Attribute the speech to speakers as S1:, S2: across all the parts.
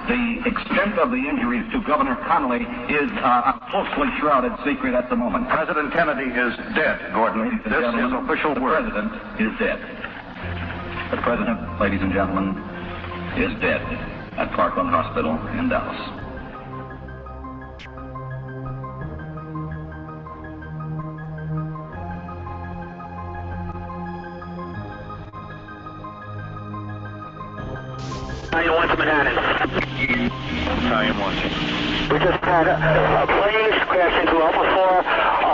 S1: The extent of the injuries to Governor Connolly is a closely shrouded secret at the moment.
S2: President Kennedy is dead, Gordon. This is official word.
S1: The President is dead. The President, ladies and gentlemen, is dead at Parkland Hospital in Dallas.
S3: Italian 1 to Manhattan.
S2: Italian 1.
S3: We just had a plane crash into Alpha 4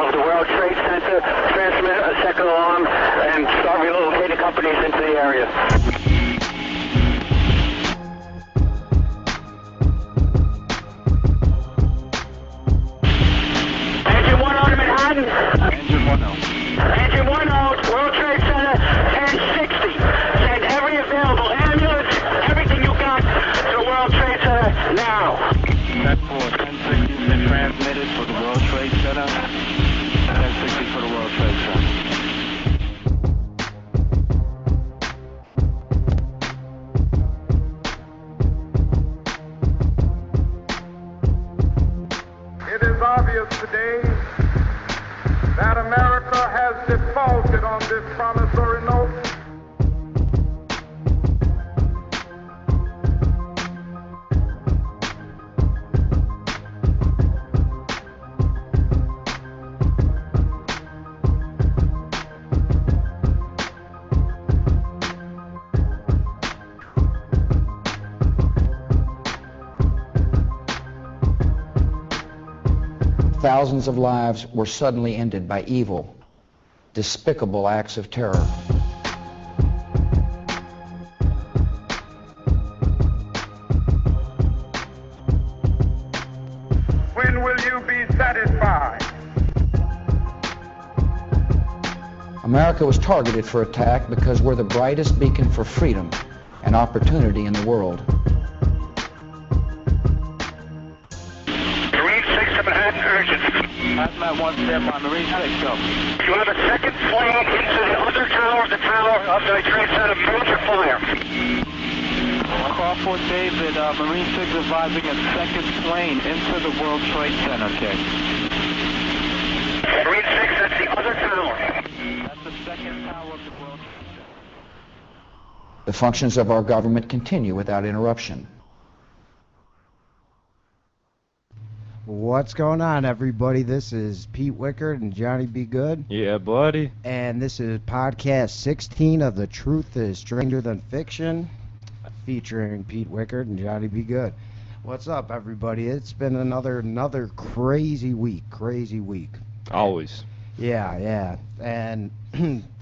S3: of the World Trade Center, transmit a second alarm, and start relocating companies into the area. Engine 1 out of Manhattan.
S2: Engine 1 out.
S3: Engine 1 out, World Trade Center, 1060. Send every available ambulance, everything you got to the World Trade Center now.
S2: That for 1060 has been transmitted for the World Trade Center. 1060 for the World Trade Center.
S4: It is obvious today that America has defaulted on this promissory note.
S5: Thousands of lives were suddenly ended by evil, despicable acts of terror.
S4: When will you be satisfied?
S5: America was targeted for attack because we're the brightest beacon for freedom and opportunity in the world.
S2: Hazmat 1 step on Marine 6, go.
S3: You have a second plane into the other tower of the Trade Center, major fire.
S2: Crawford David, Marine 6 advising a second plane into the World Trade Center, okay.
S3: Marine 6, that's the other tower.
S2: That's the second tower of the World Trade Center.
S5: The functions of our government continue without interruption.
S6: What's going on, everybody? This is Pete Wichert and Johnny Be Good.
S7: Yeah, buddy.
S6: And this is podcast 16 of The Truth is Stranger Than Fiction, featuring Pete Wichert and Johnny Be Good. What's up, everybody? It's been another crazy week.
S7: Always.
S6: Yeah. And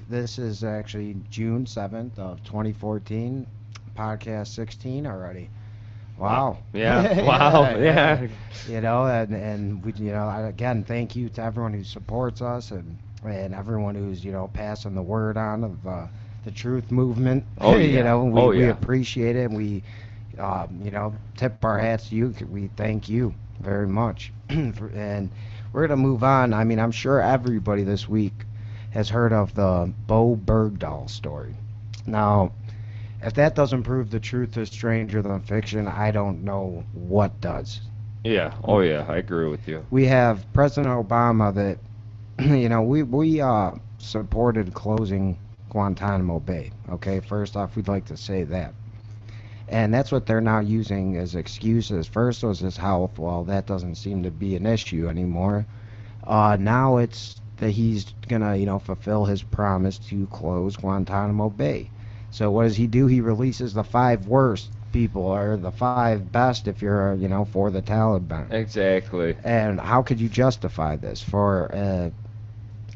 S6: this is actually June 7th of 2014, podcast 16 already. Wow.
S7: Yeah. Wow. Yeah.
S6: You know, and we, you know, again, thank you to everyone who supports us and everyone who's, you know, passing the word on of the truth movement.
S7: Oh, yeah.
S6: You know, we appreciate it. And we, you know, tip our hats to you. We thank you very much. And we're going to move on. I mean, I'm sure everybody this week has heard of the Bowe Bergdahl story. Now, if that doesn't prove the truth is stranger than fiction, I don't know what does.
S7: Yeah. Oh, yeah. I agree with you.
S6: We have President Obama that, you know, we supported closing Guantanamo Bay. Okay, first off, we'd like to say that. And that's what they're now using as excuses. First was his health. Well, that doesn't seem to be an issue anymore. Now it's that he's going to, you know, fulfill his promise to close Guantanamo Bay. So what does he do? He releases the 5 worst people, or the 5 best if you're, you know, for the Taliban.
S7: Exactly.
S6: And how could you justify this? For a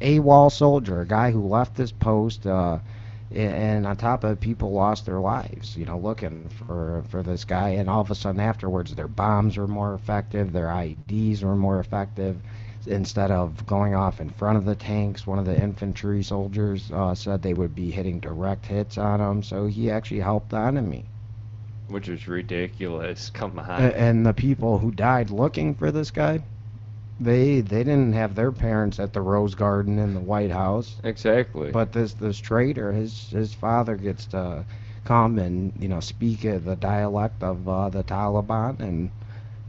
S6: AWOL soldier, a guy who left this post, and on top of it, people lost their lives, you know, looking for this guy, and all of a sudden afterwards their bombs were more effective, their IEDs were more effective. Instead of going off in front of the tanks, one of the infantry soldiers said they would be hitting direct hits on him, so he actually helped the enemy.
S7: Which is ridiculous. Come on.
S6: And the people who died looking for this guy, they didn't have their parents at the Rose Garden in the White House.
S7: Exactly.
S6: But this traitor, his father gets to come and speak the dialect of the Taliban and.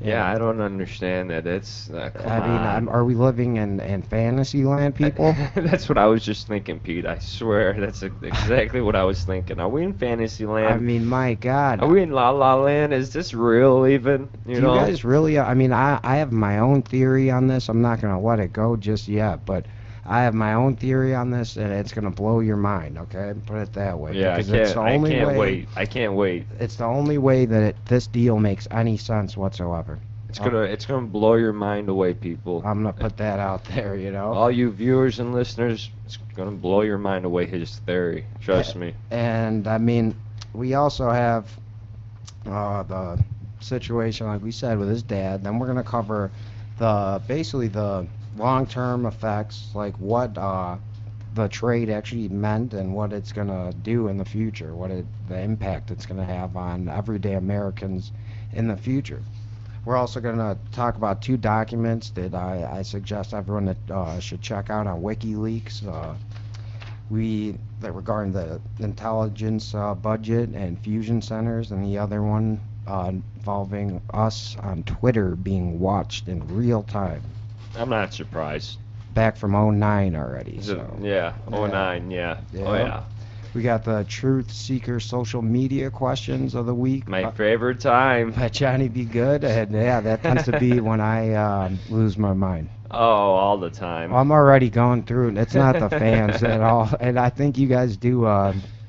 S7: Yeah, I don't understand that. It's come on.
S6: Are we living in fantasy land, people?
S7: That's what I was just thinking, Pete. I swear, that's exactly what I was thinking. Are we in fantasy land?
S6: I mean, my God.
S7: Are we in La La Land? Is this real even?
S6: Do you guys really? I mean, I have my own theory on this. I'm not gonna let it go just yet, but I have my own theory on this, and it's gonna blow your mind. Okay, put it that way.
S7: Yeah,
S6: because it's the only
S7: can't
S6: way,
S7: wait. I can't wait.
S6: It's the only way that this deal makes any sense whatsoever.
S7: It's gonna blow your mind away, people.
S6: I'm gonna put that out there.
S7: All you viewers and listeners, it's gonna blow your mind away. His theory, trust me.
S6: And I mean, we also have the situation, like we said, with his dad. Then we're gonna cover basically the long-term effects, like what the trade actually meant and what it's gonna do in the future, the impact it's gonna have on everyday Americans in the future. We're also gonna talk about 2 documents that I suggest everyone that should check out on WikiLeaks. That regarding the intelligence budget and fusion centers, and the other one involving us on Twitter being watched in real time.
S7: I'm not surprised.
S6: Back from 09 already.
S7: Yeah, 09, yeah. Oh, yeah.
S6: We got the Truth Seeker social media questions of the week.
S7: My favorite time.
S6: By Johnny Be Good. And yeah, that tends to be when I lose my mind.
S7: Oh, all the time.
S6: I'm already going through it. It's not the fans at all. And I think you guys do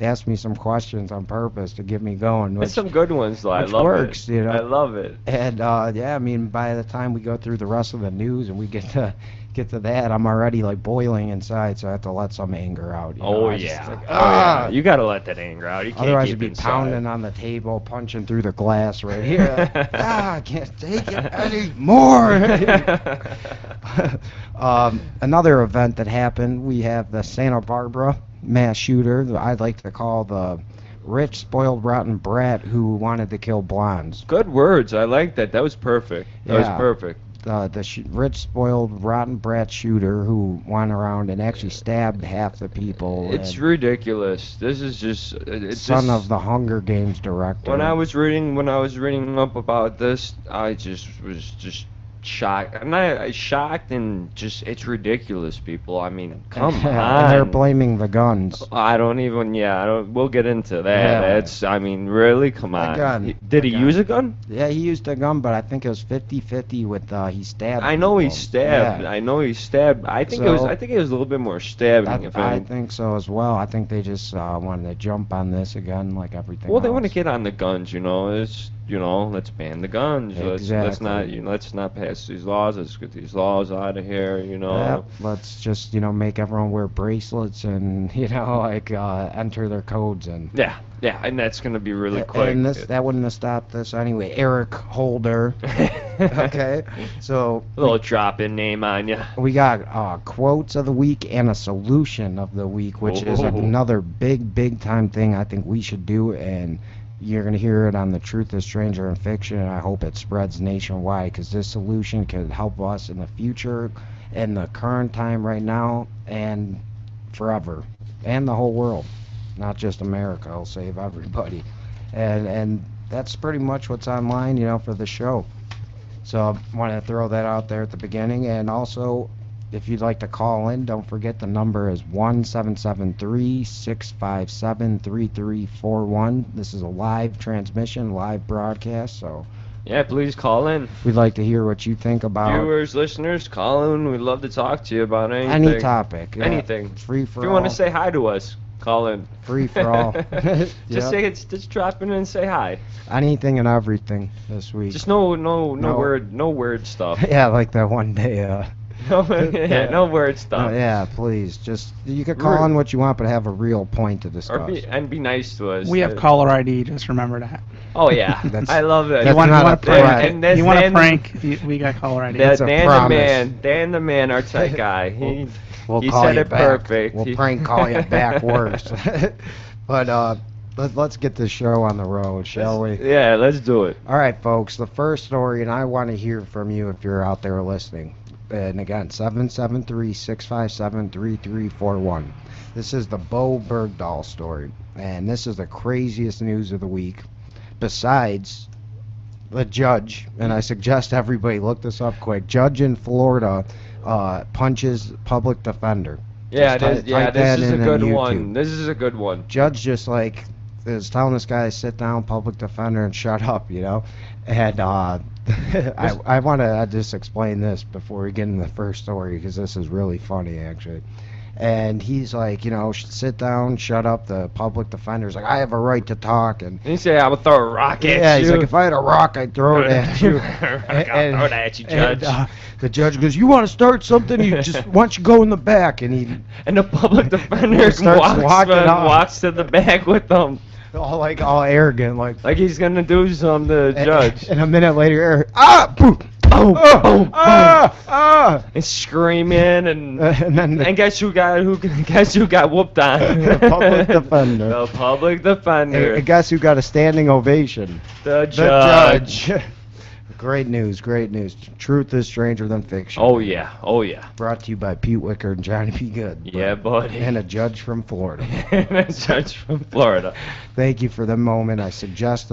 S6: ask me some questions on purpose to get me going.
S7: There's some good ones, though. I love
S6: works,
S7: it. I love it.
S6: And yeah, I mean, by the time we go through the rest of the news and we get to that, I'm already like boiling inside, so I have to let some anger out.
S7: Yeah. You gotta let that anger out. You can't
S6: otherwise
S7: keep
S6: you'd be
S7: inside.
S6: Pounding on the table, punching through the glass right here. I can't take it anymore. Another event that happened, we have the Santa Barbara mass shooter, that I'd like to call the rich, spoiled, rotten brat who wanted to kill blondes.
S7: Good words. I like that. That was perfect. That was perfect.
S6: The rich, spoiled, rotten brat shooter who went around and actually stabbed half the people.
S7: It's ridiculous. This is just
S6: son of the Hunger Games director.
S7: When I was reading up about this, I just was shocked. I'm not shocked, and just it's ridiculous, people. I mean, come on.
S6: And they're blaming the guns.
S7: We'll get into that. I mean, really, come on. Did he use a gun?
S6: Yeah, he used a gun, but I think it was 50-50 with he stabbed.
S7: I know
S6: people.
S7: he stabbed. Yeah. I know he stabbed. I think it was a little bit more stabbing.
S6: I think so as well. I think they just wanted to jump on this again, like everything.
S7: Well,
S6: else.
S7: They want to get on the guns, It's let's ban the guns.
S6: Exactly.
S7: Let's not pass these laws. Let's get these laws out of here.
S6: Yeah, let's just make everyone wear bracelets and enter their codes and.
S7: Yeah, and that's gonna be really quick.
S6: And that wouldn't have stopped this anyway. Eric Holder. Okay, so
S7: a little drop-in name on you.
S6: We got quotes of the week and a solution of the week, which is another big time thing I think we should do, and you're going to hear it on The Truth is Stranger in Fiction, and I hope it spreads nationwide, because this solution could help us in the future, in the current time right now, and forever, and the whole world. Not just America. It'll save everybody. And that's pretty much what's online, for the show. So I want to throw that out there at the beginning. And also, if you'd like to call in, don't forget the number is 1-773-657-3341. This is a live transmission, live broadcast, so...
S7: Yeah, please call in.
S6: We'd like to hear what you think about...
S7: Viewers, listeners, call in. We'd love to talk to you about anything.
S6: Any topic.
S7: Anything.
S6: Free for all.
S7: If you want to say hi to us, call in.
S6: Free for all.
S7: Just drop in and say hi.
S6: Anything and everything this week.
S7: Just no word stuff.
S6: Yeah, like that one day,
S7: no word stuff.
S6: Yeah, please. Just you can call in what you want, but have a real point to discuss.
S7: Be nice to us.
S8: We have caller ID. Just remember that.
S7: Oh yeah, I love that.
S6: You want a
S8: prank? We got caller ID.
S6: Dan
S7: the man, our tech guy. He
S6: said
S7: it perfect.
S6: We'll prank call you back worse. But let's get this show on the road, shall we?
S7: Yeah, let's do it.
S6: All right, folks. The first story, and I want to hear from you if you're out there listening. And again, 773-657-3341. This is the Bowe Bergdahl story, and this is the craziest news of the week. Besides the judge, and I suggest everybody look this up quick. Judge in Florida punches public defender.
S7: Yeah,
S6: Just
S7: this is a good
S6: YouTube.
S7: one. This is a good one.
S6: Judge just like is telling this guy to sit down, public defender, and shut up, you know. And I want to just explain this before we get into the first story because this is really funny actually. And he's like, you know, sit down, shut up. The public defender's like, I have a right to talk. And
S7: he say, I would throw a rock at you.
S6: Yeah, he's like, if I had a rock, I'd throw it at you.
S7: I'll throw it at you, Judge.
S6: And, the judge goes, you want to start something? You just why don't you go in the back? And
S7: the public defender walks to the back with them.
S6: all arrogant, like
S7: he's gonna do something to the judge.
S6: And a minute later,
S7: and screaming and guess who got whooped on?
S6: The public defender.
S7: The public defender.
S6: And guess who got a standing ovation?
S7: The judge.
S6: Great news. Truth is stranger than fiction.
S7: Oh yeah.
S6: Brought to you by Pete Wichert and Johnny P. Good.
S7: Yeah, buddy.
S6: And a judge from Florida. Thank you for the moment. I suggest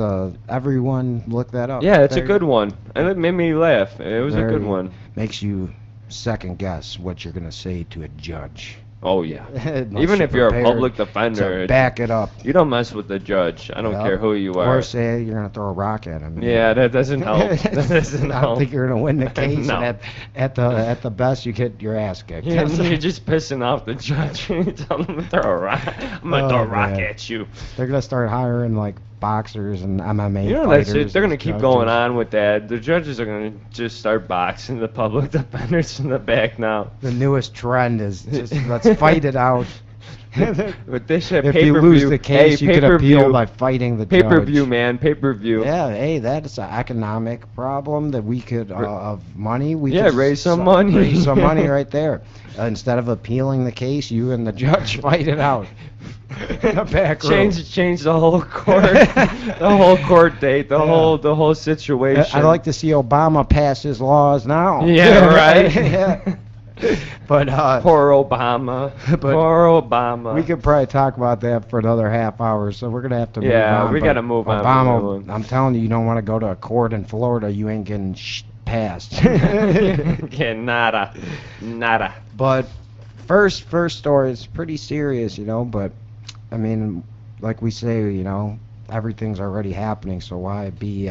S6: everyone look that up.
S7: Yeah, it's a good one. And it made me laugh. It was a good one.
S6: Makes you second guess what you're going to say to a judge.
S7: Oh, yeah. Even if you're a public defender.
S6: Back it up.
S7: You don't mess with the judge. I don't care who you are.
S6: Or say you're going to throw a rock at him.
S7: Yeah, that doesn't help.
S6: I don't think you're going to win the case. No. At the best, you get your ass kicked.
S7: Yeah, you're just pissing off the judge. You tell him to throw a rock. I'm going to throw a rock at you.
S6: They're going to start hiring, like, boxers and MMA
S7: fighters. They're going to keep going on with that. The judges are going to just start boxing the public defenders in the back now.
S6: The newest trend is just let's fight it out.
S7: With this shit,
S6: if you lose the case, you can appeal by fighting the judge.
S7: Pay-per-view, man. Pay-per-view.
S6: Yeah, hey, that's an economic problem that we could, of money.
S7: Raise some money.
S6: Raise some money right there. Instead of appealing the case, you and the judge fight it out. In the back room.
S7: Change the whole court, the whole court date, the whole situation.
S6: I'd like to see Obama pass his laws now.
S7: Yeah, right.
S6: But
S7: poor Obama. Poor Obama.
S6: We could probably talk about that for another half hour, so we're gonna have to move on.
S7: Yeah, we gotta move on.
S6: Obama, I'm telling you, you don't want to go to a court in Florida. You ain't getting passed.
S7: Yeah, nada.
S6: But first story is pretty serious, you know. But I mean, like we say, you know, everything's already happening, so why be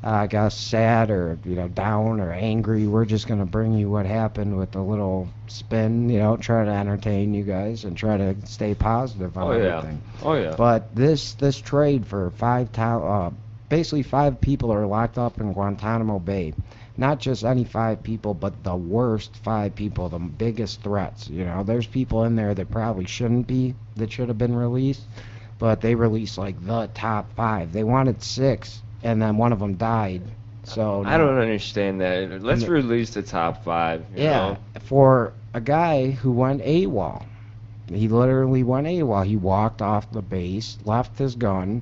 S6: I guess sad or, you know, down or angry? We're just gonna bring you what happened with a little spin, you know, try to entertain you guys and try to stay positive on everything.
S7: Oh yeah.
S6: But this trade for basically 5 people are locked up in Guantanamo Bay. Not just any 5 people, but the worst 5 people, the biggest threats. You know, there's people in there that probably shouldn't be, that should have been released, but they released like the top 5. They wanted 6. And then one of them died. So
S7: I don't understand that. Let's release the top 5. You know?
S6: For a guy who went AWOL. He literally went AWOL. He walked off the base, left his gun,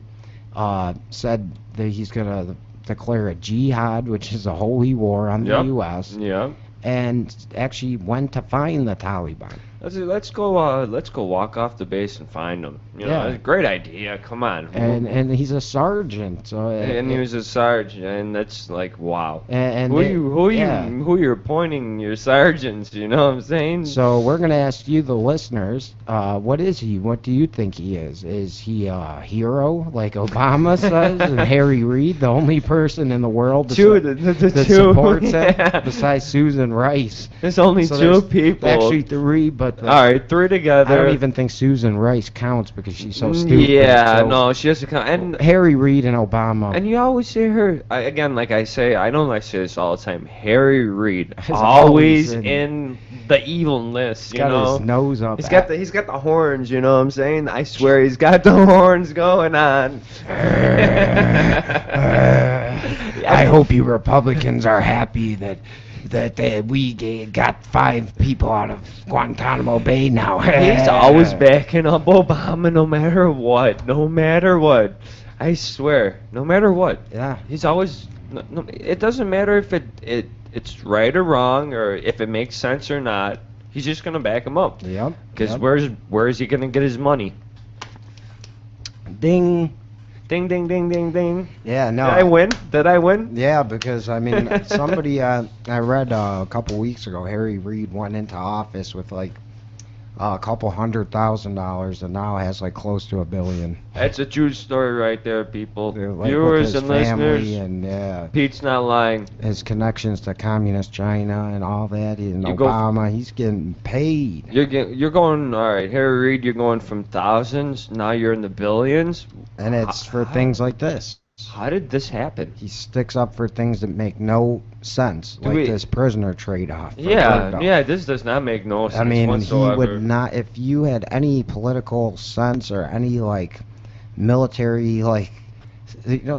S6: said that he's gonna declare a jihad, which is a holy war on the U.S.
S7: Yeah.
S6: And actually went to find the Taliban.
S7: Let's go walk off the base and find them. You know, that's a great idea. Come on.
S6: And he's a sergeant. So
S7: he was a sergeant, and that's like wow.
S6: And
S7: who you're appointing your sergeants? You know what I'm saying?
S6: So we're gonna ask you, the listeners, what is he? What do you think he is? Is he a hero like Obama says, and Harry Reid, the only person in the world that supports it besides Susan Rice?
S7: There's only 2 people.
S6: Actually 3, but.
S7: All right, 3 together.
S6: I don't even think Susan Rice counts because she's so stupid.
S7: Yeah, no, she has to count. And
S6: Harry Reid and Obama.
S7: And you always say her again, like I say, I don't like to say this all the time. Harry Reid always in the evilness.
S6: He's got his nose up.
S7: He's got the horns. You know what I'm saying? I swear he's got the horns going on.
S6: I hope you Republicans are happy that we got 5 people out of Guantanamo Bay now.
S7: He's always backing up Obama no matter what. No matter what. I swear. No matter what.
S6: Yeah.
S7: He's always... No, it doesn't matter if it's right or wrong or if it makes sense or not. He's just gonna back him up.
S6: Yep.
S7: Because where is he gonna get his money?
S6: Ding.
S7: Ding, ding, ding, ding, ding.
S6: Yeah, no.
S7: Did I win?
S6: Yeah, because, I mean, somebody, I read a couple weeks ago, Harry Reid went into office with, like, a couple $100,000 and now has, like, close to $1 billion.
S7: That's a true story right there, people.
S6: Like,
S7: Viewers
S6: with his
S7: and
S6: family
S7: listeners.
S6: and, yeah.
S7: Pete's not lying.
S6: His connections to communist China and all that, and
S7: You
S6: Obama, he's getting paid.
S7: You're going, all right, Harry Reid, you're going from thousands, now you're in the billions.
S6: And it's for things like this.
S7: How did this happen?
S6: He sticks up for things that make no sense, like this prisoner trade-off.
S7: Yeah, this does not make no sense.
S6: I mean,
S7: whatsoever.
S6: he would not, if you had any political sense or any, like, military, like,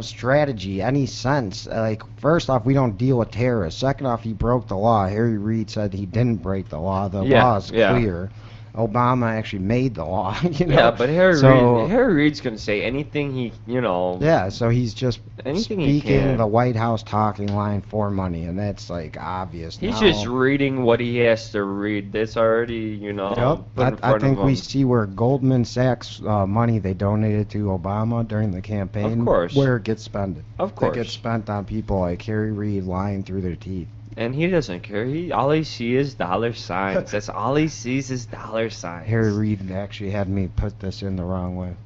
S6: strategy, any sense, like, first off, we don't deal with terrorists. Second off, he broke the law. Harry Reid said he didn't break the law. The law is clear. Obama actually made the law,
S7: Yeah, but Harry Reid's gonna say anything he,
S6: Yeah, so he's just
S7: anything he
S6: speaking
S7: can.
S6: the White House talking line for money, and that's, like, obvious.
S7: He's
S6: now.
S7: just reading what he has to read. That's already, put in front
S6: I think
S7: of
S6: we
S7: him.
S6: see where Goldman Sachs money they donated to Obama during the campaign,
S7: Of course.
S6: where it gets spent.
S7: Of course.
S6: It gets spent on people like Harry Reid lying through their teeth.
S7: And he doesn't care. All he sees is dollar signs. That's all he sees is dollar signs.
S6: Harry Reid actually had me put this in the wrong way.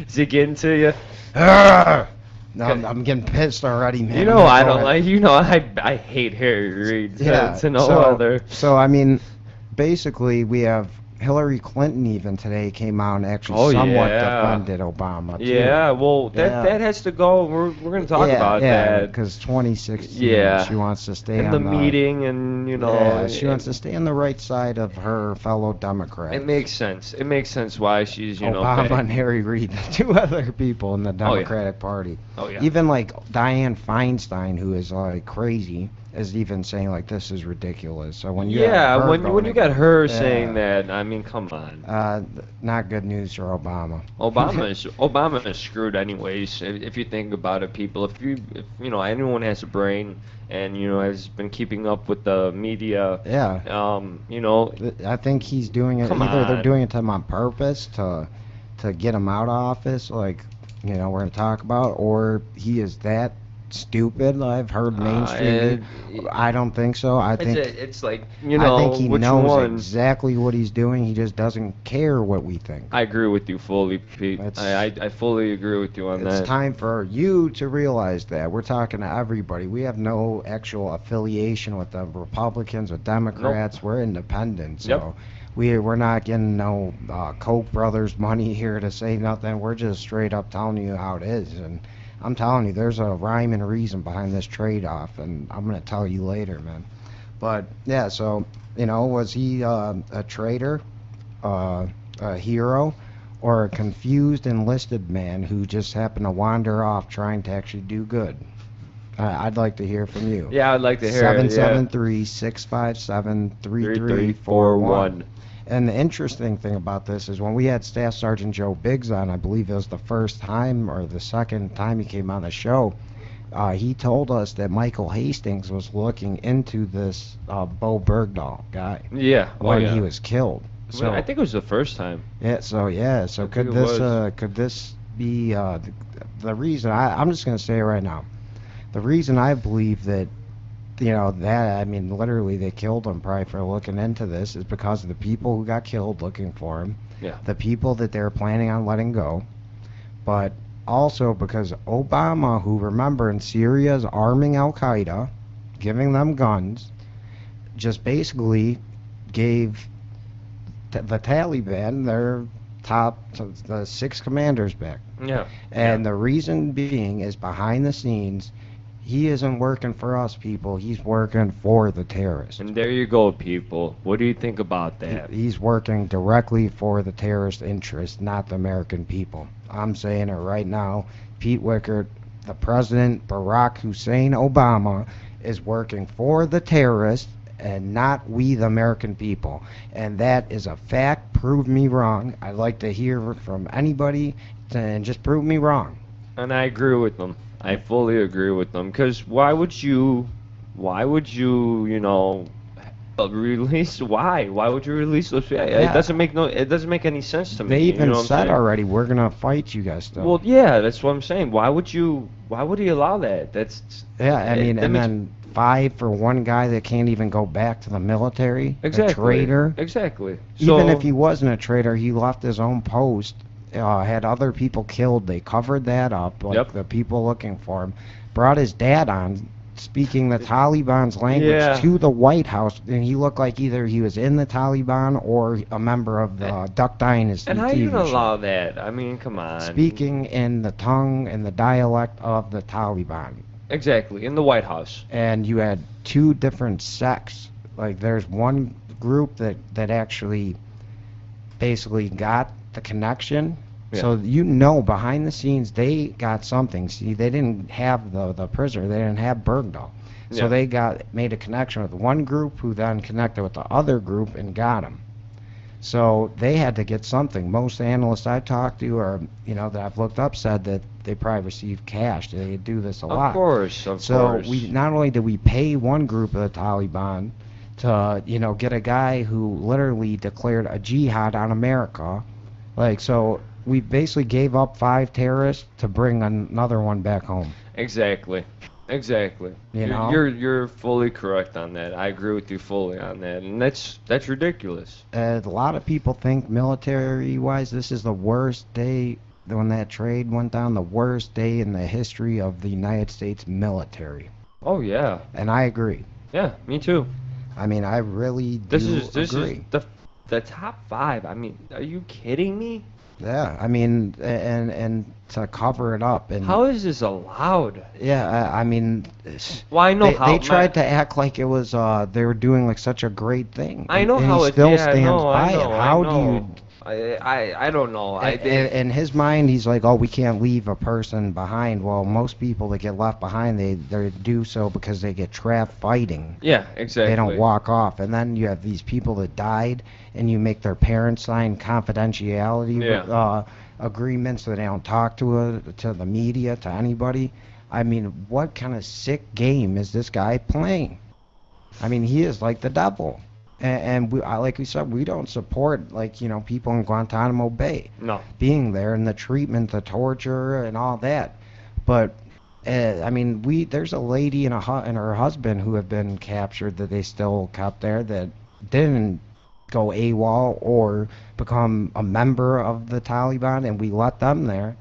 S7: Is he getting to you?
S6: No, I'm getting pissed already, man.
S7: I don't like. I hate Harry Reid.
S6: Yeah.
S7: To no other.
S6: So I mean, basically, we have Hillary Clinton even today came out and actually somewhat defended Obama too.
S7: Yeah, well, that has to go. We're going to talk about that.
S6: Because 2016, she wants to stay
S7: in
S6: on
S7: the meeting, and
S6: she wants to stay on the right side of her fellow Democrats.
S7: It makes sense. It makes sense why she's
S6: Obama and Harry Reid, the two other people in the Democratic Party.
S7: Oh yeah.
S6: Even like Dianne Feinstein, who is like crazy, is even saying like this is ridiculous. So when you
S7: when you got her saying that, I mean, come on.
S6: Not good news for Obama.
S7: Obama is screwed anyways. If you think about it, people. If anyone has a brain and has been keeping up with the media.
S6: Yeah. I think he's doing it. They're doing it to him on purpose to get him out of office, like we're gonna talk about, or he is that stupid. I've heard mainstream. I don't think so. I think
S7: it's like
S6: I think he knows
S7: one?
S6: exactly what he's doing. He just doesn't care what we think.
S7: I agree with you fully, Pete. I fully agree with you on that.
S6: It's time for you to realize that. We're talking to everybody. We have no actual affiliation with the Republicans or Democrats. Nope. We're independent. So we're not getting no Koch brothers money here to say nothing. We're just straight up telling you how it is. And I'm telling you, there's a rhyme and reason behind this trade-off, and I'm going to tell you later, man. But, yeah, so, was he a traitor, a hero, or a confused enlisted man who just happened to wander off trying to actually do good? I'd like to hear from you.
S7: Yeah, I'd like to hear
S6: 773-657-3341. And the interesting thing about this is when we had Staff Sergeant Joe Biggs on, I believe it was the first time or the second time he came on the show, he told us that Michael Hastings was looking into this Bowe Bergdahl guy.
S7: Yeah.
S6: When he was killed. So
S7: I think it was the first time.
S6: Yeah. So could this be the reason? I'm just gonna say it right now. The reason I believe that. Literally they killed him probably for looking into this is because of the people who got killed looking for him.
S7: Yeah.
S6: The people that they're planning on letting go. But also because Obama, who remember in Syria is arming Al-Qaeda, giving them guns, just basically gave the Taliban their the 6 commanders back.
S7: Yeah.
S6: And the reason being is behind the scenes, he isn't working for us, people. He's working for the terrorists.
S7: And there you go, people. What do you think about that?
S6: He's working directly for the terrorist interests, not the American people. I'm saying it right now. Pete Wichert, the President Barack Hussein Obama, is working for the terrorists and not we, the American people. And that is a fact. Prove me wrong. I'd like to hear from anybody and just prove me wrong.
S7: And I agree with them. I fully agree with them. Because why would you, Release? Why? Why would you release those people? It doesn't make any sense to me.
S6: They even
S7: you know what I'm
S6: said
S7: saying?
S6: already, we're gonna fight you guys still.
S7: Well, yeah, that's what I'm saying. Why would he allow that?
S6: I mean, and then 5 for one guy that can't even go back to the military.
S7: Exactly.
S6: A traitor.
S7: Exactly.
S6: Even if he wasn't a traitor, he left his own post. Had other people killed. They covered that up, like the people looking for him. Brought his dad on, speaking the Taliban's language to the White House, and he looked like either he was in the Taliban or a member of the Duck Dynasty.
S7: And how
S6: TV
S7: you gonna
S6: show.
S7: allow that? I mean, come on.
S6: Speaking in the tongue and the dialect of the Taliban.
S7: Exactly, in the White House.
S6: And you had 2 different sects. Like, there's one group that actually basically got the connection.
S7: Yeah.
S6: So behind the scenes they got something. See, they didn't have the prisoner. They didn't have Bergdahl. So they made a connection with one group who then connected with the other group and got him. So they had to get something. Most analysts I talked to or that I've looked up said that they probably received cash. They do this a lot.
S7: Of course.
S6: So we not only did we pay one group of the Taliban to get a guy who literally declared a jihad on America, so we basically gave up 5 terrorists to bring another one back home.
S7: Exactly. You're fully correct on that. I agree with you fully on that, and that's ridiculous.
S6: A lot of people think military-wise, this is the worst day when that trade went down. The worst day in the history of the United States military.
S7: Oh yeah.
S6: And I agree.
S7: Yeah, me too.
S6: I mean, I really do
S7: This
S6: agree.
S7: is the top 5. I mean, are you kidding me?
S6: Yeah, I mean, and to cover it up. And
S7: how is this allowed?
S6: Yeah, I mean,
S7: well, I know
S6: they tried to act like it was they were doing like such a great thing.
S7: I know
S6: and
S7: how
S6: he still stands by it. How do you?
S7: I don't know.
S6: In his mind, he's like, oh, we can't leave a person behind. Well, most people that get left behind, they do so because they get trapped fighting.
S7: Yeah, exactly.
S6: They don't walk off. And then you have these people that died, and you make their parents sign confidentiality agreements so they don't talk to the media, to anybody. I mean, what kind of sick game is this guy playing? I mean, he is like the devil. And like we said, we don't support people in Guantanamo Bay being there and the treatment, the torture, and all that. But I mean, there's a lady and her husband who have been captured that they still kept there that didn't go AWOL or become a member of the Taliban, and we let them there.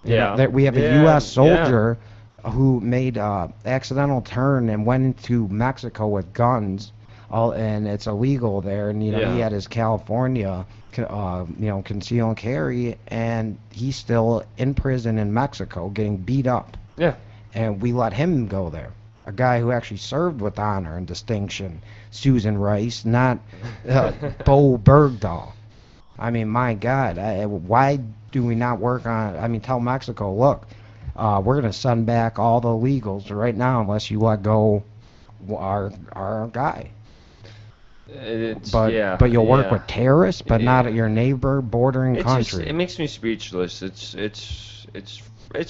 S6: We have a U.S. soldier who made an accidental turn and went into Mexico with guns. And it's illegal there, and he had his California, conceal and carry, and he's still in prison in Mexico getting beat up.
S7: Yeah.
S6: And we let him go there. A guy who actually served with honor and distinction, Susan Rice, not Bowe Bergdahl. I mean, my God, why do we not work on? I mean, tell Mexico, look, we're gonna send back all the illegals right now unless you let go our guy. But you'll work with terrorists, but not at your neighbor bordering country.
S7: It makes me speechless. It's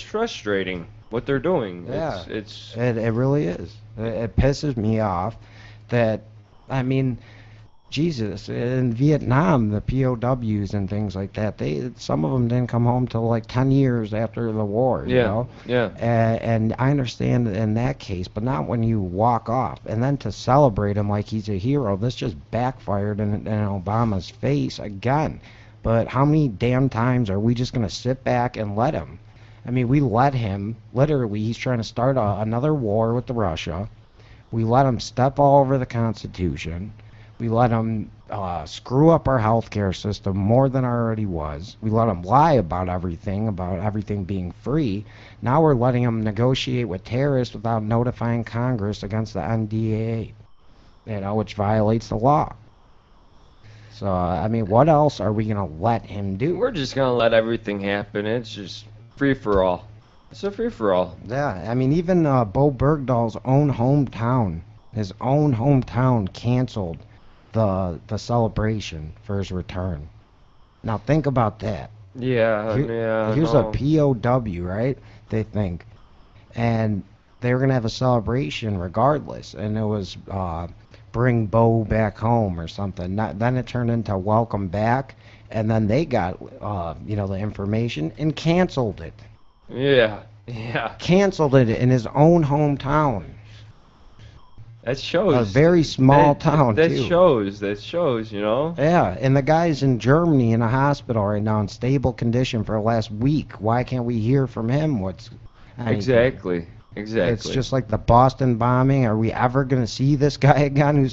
S7: frustrating what they're doing.
S6: Yeah,
S7: it
S6: really is. It pisses me off that, I mean, Jesus, in Vietnam, the POWs and things like that, some of them didn't come home till like 10 years after the war, you know?
S7: Yeah.
S6: And I understand in that case, but not when you walk off. And then to celebrate him like he's a hero, this just backfired in Obama's face again. But how many damn times are we just going to sit back and let him? I mean, we let him, literally, he's trying to start another war with Russia. We let him step all over the Constitution. We let him screw up our healthcare system more than it already was. We let him lie about everything being free. Now we're letting him negotiate with terrorists without notifying Congress against the NDAA, which violates the law. So, I mean, what else are we going to let him do?
S7: We're just going to let everything happen. It's just free-for-all. It's a free-for-all.
S6: Yeah, I mean, even Bowe Bergdahl's own hometown, canceled the celebration for his return. Now think about that. Here's a POW, right? They think, and they were gonna have a celebration regardless, and it was bring Bowe back home or something. Then it turned into welcome back, and then they got, the information and canceled it.
S7: Yeah.
S6: Canceled it in his own hometown.
S7: That shows.
S6: A very small town,
S7: that
S6: too.
S7: That shows, you know?
S6: Yeah, and the guy's in Germany in a hospital right now in stable condition for the last week. Why can't we hear from him? Exactly. It's just like the Boston bombing. Are we ever going to see this guy again?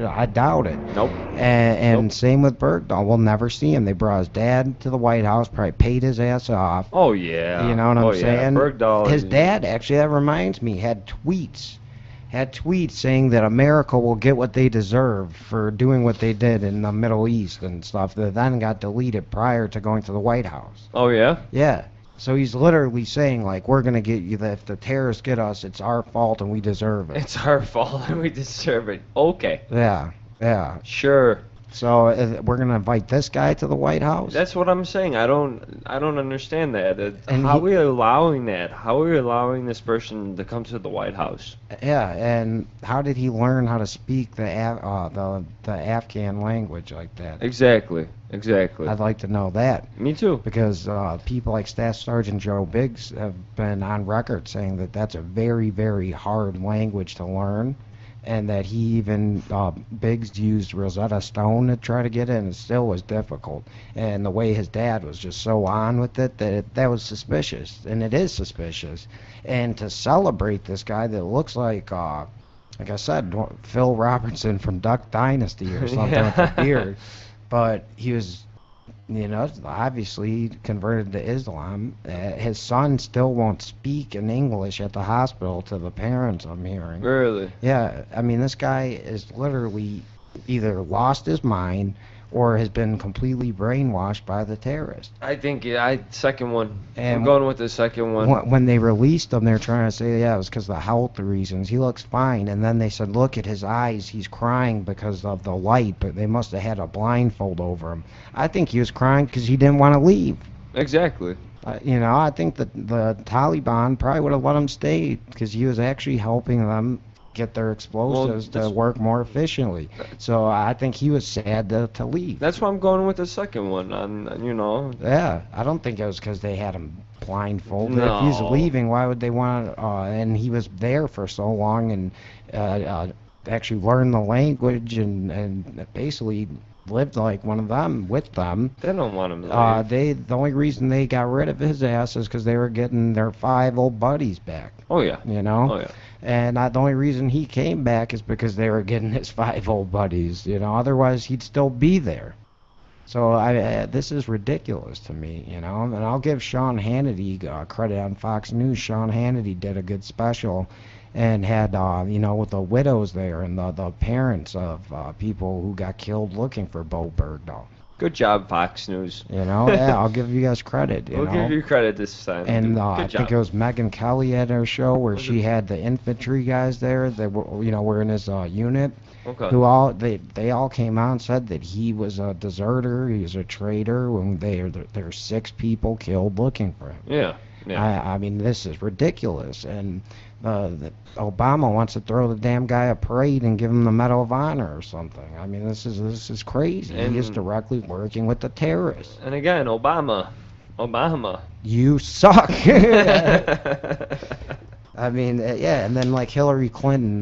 S6: I doubt it.
S7: Nope.
S6: And same with Bergdahl. We'll never see him. They brought his dad to the White House, probably paid his ass off.
S7: Oh, yeah.
S6: You know what I'm saying?
S7: Bergdahl.
S6: His dad, actually, that reminds me, had tweets saying that America will get what they deserve for doing what they did in the Middle East and stuff that then got deleted prior to going to the White House.
S7: Oh, yeah?
S6: Yeah. So he's literally saying, like, we're going to get you, that if the terrorists get us, it's our fault and we deserve it.
S7: It's our fault and we deserve it. Okay.
S6: Yeah.
S7: Sure.
S6: So we're going to invite this guy to the White House?
S7: That's what I'm saying. I don't understand that.
S6: And
S7: how are we allowing that? How are we allowing this person to come to the White House?
S6: Yeah, and how did he learn how to speak the Afghan language like that?
S7: Exactly.
S6: I'd like to know that.
S7: Me too.
S6: Because people like Staff Sergeant Joe Biggs have been on record saying that that's a very, very hard language to learn. And that he even, Biggs used Rosetta Stone to try to get it, and it still was difficult. And the way his dad was just so on with it, that was suspicious. And it is suspicious. And to celebrate this guy that looks like I said, Phil Robertson from Duck Dynasty or something with a beard. But he was, obviously converted to Islam. His son still won't speak in English at the hospital to the parents, I'm hearing.
S7: Really?
S6: Yeah, I mean, this guy is literally either lost his mind or has been completely brainwashed by the terrorists.
S7: I think, second one.
S6: And
S7: I'm going with the second one.
S6: When they released him, they're trying to say, it was because of the health reasons. He looks fine. And then they said, look at his eyes. He's crying because of the light, but they must have had a blindfold over him. I think he was crying because he didn't want to leave.
S7: Exactly.
S6: I think that the Taliban probably would have let him stay because he was actually helping them get their explosives to work more efficiently. So I think he was sad to leave.
S7: That's why I'm going with the second one.
S6: Yeah, I don't think it was because they had him blindfolded.
S7: No.
S6: If he's leaving, why would they want to? And he was there for so long and actually learned the language and basically lived like one of them with them.
S7: They don't want him to leave.
S6: The only reason they got rid of his ass is because they were getting their 5 old buddies back.
S7: Oh yeah.
S6: Oh yeah. And the only reason he came back is because they were getting his 5 old buddies. Otherwise he'd still be there. So this is ridiculous to me. And I'll give Sean Hannity credit on Fox News. Sean Hannity did a good special. And had, with the widows there and the parents of people who got killed looking for Bowe Bergdahl.
S7: Good job, Fox News.
S6: I'll give you guys credit.
S7: We'll give you credit this time.
S6: And I think it was Megyn Kelly at her show where she had the infantry guys there that were in his unit.
S7: Okay.
S6: Who they all came out and said that he was a deserter, he was a traitor. When there were 6 people killed looking for him.
S7: Yeah.
S6: I mean, this is ridiculous. And Obama wants to throw the damn guy a parade and give him the Medal of Honor or something. I mean, this is crazy.
S7: And
S6: he is directly working with the terrorists.
S7: And again, Obama.
S6: You suck. I mean, and then like Hillary Clinton,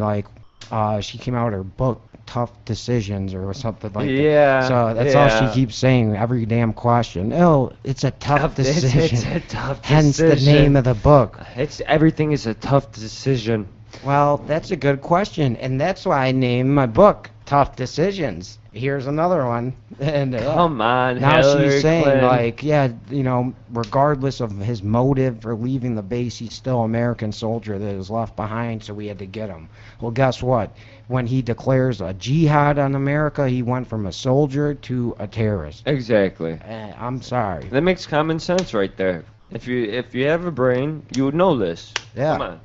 S6: she came out with her book, Tough Decisions or something like that.
S7: Yeah.
S6: So that's all she keeps saying every damn question. Oh, it's a tough decision.
S7: It's a tough
S6: Hence
S7: decision.
S6: the name of the book.
S7: Everything is a tough decision.
S6: Well, that's a good question, and that's why I named my book Tough Decisions. Here's another one. And
S7: come on,
S6: now
S7: Hillary
S6: she's saying
S7: Clinton.
S6: regardless of his motive for leaving the base, he's still an American soldier that was left behind, so we had to get him. Well, guess what? When he declares a jihad on America, he went from a soldier to a terrorist.
S7: Exactly.
S6: I'm sorry.
S7: That makes common sense right there. If you have a brain, you would know this.
S6: Yeah.
S7: Come on.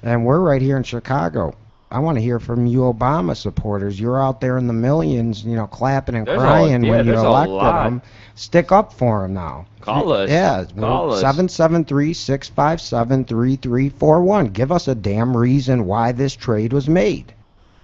S6: And we're right here in Chicago. I want to hear from you Obama supporters. You're out there in the millions, clapping and crying when you elected him. Stick up for him now.
S7: Call us.
S6: Yeah.
S7: Call us.
S6: 773-657-3341. Give us a damn reason why this trade was made.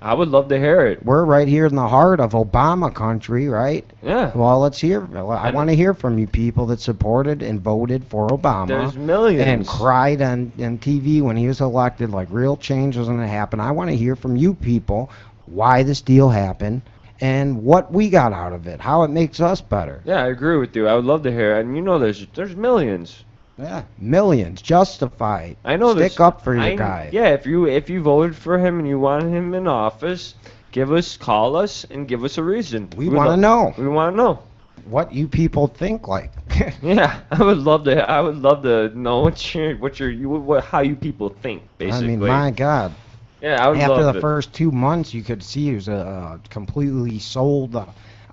S7: I would love to hear it.
S6: We're right here in the heart of Obama country, right?
S7: Yeah.
S6: Well, let's hear. I want to hear from you people that supported and voted for Obama.
S7: There's millions.
S6: And cried on TV when he was elected like real change was going to happen. I want to hear from you people why this deal happened and what we got out of it, how it makes us better.
S7: Yeah, I agree with you. I would love to hear it. And you know there's millions.
S6: Yeah, millions. Justified.
S7: I know.
S6: Stick up for your guy.
S7: Yeah, if you voted for him and you want him in office, call us and give us a reason.
S6: We want to know.
S7: We want to know
S6: what you people think like.
S7: Yeah, I would love to know how you people think, basically.
S6: I mean, my God.
S7: Yeah, I would
S6: After
S7: love
S6: the first 2 months, you could see he was completely sold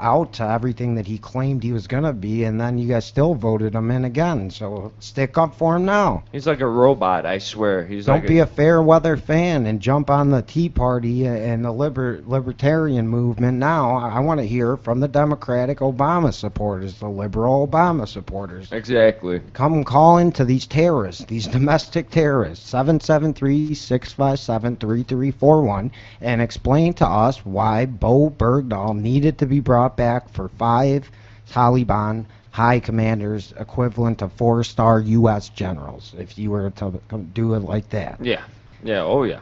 S6: out to everything that he claimed he was going to be, and then you guys still voted him in again. So stick up for him now.
S7: He's like a robot, I swear.
S6: Don't be a fair weather fan and jump on the Tea Party and the libertarian movement now. I want to hear from the Democratic Obama supporters, the liberal Obama supporters.
S7: Exactly.
S6: Come call into these terrorists, these domestic terrorists, 773-657-3341, and explain to us why Bowe Bergdahl needed to be brought back for 5 Taliban high commanders, equivalent to 4-star U.S. generals, if you were to do it like that.
S7: Yeah. Yeah. Oh yeah.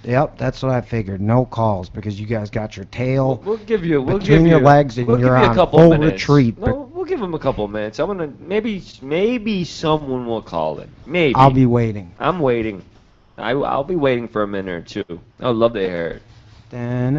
S6: Yep, that's what I figured. No calls because you guys got your tail between your legs and you're on full retreat.
S7: No, we'll give him a couple of minutes. I'm gonna maybe someone will call in. Maybe.
S6: I'll be waiting.
S7: I'm waiting. I'll be waiting for a minute or two. I'd love to hear it.
S8: Watch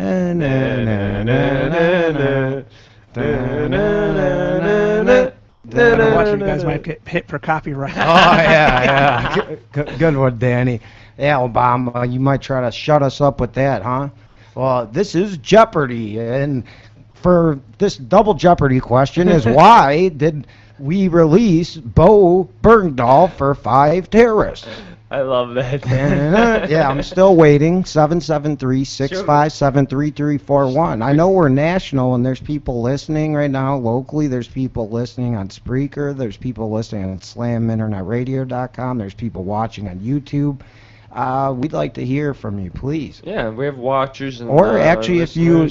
S8: you guys might get hit for copyright.
S6: Oh, yeah. Good one, Danny. Yeah, Obama, you might try to shut us up with that, huh? Well, this is Jeopardy, and for this double Jeopardy question is why did we release Bowe Bergdahl for 5 terrorists?
S7: I love that.
S6: Yeah, I'm still waiting. 773-657-3341. I know we're national, and there's people listening right now locally. There's people listening on Spreaker. There's people listening on slaminternetradio.com. There's people watching on YouTube. We'd like to hear from you, please.
S7: Yeah, we have watchers.
S6: Or actually, if you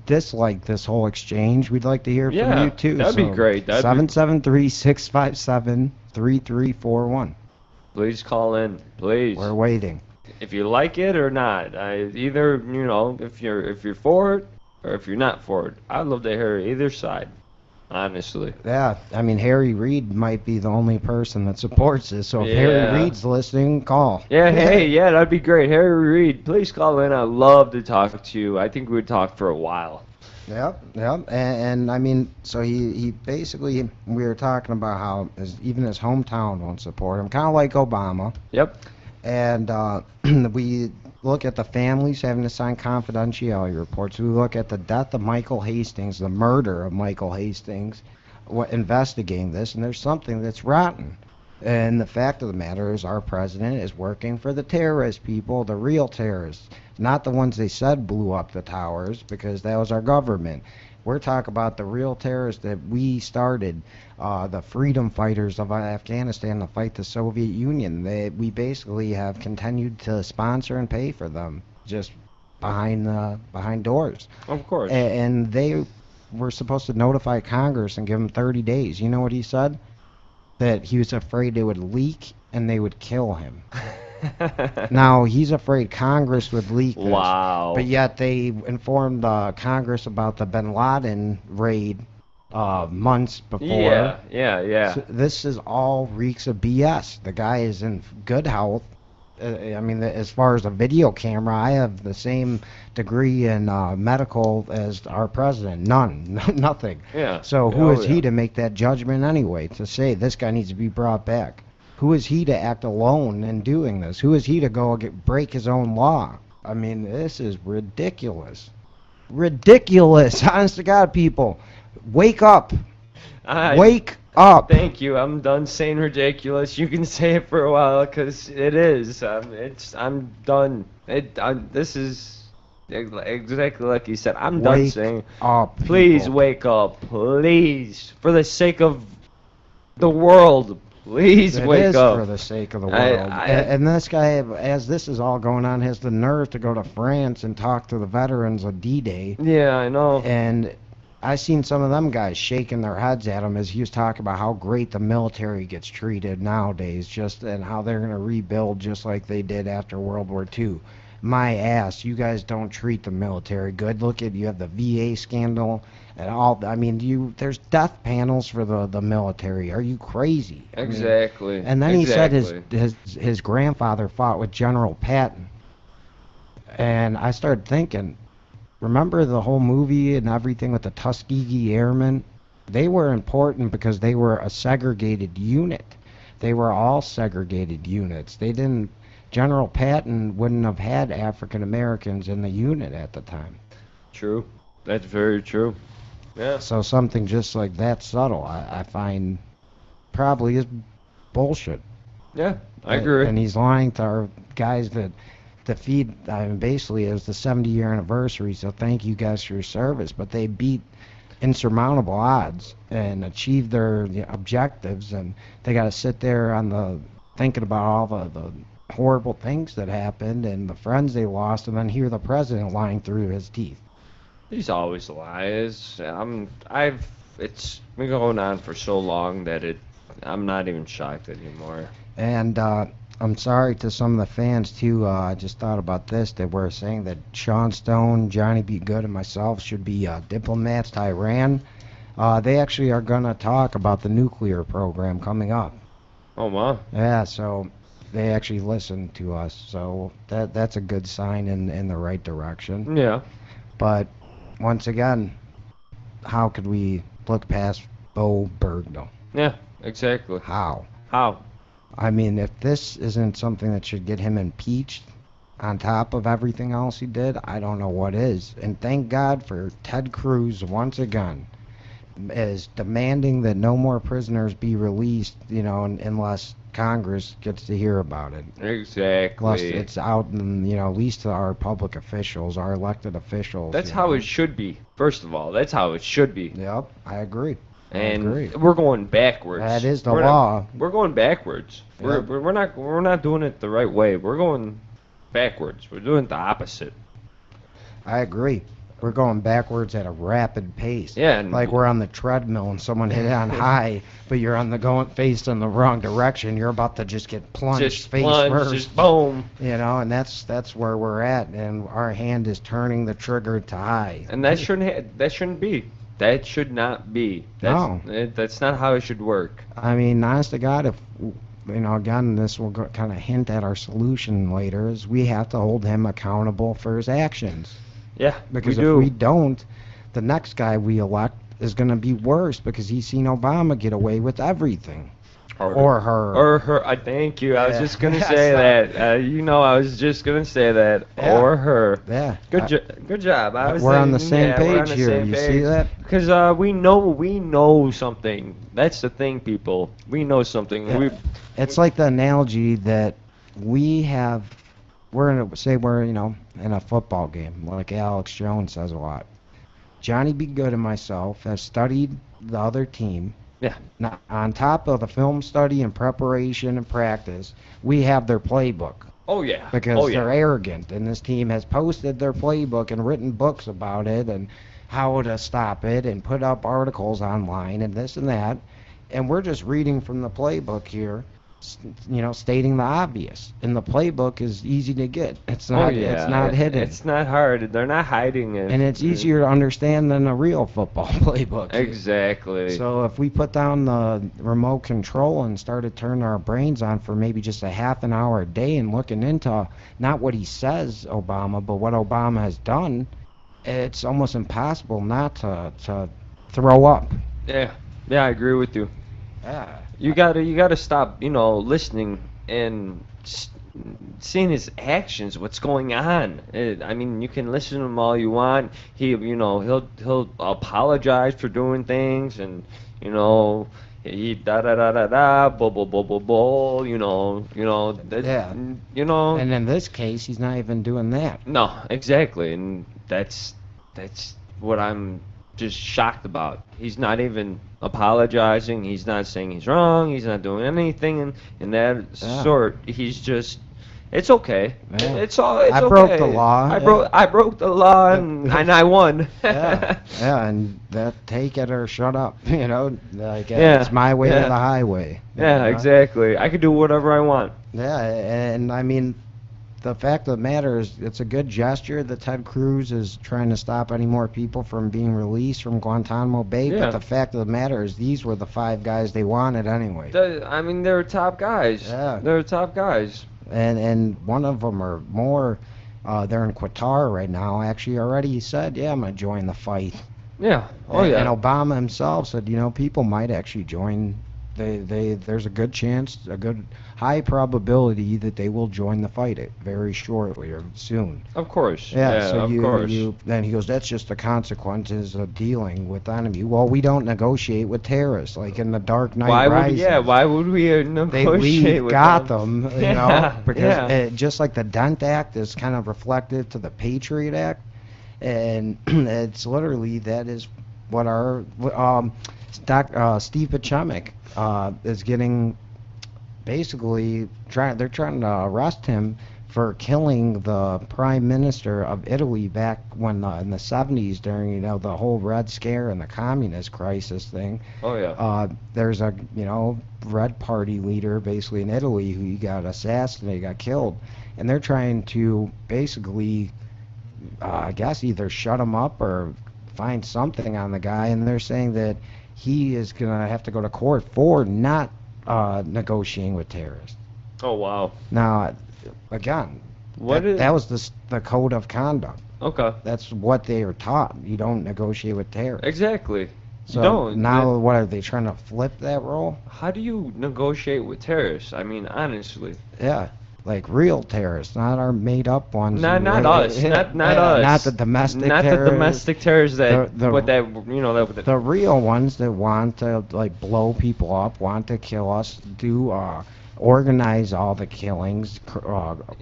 S6: dislike this whole exchange, we'd like to hear from you too.
S7: That'd be great.
S6: 773-657-3341.
S7: Please call in, please.
S6: We're waiting.
S7: If you like it or not, either if you're for it or if you're not for it, I'd love to hear either side. Honestly.
S6: Yeah, I mean Harry Reid might be the only person that supports this. So if Harry Reid's listening, call.
S7: Yeah, that'd be great. Harry Reid, please call in. I'd love to talk to you. I think we would talk for a while.
S6: Yep. And I mean, so he basically, we were talking about how even his hometown won't support him, kind of like Obama.
S7: Yep.
S6: And we look at the families having to sign confidentiality reports. We look at the death of Michael Hastings, the murder of Michael Hastings, investigating this, and there's something that's rotten. And the fact of the matter is our president is working for the terrorist people, the real terrorists, not the ones they said blew up the towers, because that was our government. We're talking about the real terrorists that we started, the freedom fighters of Afghanistan to fight the Soviet Union. We basically have continued to sponsor and pay for them, just behind doors.
S7: Of course.
S6: And they were supposed to notify Congress and give them 30 days. You know what he said? That he was afraid it would leak and they would kill him. Now, he's afraid Congress would leak this.
S7: Wow.
S6: But yet they informed Congress about the bin Laden raid months before.
S7: Yeah.
S6: So this is all reeks of BS. The guy is in good health. I mean, as far as a video camera, I have the same degree in medical as our president. None. Nothing.
S7: Yeah.
S6: So who is he to make that judgment anyway, to say this guy needs to be brought back? Who is he to act alone in doing this? Who is he to go break his own law? I mean, this is ridiculous. Ridiculous. Honest to God, people. Wake up. Wake up.
S7: Thank you. I'm done saying ridiculous. You can say it for a while, because it is. I'm done. This is exactly like you said. I'm done saying.
S6: Wake up.
S7: Please
S6: people.
S7: wake up. Please. For the sake of the world. Please
S6: It
S7: wake
S6: is
S7: up.
S6: for the sake of the world. And this guy, as this is all going on, has the nerve to go to France and talk to the veterans of D-Day.
S7: Yeah, I know.
S6: And I seen some of them guys shaking their heads at him as he was talking about how great the military gets treated nowadays, and how they're going to rebuild just like they did after World War II. My ass, you guys don't treat the military good. Look at, you have the VA scandal and all. I mean, there's death panels for the military. Are you crazy?
S7: Exactly.
S6: And then he said his grandfather fought with General Patton. And I started thinking, remember the whole movie and everything with the Tuskegee Airmen? They were important because they were a segregated unit. They were all segregated units. General Patton wouldn't have had African Americans in the unit at the time.
S7: True. That's very true. Yeah.
S6: So something just like that subtle, I find probably is bullshit.
S7: Yeah, I agree.
S6: And he's lying to our guys that defeat, I mean, basically it was the 70-year anniversary, so thank you guys for your service. But they beat insurmountable odds and achieved their objectives, and they got to sit there thinking about all the horrible things that happened and the friends they lost, and then hear the president lying through his teeth.
S7: He's always lies. It's been going on for so long that I'm not even shocked anymore.
S6: And I'm sorry to some of the fans too. I just thought about this. They were saying that Sean Stone, Johnny B. Good, and myself should be diplomats to Iran. They actually are gonna talk about the nuclear program coming up.
S7: Oh wow.
S6: Yeah, so they actually listen to us, so that's a good sign in the right direction.
S7: Yeah.
S6: But once again, how could we look past Bowe Bergdahl?
S7: Yeah, exactly.
S6: How? I mean, if this isn't something that should get him impeached on top of everything else he did, I don't know what is. And thank God for Ted Cruz once again is demanding that no more prisoners be released, unless Congress gets to hear about it.
S7: Exactly.
S6: Plus, it's out in, at least to our public officials, our elected officials.
S7: That's how it should be. First of all, that's how it should be.
S6: Yep, I agree.
S7: And we're going backwards.
S6: That is the law.
S7: We're going backwards.
S6: Yep.
S7: We're not doing it the right way. We're going backwards. We're doing the opposite.
S6: I agree. We're going backwards at a rapid pace.
S7: Yeah,
S6: like we're on the treadmill and someone hit it on high, but you're faced in the wrong direction. You're about to just get plunged face first.
S7: Just boom.
S6: And that's where we're at, and our hand is turning the trigger to high.
S7: And that shouldn't be. That should not be. That's not how it should work.
S6: I mean, honest to God, if again, this will kind of hint at our solution later, is we have to hold him accountable for his actions.
S7: Yeah,
S6: because if we don't, the next guy we elect is going to be worse because he's seen Obama get away with everything. Or her.
S7: I thank you. I was just going to say that. I was just going to say that.
S6: Yeah.
S7: Or her.
S6: Yeah.
S7: Good job.
S6: We're on the same page here. You see that?
S7: Because we know something. That's the thing, people. We know something.
S6: Yeah. It's like the analogy that we're in a football game, like Alex Jones says a lot. Johnny B. Good and myself have studied the other team.
S7: Yeah.
S6: Now, on top of the film study and preparation and practice, we have their playbook.
S7: Oh yeah.
S6: Because they're arrogant, and this team has posted their playbook and written books about it and how to stop it and put up articles online and this and that. And we're just reading from the playbook here, stating the obvious. And the playbook is easy to get. It's not. It's not hidden.
S7: It's not hard. They're not hiding it.
S6: And it's easier to understand than a real football playbook.
S7: Exactly.
S6: So if we put down the remote control and started turning our brains on for maybe just a half an hour a day and looking into not what he says, Obama, but what Obama has done, it's almost impossible not to throw up.
S7: Yeah, I agree with you.
S6: Yeah.
S7: You gotta stop, listening and seeing his actions, what's going on. I mean, you can listen to him all you want. He'll apologize for doing things, and he bull.
S6: And in this case, he's not even doing that.
S7: No, exactly, and that's what I'm just shocked about. He's not even apologizing. He's not saying he's wrong. He's not doing anything in that sort. He's just, it's okay.
S6: Yeah.
S7: It's okay.
S6: I broke the law.
S7: I broke the law and I won.
S6: yeah, and take it or shut up. Like it's my way or the highway.
S7: Yeah, exactly. I can do whatever I want.
S6: Yeah, and I mean, the fact of the matter is, it's a good gesture that Ted Cruz is trying to stop any more people from being released from Guantanamo Bay.
S7: Yeah.
S6: But the fact of the matter is, these were the 5 guys they wanted anyway.
S7: I mean, they're top guys.
S6: Yeah.
S7: They're top guys.
S6: And one of them or more, they're in Qatar right now. Actually, already said, "Yeah, I'm gonna join the fight."
S7: Yeah. Oh
S6: and,
S7: yeah.
S6: And Obama himself said, people might actually join. There's a good chance, a good high probability that they will join the fight very shortly or soon.
S7: Of course.
S6: Yeah, so
S7: of course.
S6: Then he goes, that's just the consequences of dealing with the enemy. Well, we don't negotiate with terrorists, like in the Dark Knight Rises.
S7: Why would we negotiate
S6: we
S7: with
S6: got
S7: them?
S6: Because just like the Dent Act is kind of reflective to the Patriot Act, and it's literally, that is what our Steve Pachemek is getting. Basically, they're trying to arrest him for killing the prime minister of Italy back when in the 70s during the whole Red Scare and the communist crisis thing.
S7: Oh yeah.
S6: There's a Red Party leader basically in Italy who got assassinated, got killed, and they're trying to basically, I guess, either shut him up or find something on the guy, and they're saying that he is gonna have to go to court for not negotiating with terrorists.
S7: Oh wow.
S6: Now, again, that was the code of conduct.
S7: Okay.
S6: That's what they are taught. You don't negotiate with terrorists.
S7: Exactly.
S6: So now, what are they trying to flip that role?
S7: How do you negotiate with terrorists? I mean, honestly.
S6: Yeah. Like real terrorists, not our made-up ones.
S7: Not us. Not us.
S6: Not the domestic terrorists.
S7: Not the domestic terrorists
S6: the real ones that want to blow people up, want to kill us, organize all the killings,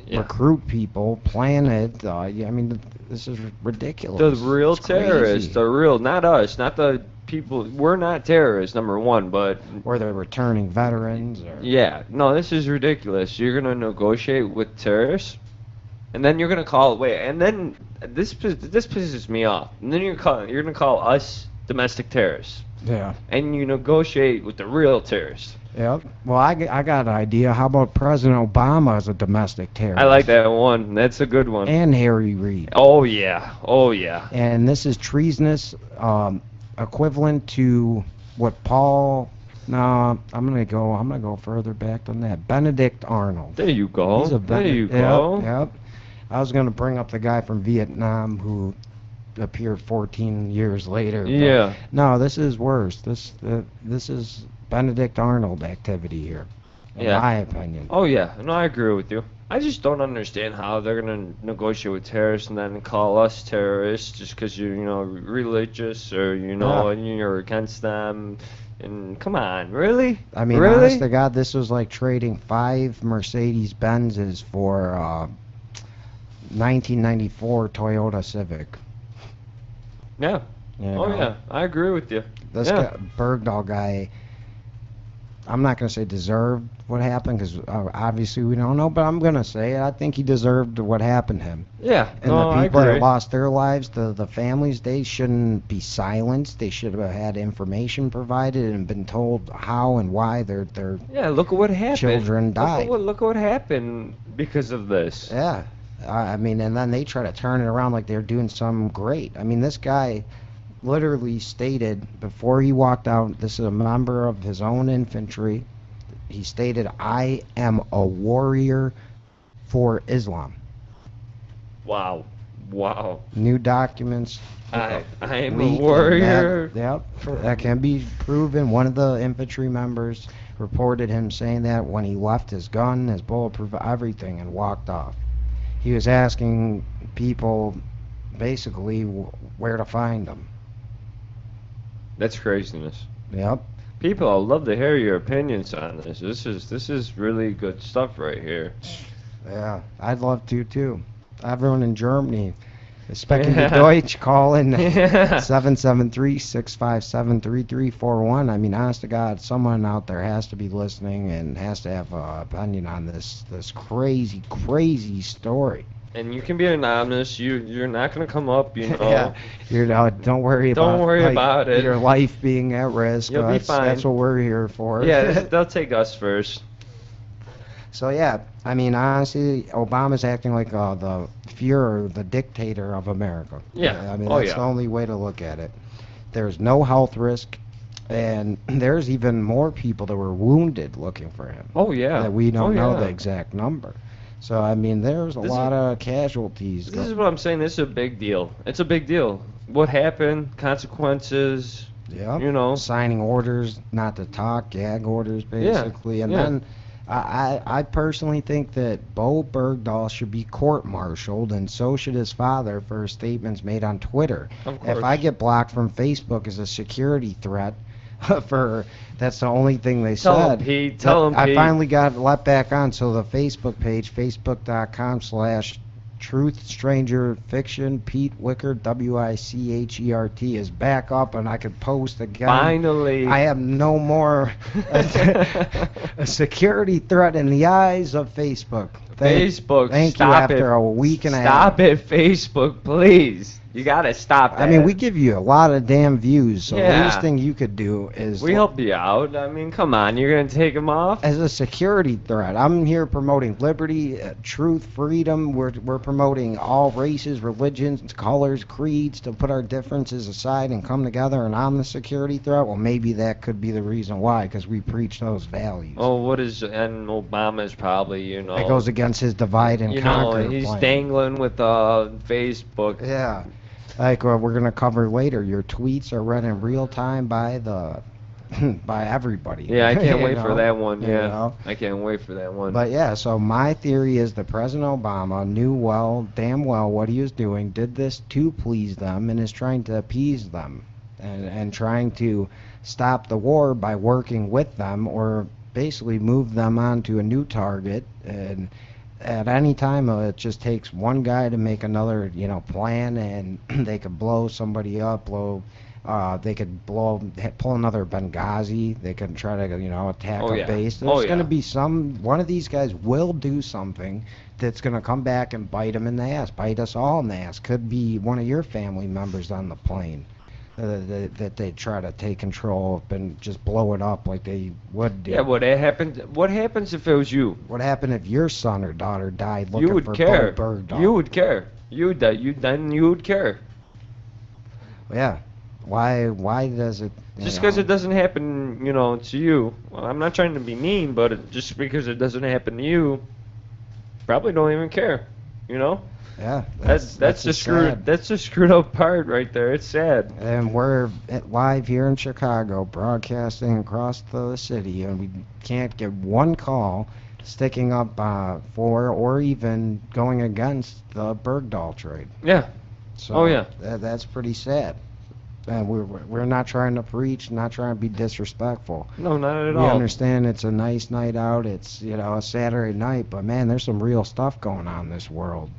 S6: recruit people, plan it. I mean, this is ridiculous.
S7: The real terrorists, not us, not the people. We're not terrorists, number one, but
S6: or they're returning veterans.
S7: Yeah, no, this is ridiculous. You're gonna negotiate with terrorists, and then you're gonna and then this pisses me off. And then you're gonna call us domestic terrorists.
S6: Yeah.
S7: And you negotiate with the real terrorists.
S6: Yep. Well, I got an idea. How about President Obama as a domestic terrorist?
S7: I like that one. That's a good one.
S6: And Harry Reid.
S7: Oh yeah. Oh yeah.
S6: And this is treasonous, equivalent to what Paul. No, I'm gonna go further back than that. Benedict Arnold.
S7: There you go. There you go.
S6: Yep. I was gonna bring up the guy from Vietnam who appeared 14 years later.
S7: Yeah.
S6: No, this is worse. This is Benedict Arnold activity here, in my opinion.
S7: Oh yeah, no, I agree with you. I just don't understand how they're gonna negotiate with terrorists and then call us terrorists just because you're religious or and you're against them. And come on, really?
S6: I mean,
S7: really?
S6: honest to God, this was like trading 5 Mercedes Benzes for 1994 Toyota Civic.
S7: Yeah. Yeah, I agree with you.
S6: This guy, Bergdahl guy, I'm not going to say deserved what happened because obviously we don't know, but I'm going to say I think he deserved what happened to him.
S7: Yeah,
S6: and the people that lost their lives, the families, they shouldn't be silenced. They should have had information provided and been told how and why their
S7: look at what happened.
S6: Children died.
S7: Look at what happened because of this.
S6: Yeah. I mean, and then they try to turn it around like they're doing something great. I mean, this guy literally stated before he walked out, this is a member of his own infantry, he stated, I am a warrior for Islam.
S7: Wow.
S6: New documents.
S7: I am a warrior.
S6: That can be proven. One of the infantry members reported him saying that when he left his gun, his bulletproof, everything, and walked off. He was asking people basically where to find them.
S7: That's craziness.
S6: Yep.
S7: People, I'd love to hear your opinions on this. This is really good stuff right here.
S6: Yeah, I'd love to too. Everyone in Germany, Speaking to Deutsch, call in 773-657-3341. I mean, honest to God, someone out there has to be listening and has to have an opinion on this crazy, crazy story.
S7: And you can be anonymous. You're not gonna come up, you know.
S6: Yeah, don't worry about
S7: it.
S6: Your life being at risk.
S7: You'll be fine.
S6: That's what we're here for.
S7: Yeah, they'll take us first.
S6: So yeah, I mean, honestly, Obama's acting like the Fuhrer, the dictator of America.
S7: Yeah.
S6: I mean, that's the only way to look at it. There's no health risk, and there's even more people that were wounded looking for him.
S7: Oh yeah.
S6: That we don't know the exact number. So I mean, there's a lot of casualties.
S7: This is what I'm saying. This is a big deal. It's a big deal. What happened? Consequences.
S6: Yeah.
S7: You know.
S6: Signing orders not to talk, gag orders, basically, and then. I personally think that Bowe Bergdahl should be court-martialed, and so should his father for statements made on Twitter.
S7: Of course.
S6: If I get blocked from Facebook as a security threat, that's the only thing they
S7: Tell
S6: said.
S7: him, Pete. Tell him, Pete.
S6: I finally got let back on, so the Facebook page, facebook.com/Truth Stranger Fiction, Pete Wichert, Wichert, is back up, and I could post again.
S7: Finally.
S6: I have no more a security threat in the eyes of Facebook.
S7: Facebook,
S6: thank
S7: stop
S6: you after
S7: it.
S6: a week and a half.
S7: Stop it, Facebook, please. You gotta stop that.
S6: I mean, we give you a lot of damn views, so the
S7: Yeah.
S6: least thing you could do is...
S7: We help you out. I mean, come on. You're gonna take them off?
S6: As a security threat, I'm here promoting liberty, truth, freedom. We're promoting all races, religions, colors, creeds, to put our differences aside and come together. And I'm the security threat. Well, maybe that could be the reason why, because we preach those values.
S7: Oh, and Obama's probably, you know...
S6: That goes against his divide and conquer
S7: he's
S6: plan.
S7: dangling with Facebook.
S6: Yeah. Like we're going to cover later, your tweets are read in real time by by everybody.
S7: Yeah, I can't
S6: You
S7: wait for
S6: know?
S7: that one.
S6: You
S7: Yeah,
S6: know?
S7: I can't wait for that one.
S6: But yeah, so my theory is that President Obama knew damn well what he was doing, did this to please them, and is trying to appease them, and trying to stop the war by working with them, or basically move them on to a new target. And at any time, it just takes one guy to make another, plan, and they could blow somebody up, they could pull another Benghazi. They could try to, attack a base. There's going to be one of these guys will do something that's going to come back and bite them in the ass, bite us all in the ass. Could be one of your family members on the plane that they try to take control of and just blow it up like they would do.
S7: Yeah, what happens if it was you?
S6: What happened if your son or daughter died looking
S7: You would
S6: for
S7: care.
S6: Bowe Bergdahl?
S7: You would care. You would care.
S6: Yeah. Why does it...
S7: Just because it doesn't happen, to you. Well, I'm not trying to be mean, but just because it doesn't happen to you, probably don't even care,
S6: Yeah,
S7: that's the screwed up part right there. It's sad.
S6: And we're live here in Chicago, broadcasting across the city, and we can't get one call sticking up for or even going against the Bergdahl trade.
S7: Yeah.
S6: So that's pretty sad. And we're not trying to preach, not trying to be disrespectful.
S7: No, not at
S6: We
S7: all.
S6: understand it's a nice night out. It's a Saturday night, but man, there's some real stuff going on in this world.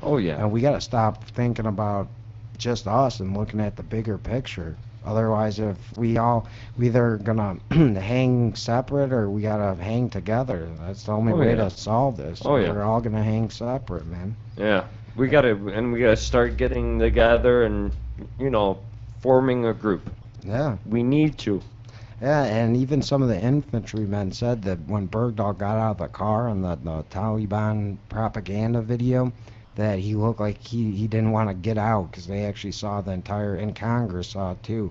S7: Oh yeah.
S6: And we got to stop thinking about just us and looking at the bigger picture. Otherwise, if we either gonna hang separate or we gotta hang together. That's the only way to solve this. We're all gonna hang separate, man.
S7: Yeah, we gotta start getting together and forming a group.
S6: Yeah.
S7: We need to.
S6: Yeah, and even some of the infantrymen said that when Bergdahl got out of the car on the Taliban propaganda video, that he looked like he didn't want to get out, because they actually saw in Congress saw it too,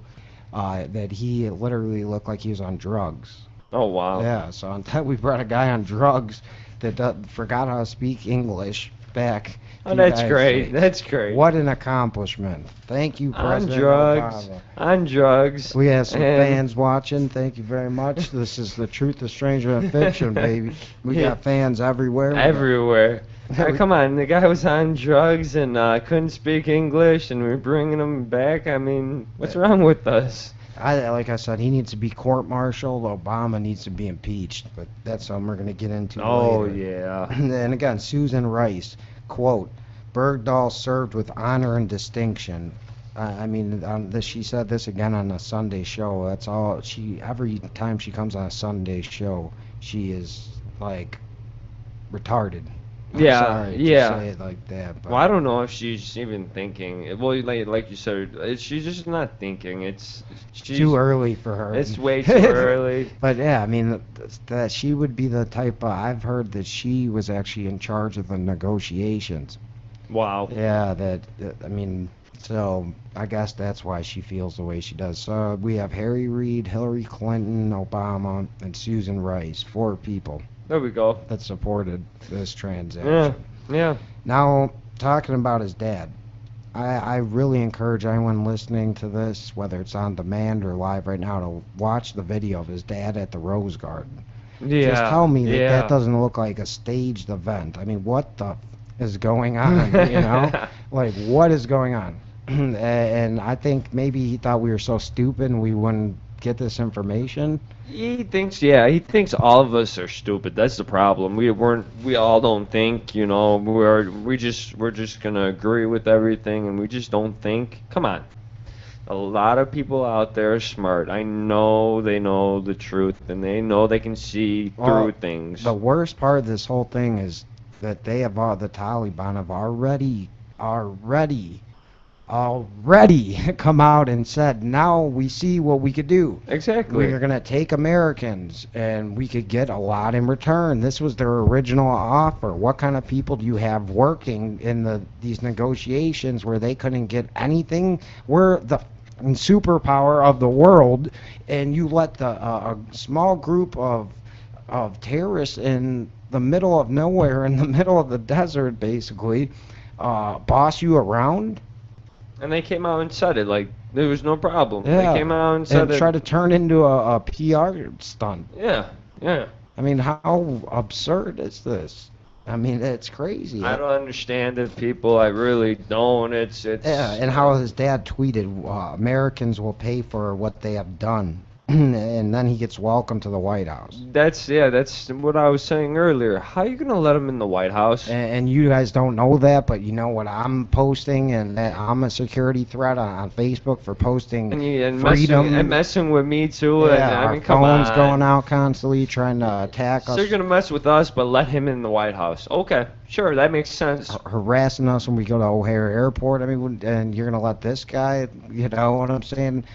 S6: that he literally looked like he was on drugs.
S7: Oh, wow.
S6: Yeah, so until we brought a guy on drugs that forgot how to speak English back.
S7: Oh, that's great. That's great.
S6: What an accomplishment. Thank you, President Obama.
S7: On drugs.
S6: We have some fans watching. Thank you very much. This is the Truth of Stranger in Fiction, baby. We got fans everywhere.
S7: Everywhere. Come on, the guy was on drugs and couldn't speak English, and we're bringing him back. I mean, what's wrong with us?
S6: Like I said, he needs to be court-martialed. Obama needs to be impeached, but that's something we're going to get into later.
S7: Yeah.
S6: And again, Susan Rice, quote, Bergdahl served with honor and distinction. I mean, she said this again on a Sunday show. That's all every time she comes on a Sunday show, she is like retarded. I'm sorry to say it like that. But
S7: Well, I don't know if she's even thinking. Well, like you said, she's just not thinking. She's
S6: too early for her.
S7: It's way too early.
S6: But yeah, I mean, that she would be the type of, I've heard that she was actually in charge of the negotiations.
S7: Wow.
S6: Yeah, I mean, so I guess that's why she feels the way she does. So we have Harry Reid, Hillary Clinton, Obama, and Susan Rice, 4 people.
S7: There we go.
S6: That supported this transaction.
S7: Yeah.
S6: Now, talking about his dad, I really encourage anyone listening to this, whether it's on demand or live right now, to watch the video of his dad at the Rose Garden.
S7: Yeah.
S6: Just tell me that doesn't look like a staged event. I mean, what the is going on, you know? Like, what is going on? And I think maybe he thought we were so stupid and we wouldn't get this information.
S7: He thinks all of us are stupid. That's the problem. We all don't think, you know, we're just gonna agree with everything, and we just don't think. Come on. A lot of people out there are smart. I know they know the truth, and they know they can see through things.
S6: The worst part of this whole thing is that the Taliban have already come out and said, now we see what we could do.
S7: Exactly.
S6: We're going to take Americans, and we could get a lot in return. This was their original offer. What kind of people do you have working in these negotiations where they couldn't get anything? We're the superpower of the world, and you let a small group of terrorists in the middle of nowhere, in the middle of the desert, basically, boss you around?
S7: And they came out and said it like there was no problem.
S6: Yeah.
S7: They came out and said
S6: and
S7: it.
S6: try to turn into a PR stunt.
S7: Yeah.
S6: I mean, how absurd is this? I mean, it's crazy.
S7: I don't understand it, people. I really don't. It's.
S6: Yeah, and how his dad tweeted, Americans will pay for what they have done. And then he gets welcomed to the White House.
S7: That's what I was saying earlier. How are you gonna let him in the White House?
S6: And you guys don't know that, but you know what I'm posting, and I'm a security threat on Facebook for posting freedom.
S7: Messing with me too.
S6: Yeah,
S7: and, I mean, come
S6: phones
S7: on.
S6: going out constantly trying to attack us.
S7: So you're gonna mess with us, but let him in the White House. Okay, sure, that makes sense.
S6: Harassing us when we go to O'Hare Airport. I mean, and you're gonna let this guy, you know what I'm saying,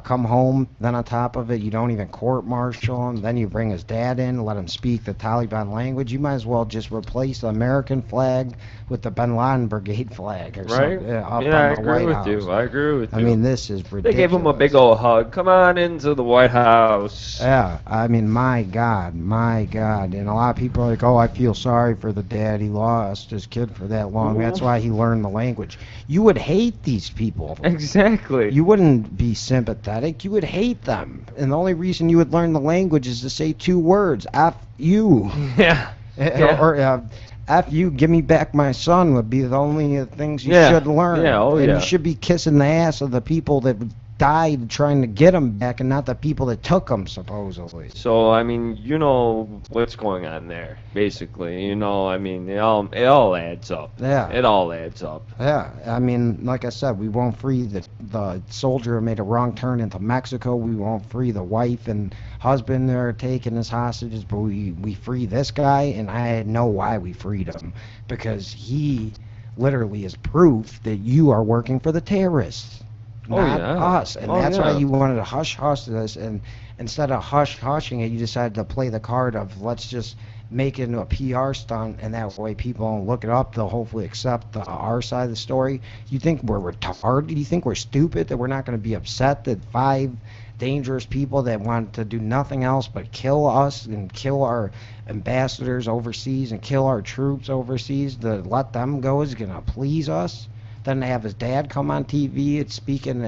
S6: come home. Then on top of it, you don't even court-martial him. Then you bring his dad in, let him speak the Taliban language. You might as well just replace the American flag with the Bin Laden Brigade flag or something.
S7: I agree with you. I agree with you.
S6: I mean, this is ridiculous.
S7: They gave him a big old hug. Come on into the White House.
S6: Yeah, I mean, my God. And a lot of people are like, oh, I feel sorry for the dad. He lost his kid for that long. That's why he learned the language. You would hate these people.
S7: Exactly.
S6: You wouldn't be sympathetic. You would hate them. And the only reason you would learn the language is to say 2 words. F you.
S7: Yeah.
S6: Or F you, give me back my son would be the only things you should learn.
S7: Yeah,
S6: and you should be kissing the ass of the people that died trying to get them back, and not the people that took them, supposedly.
S7: So, I mean, you know what's going on there, basically. You know, I mean, it all adds up.
S6: Yeah.
S7: It all adds up.
S6: Yeah, I mean, like I said, we won't free the soldier who made a wrong turn into Mexico. We won't free the wife and husband that are taken as hostages, but we free this guy, and I know why we freed him. Because he literally is proof that you are working for the terrorists. Not us, and that's why you wanted to hush this, and instead of hushing it, you decided to play the card of let's just make it into a PR stunt, and that way people don't look it up. They'll hopefully accept our side of the story. You think we're retarded? You think we're stupid that we're not going to be upset that 5 dangerous people that want to do nothing else but kill us and kill our ambassadors overseas and kill our troops overseas, to let them go is going to please us? Then to have his dad come on TV and speaking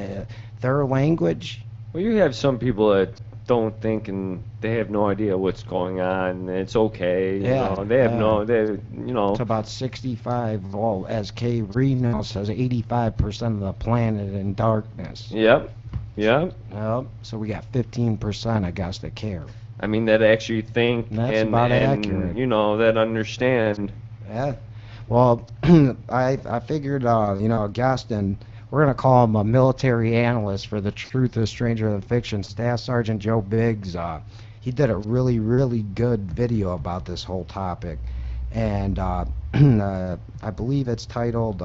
S6: their language.
S7: Well, you have some people that don't think and they have no idea what's going on. And it's okay. You know, they have
S6: It's about 65. Well, as Kay Reid now says, 85% of the planet in darkness.
S7: Yep.
S6: So we got 15%, I guess, that care.
S7: I mean, that actually think
S6: That's about accurate.
S7: You know, that understand.
S6: Yeah. Well, I figured, you know, a guest, and we're going to call him a military analyst for the Truth is Stranger Than Fiction, Staff Sergeant Joe Biggs. He did a really, really good video about this whole topic. And I believe it's titled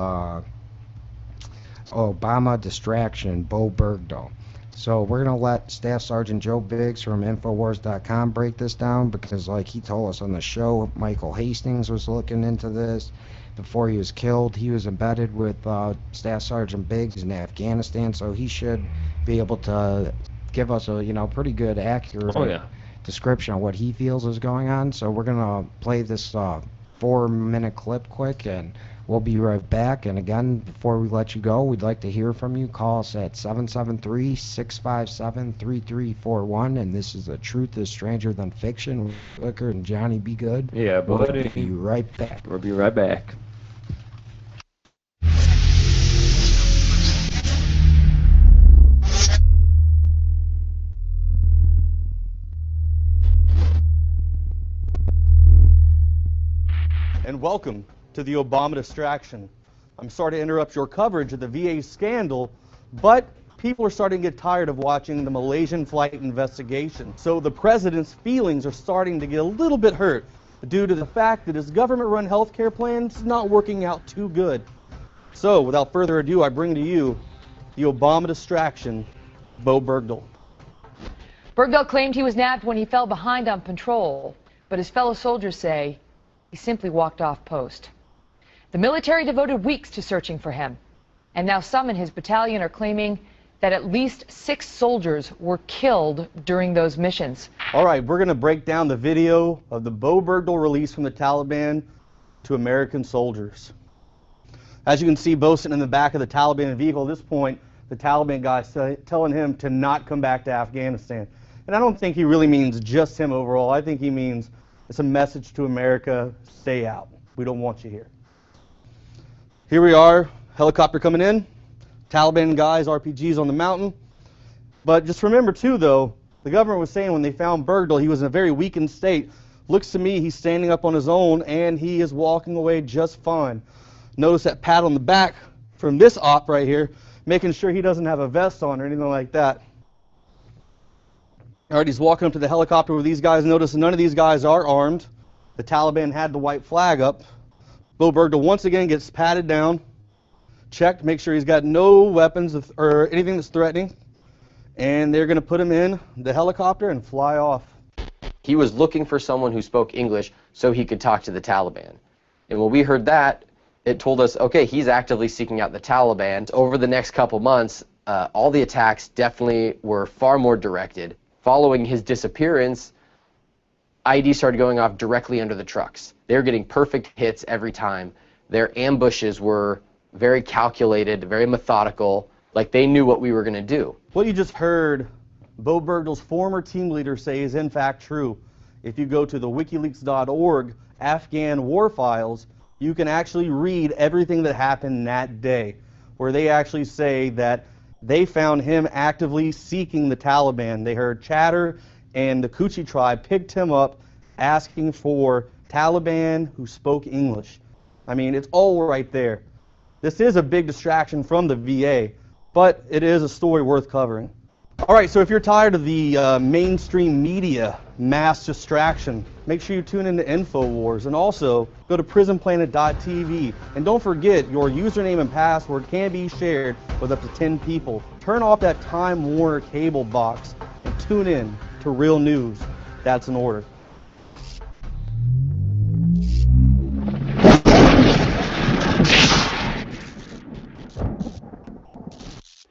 S6: Obama Distraction, Bowe Bergdahl. So we're going to let Staff Sergeant Joe Biggs from Infowars.com break this down, because like he told us on the show, Michael Hastings was looking into this before he was killed. He was embedded with Staff Sergeant Biggs in Afghanistan, so he should be able to give us a, you know, pretty good, accurate description of what he feels is going on. So we're going to play this 4-minute clip quick, and we'll be right back. And again, before we let you go, we'd like to hear from you. Call us at 773-657-3341. And this is The Truth is Stranger Than Fiction. Wichert and Johnny, be good.
S7: Yeah, buddy.
S6: We'll be right back.
S7: We'll be right back.
S9: And welcome to the Obama Distraction. I'm sorry to interrupt your coverage of the VA scandal, but people are starting to get tired of watching the Malaysian flight investigation. So the president's feelings are starting to get a little bit hurt due to the fact that his government-run healthcare plan is not working out too good. So without further ado, I bring to you the Obama Distraction, Bowe Bergdahl.
S10: Bergdahl claimed he was nabbed when he fell behind on patrol, but his fellow soldiers say he simply walked off post. The military devoted weeks to searching for him, and now some in his battalion are claiming that at least 6 soldiers were killed during those missions.
S9: All right, we're going to break down the video of the Bowe Bergdahl release from the Taliban to American soldiers. As you can see, Bowe sitting in the back of the Taliban vehicle. At this point, the Taliban guy's telling him to not come back to Afghanistan. And I don't think he really means just him overall. I think he means it's a message to America: stay out. We don't want you here. Here we are, helicopter coming in, Taliban guys, RPGs on the mountain. But just remember too, though, the government was saying when they found Bergdahl, he was in a very weakened state. Looks to me he's standing up on his own, and he is walking away just fine. Notice that pat on the back from this op right here, making sure he doesn't have a vest on or anything like that. All right, he's walking up to the helicopter with these guys. Notice none of these guys are armed. The Taliban had the white flag up. Bowe Bergdahl once again gets patted down, checked, make sure he's got no weapons or anything that's threatening, and they're going to put him in the helicopter and fly off.
S11: He was looking for someone who spoke English so he could talk to the Taliban. And when we heard that, it told us, okay, he's actively seeking out the Taliban. Over the next couple months, all the attacks definitely were far more directed. Following his disappearance, IEDs started going off directly under the trucks. They were getting perfect hits every time. Their ambushes were very calculated, very methodical, like they knew what we were going to do.
S9: What you just heard Bowe Bergdahl's former team leader say is in fact true. If you go to the wikileaks.org Afghan war files, you can actually read everything that happened that day, where they actually say that they found him actively seeking the Taliban. They heard chatter, and the Kuchi tribe picked him up asking for Taliban who spoke English. I mean, it's all right there. This is a big distraction from the VA, but it is a story worth covering. All right, so if you're tired of the mainstream media mass distraction, make sure you tune into InfoWars, and also go to prisonplanet.tv. And don't forget, your username and password can be shared with up to 10 people. Turn off that Time Warner cable box and tune in to real news. That's in order.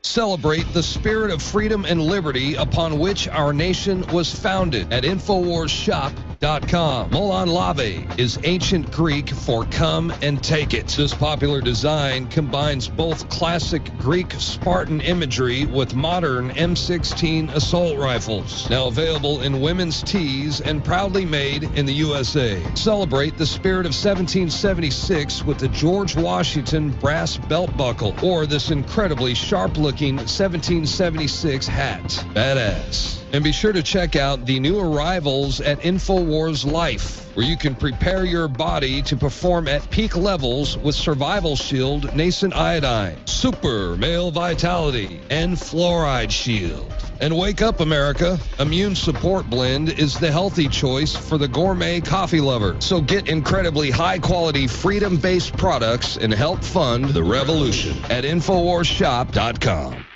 S12: Celebrate the spirit of freedom and liberty upon which our nation was founded at InfoWarsShop.com. Molon Lave is ancient Greek for come and take it. This popular design combines both classic Greek Spartan imagery with modern M16 assault rifles. Now available in women's tees and proudly made in the USA. Celebrate the spirit of 1776 with the George Washington brass belt buckle or this incredibly sharp-looking 1776 hat. Badass. And be sure to check out the new arrivals at InfoWars Life, where you can prepare your body to perform at peak levels with Survival Shield Nascent Iodine, Super Male Vitality, and Fluoride Shield. And wake up, America. Immune Support Blend is the healthy choice for the gourmet coffee lover. So get incredibly high-quality, freedom-based products and help fund the revolution at InfoWarsShop.com.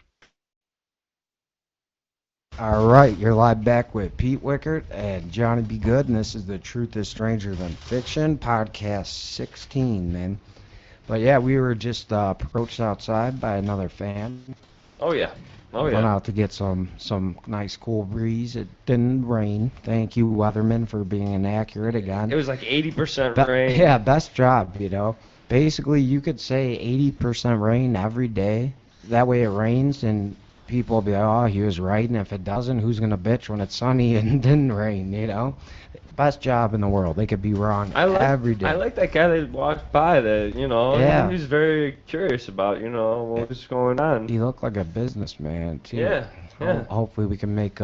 S6: All right, you're live back with Pete Wichert and Johnny B. Good, and this is the Truth is Stranger Than Fiction, podcast 16, man. But yeah, we were just approached outside by another fan.
S7: Oh yeah. Oh yeah.
S6: Went out to get some nice cool breeze. It didn't rain. Thank you, weatherman, for being inaccurate again.
S7: It was like 80% rain.
S6: Yeah, best job, you know. Basically, you could say 80% rain every day. That way it rains and people will be like, oh, he was right, and if it doesn't, who's going to bitch when it's sunny and it didn't rain, you know? Best job in the world. They could be wrong every day.
S7: I like that guy that walked by that, you know,
S6: yeah.
S7: He was very curious about, you know, what was going on.
S6: He looked like a businessman, too.
S7: Yeah, yeah.
S6: Hopefully we can make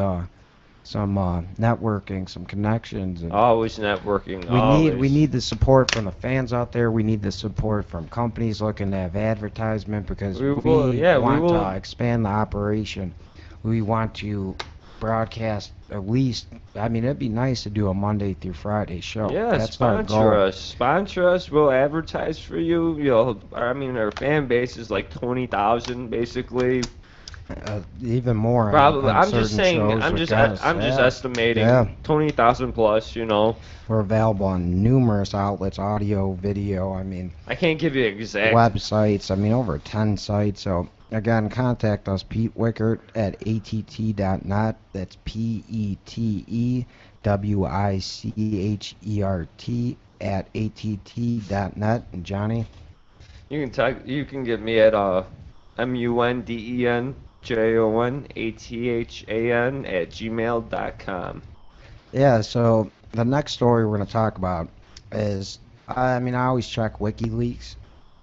S6: some networking, some connections. And
S7: always networking.
S6: We need the support from the fans out there. We need the support from companies looking to have advertisement because we want to expand the operation. We want to broadcast at least. I mean, it'd be nice to do a Monday through Friday show.
S7: Yeah, sponsor us. Sponsor us. We'll advertise for you. I mean, our fan base is like 20,000 basically.
S6: Even more.
S7: Probably. I'm just saying. I'm just estimating. 20,000 plus. You know.
S6: We're available on numerous outlets, audio, video. I mean.
S7: I can't give you exact
S6: websites. I mean, over 10 sites. So again, contact us, Pete Wichert at att.net. That's PETEWICHERT at att.net. And Johnny.
S7: You can get me at mundenjonathan@gmail.com.
S6: Yeah, so the next story we're going to talk about is, I mean, I always check WikiLeaks,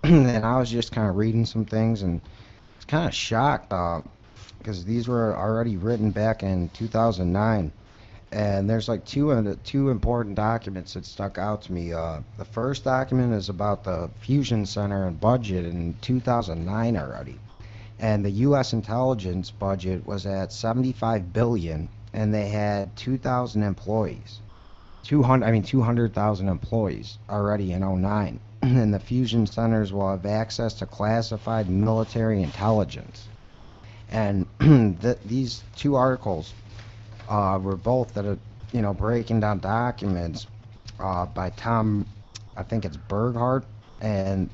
S6: and I was just kind of reading some things, and I was kind of shocked because these were already written back in 2009, and there's like two important documents that stuck out to me. The first document is about the Fusion Center and budget in 2009 already. And the U.S. intelligence budget was at $75 billion, and they had 2,000 employees. 200,000 employees already in 2009. And the fusion centers will have access to classified military intelligence. And these two articles were both breaking down documents by Tom, I think it's Berghardt, and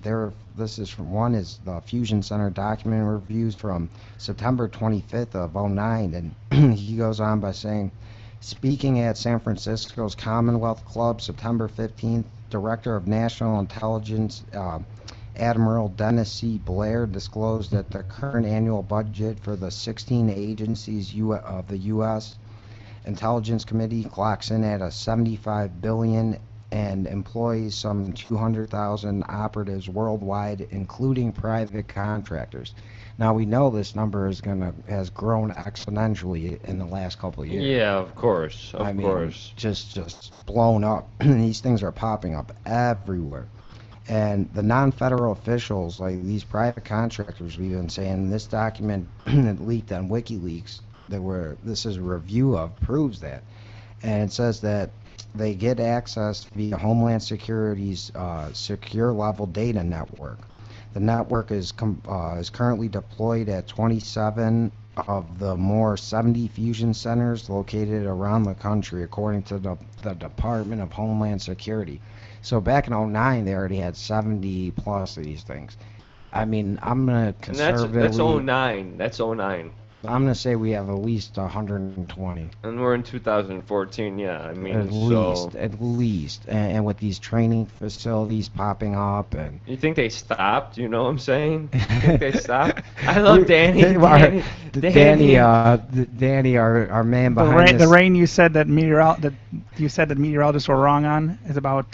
S6: one is the Fusion Center document reviews from September 25th of 2009, and he goes on by saying, speaking at San Francisco's Commonwealth Club September 15th, Director of National Intelligence Admiral Dennis C. Blair disclosed that the current annual budget for the 16 agencies of the U.S. Intelligence Committee clocks in at a $75 billion and employs some 200,000 operatives worldwide, including private contractors. Now we know this number has grown exponentially in the last couple of years.
S7: Yeah, of course, of course.
S6: Just blown up. These things are popping up everywhere. And the non-federal officials, like these private contractors, we've been saying, this document leaked on WikiLeaks this is a review of, proves that. And it says that they get access via Homeland Security's secure level data network. The network is currently deployed at 27 of the more 70 fusion centers located around the country, according to the Department of Homeland Security. So back in 2009, they already had 70 plus of these things. I mean, I'm gonna conservatively.
S7: That's 2009. That's 2009.
S6: I'm gonna say we have at least 120.
S7: And we're in 2014, yeah. I mean,
S6: at least, and with these training facilities popping up, and
S7: you think they stopped? You know what I'm saying? You think they stopped? I love Danny.
S6: Danny, our man behind
S8: the rain you said that meteorologists were wrong on is about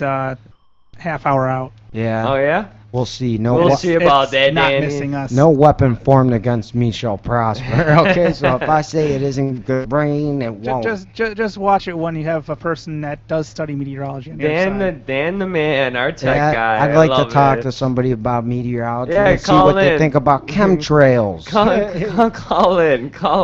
S8: half hour out.
S6: Yeah.
S7: Oh yeah.
S6: We'll see.
S7: We'll see about that,
S8: not
S7: Danny.
S8: missing us.
S6: No weapon formed against me shall prosper. Okay, so if I say it isn't good brain, it won't.
S8: Just watch it when you have a person that does study meteorology on the other side.
S7: Dan the man, our tech guy.
S6: I'd like to
S7: love
S6: talk
S7: it.
S6: to somebody about meteorology
S7: Yeah,
S6: and see what they think about chemtrails
S7: Call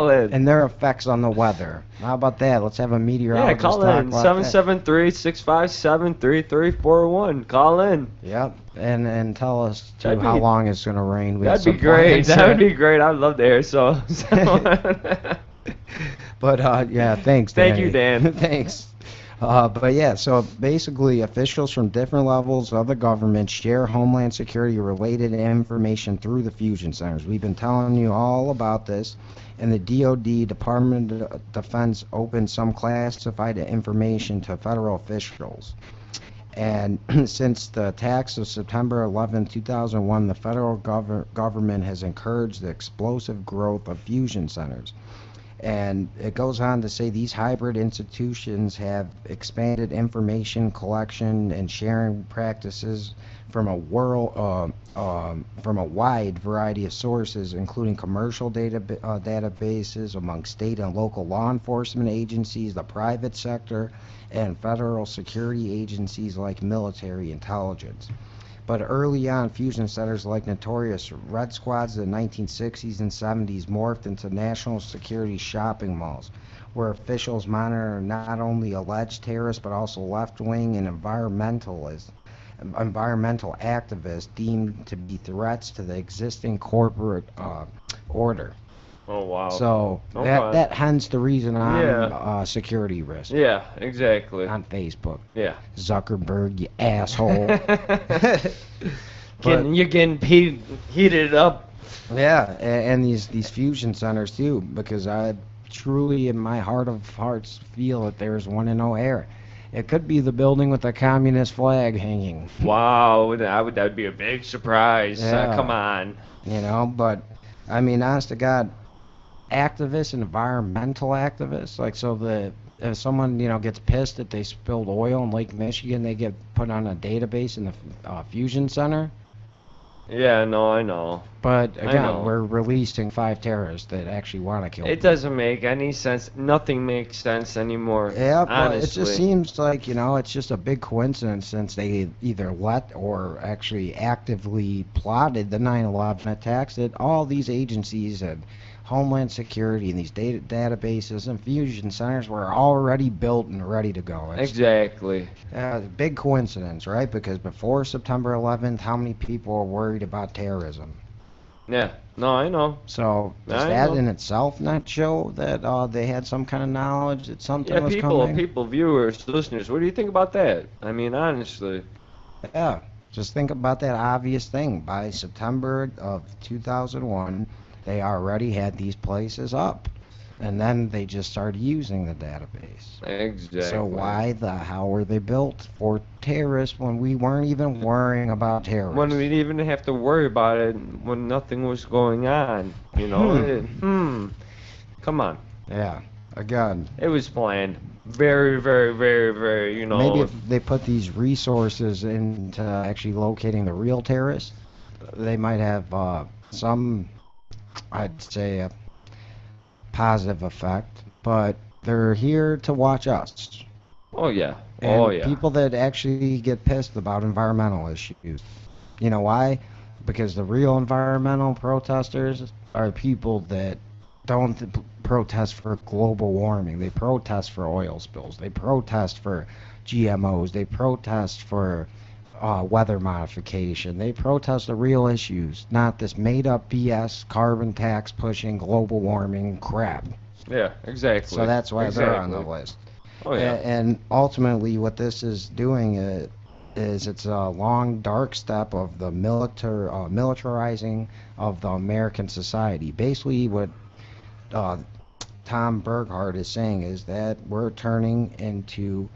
S7: in.
S6: and their effects on the weather. How about that? Let's have a
S7: Yeah,
S6: meteorologist
S7: call
S6: talk
S7: in.
S6: about that.
S7: 773-657-3341. Call in.
S6: Yep, and tell us
S7: That'd
S6: how
S7: be-
S6: long it's going to rain. We got
S7: That'd be
S6: some
S7: great.
S6: plans.
S7: That would be great. I'd love to hear so.
S6: But yeah, thanks,
S7: Thank
S6: Danny.
S7: you, Dan.
S6: Thanks. But yeah, so basically officials from different levels of the government share Homeland Security related information through the fusion centers. We've been telling you all about this, and the DoD, Department of Defense, opened some classified information to federal officials. And since the attacks of September 11, 2001, the federal government has encouraged the explosive growth of fusion centers. And it goes on to say these hybrid institutions have expanded information collection and sharing practices from a wide variety of sources, including commercial databases among state and local law enforcement agencies, the private sector, and federal security agencies like military intelligence. But early on, fusion centers like notorious Red Squads in the 1960s and 70s morphed into national security shopping malls, where officials monitor not only alleged terrorists but also left-wing and environmental activists deemed to be threats to the existing corporate order.
S7: Oh, wow.
S6: So that hence the reason I'm security risk.
S7: Yeah, exactly.
S6: On Facebook.
S7: Yeah.
S6: Zuckerberg, you asshole.
S7: You're getting heated up.
S6: Yeah, and these fusion centers too, because I truly, in my heart of hearts, feel that there's one in O'Hare. It could be the building with the communist flag hanging.
S7: Wow, that'd be a big surprise.
S6: Yeah.
S7: Come on.
S6: You know, but I mean, honest to God, activists, environmental activists, like if someone gets pissed that they spilled oil in Lake Michigan, they get put on a database in the fusion center.
S7: Yeah, no, I know.
S6: But again, we're releasing 5 terrorists that actually want to kill
S7: It
S6: people.
S7: doesn't make any sense. Nothing makes sense anymore.
S6: Yeah, but
S7: honestly.
S6: it just seems like, it's just a big coincidence since they either let or actually actively plotted the 9/11 attacks that all these agencies and Homeland Security and these databases and fusion centers were already built and ready to go.
S7: Exactly.
S6: Big coincidence, right? Because before September 11th, how many people were worried about terrorism?
S7: Yeah. No, I know.
S6: So does that in itself not show that they had some kind of knowledge that something was coming?
S7: People, viewers, listeners, what do you think about that? I mean, honestly.
S6: Yeah. Just think about that obvious thing. By September of 2001, they already had these places up, and then they just started using the database.
S7: Exactly.
S6: So why the hell were they built for terrorists when we weren't even worrying about terrorists?
S7: When we didn't even have to worry about it when nothing was going on, Come on.
S6: Yeah. Again.
S7: It was planned. Very, very, very, very,
S6: Maybe if they put these resources into actually locating the real terrorists, they might have some, I'd say, a positive effect, but they're here to watch us.
S7: Oh, yeah.
S6: And people that actually get pissed about environmental issues. You know why? Because the real environmental protesters are people that don't protest for global warming. They protest for oil spills. They protest for GMOs. They protest for weather modification. They protest the real issues, not this made-up BS, carbon tax pushing, global warming crap.
S7: Yeah, exactly.
S6: So that's why they're on the list.
S7: Oh, yeah.
S6: And ultimately what this is doing is it's a long, dark step of the militarizing of the American society. Basically what Tom Berghardt is saying is that we're turning into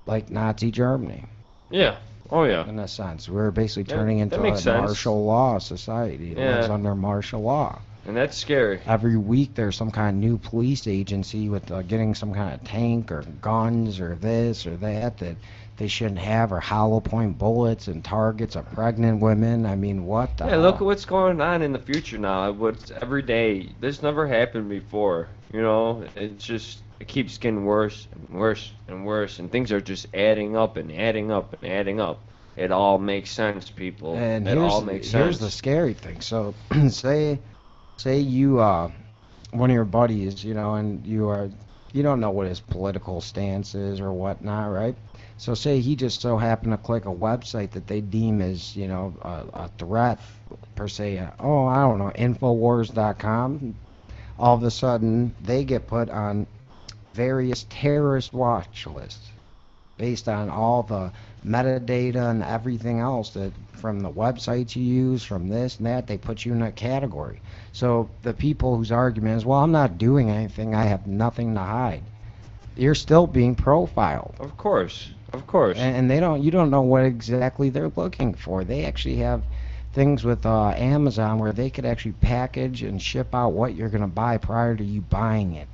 S6: like Nazi Germany.
S7: Yeah. Oh, yeah.
S6: In a sense. We're basically turning into a
S7: sense.
S6: martial law society. It lives under martial law.
S7: And that's scary.
S6: Every week there's some kind of new police agency with getting some kind of tank or guns or this or that they shouldn't have, or hollow point bullets and targets of pregnant women. I mean, what the hell?
S7: Look at what's going on in the future now. What's every day. This never happened before. You know, it keeps getting worse and worse and worse, and things are just adding up and adding up and adding up. It all makes sense, people.
S6: And
S7: it all makes sense.
S6: Here's the scary thing. So, say you one of your buddies, you know, and you don't know what his political stance is or whatnot, right? So say he just so happened to click a website that they deem as, you know, a threat per se. I don't know, Infowars.com. All of a sudden, they get put on various terrorist watch lists based on all the metadata and everything else that from the websites you use, from this and that, they put you in a category. So the people whose argument is, well, I'm not doing anything, I have nothing to hide. You're still being profiled.
S7: Of course. Of course.
S6: And you don't know what exactly they're looking for. They actually have things with Amazon where they could actually package and ship out what you're going to buy prior to you buying it.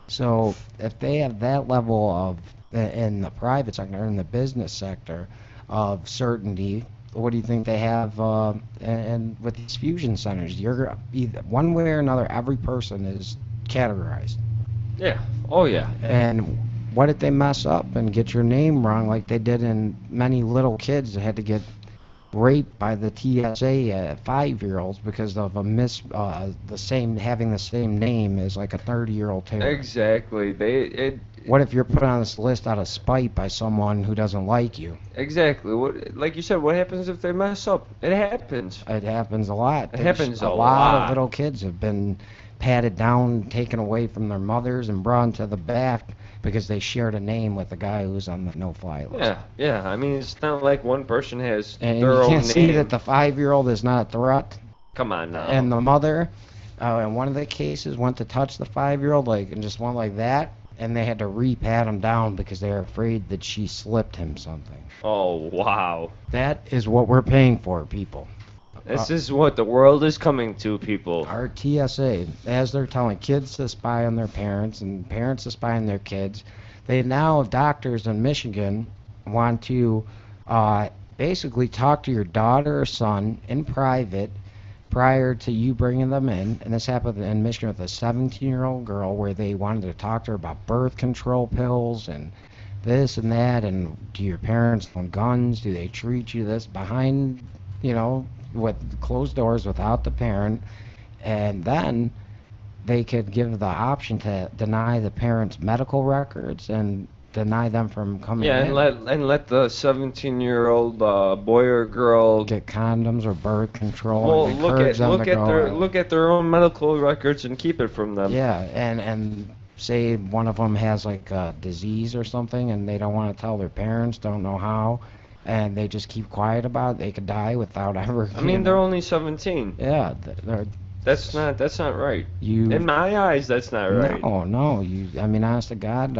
S6: So if they have that level of, in the private sector, in the business sector, of certainty, what do you think they have and with these fusion centers? You're either one way or another, every person is categorized.
S7: Yeah. Oh, yeah.
S6: And what if they mess up and get your name wrong like they did in many little kids that had to get raped by the TSA 5-year-olds because of having the same name as like a 30-year-old terrorist?
S7: Exactly.
S6: What if you're put on this list out of spite by someone who doesn't like you?
S7: Exactly. Like you said, what happens if they mess up? It happens.
S6: It happens a lot.
S7: It happens a
S6: lot. A lot of little kids have been patted down, taken away from their mothers, and brought to the back because they shared a name with the guy who's on the no-fly list.
S7: Yeah. I mean, it's not like one person has
S6: and
S7: their own name.
S6: You can't see that the 5-year-old is not a threat.
S7: Come on now.
S6: And the mother, in one of the cases, went to touch the 5-year-old and just went like that, and they had to re-pat him down because they were afraid that she slipped him something.
S7: Oh, wow.
S6: That is what we're paying for, people.
S7: This is what the world is coming to, people.
S6: Our TSA, as they're telling kids to spy on their parents and parents to spy on their kids, they now, doctors in Michigan, want to basically talk to your daughter or son in private prior to you bringing them in. And this happened in Michigan with a 17-year-old girl where they wanted to talk to her about birth control pills and this and that, and do your parents own guns? Do they treat you this behind, with closed doors without the parent? And then they could give the option to deny the parents' medical records and deny them from coming in.
S7: And let the 17-year-old boy or girl
S6: get condoms or birth control.
S7: Well,
S6: and
S7: look at their own medical records and keep it from them.
S6: Yeah, and say one of them has like a disease or something, and they don't want to tell their parents, don't know how, and they just keep quiet about it. They could die without ever.
S7: I mean, they're only 17.
S6: Yeah,
S7: that's not right. In my eyes, that's not right.
S6: No. I mean, honest to God,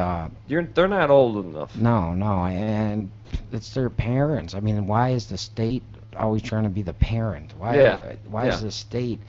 S7: they're not old enough.
S6: No, and it's their parents. I mean, why is the state always trying to be the parent? Why is the state?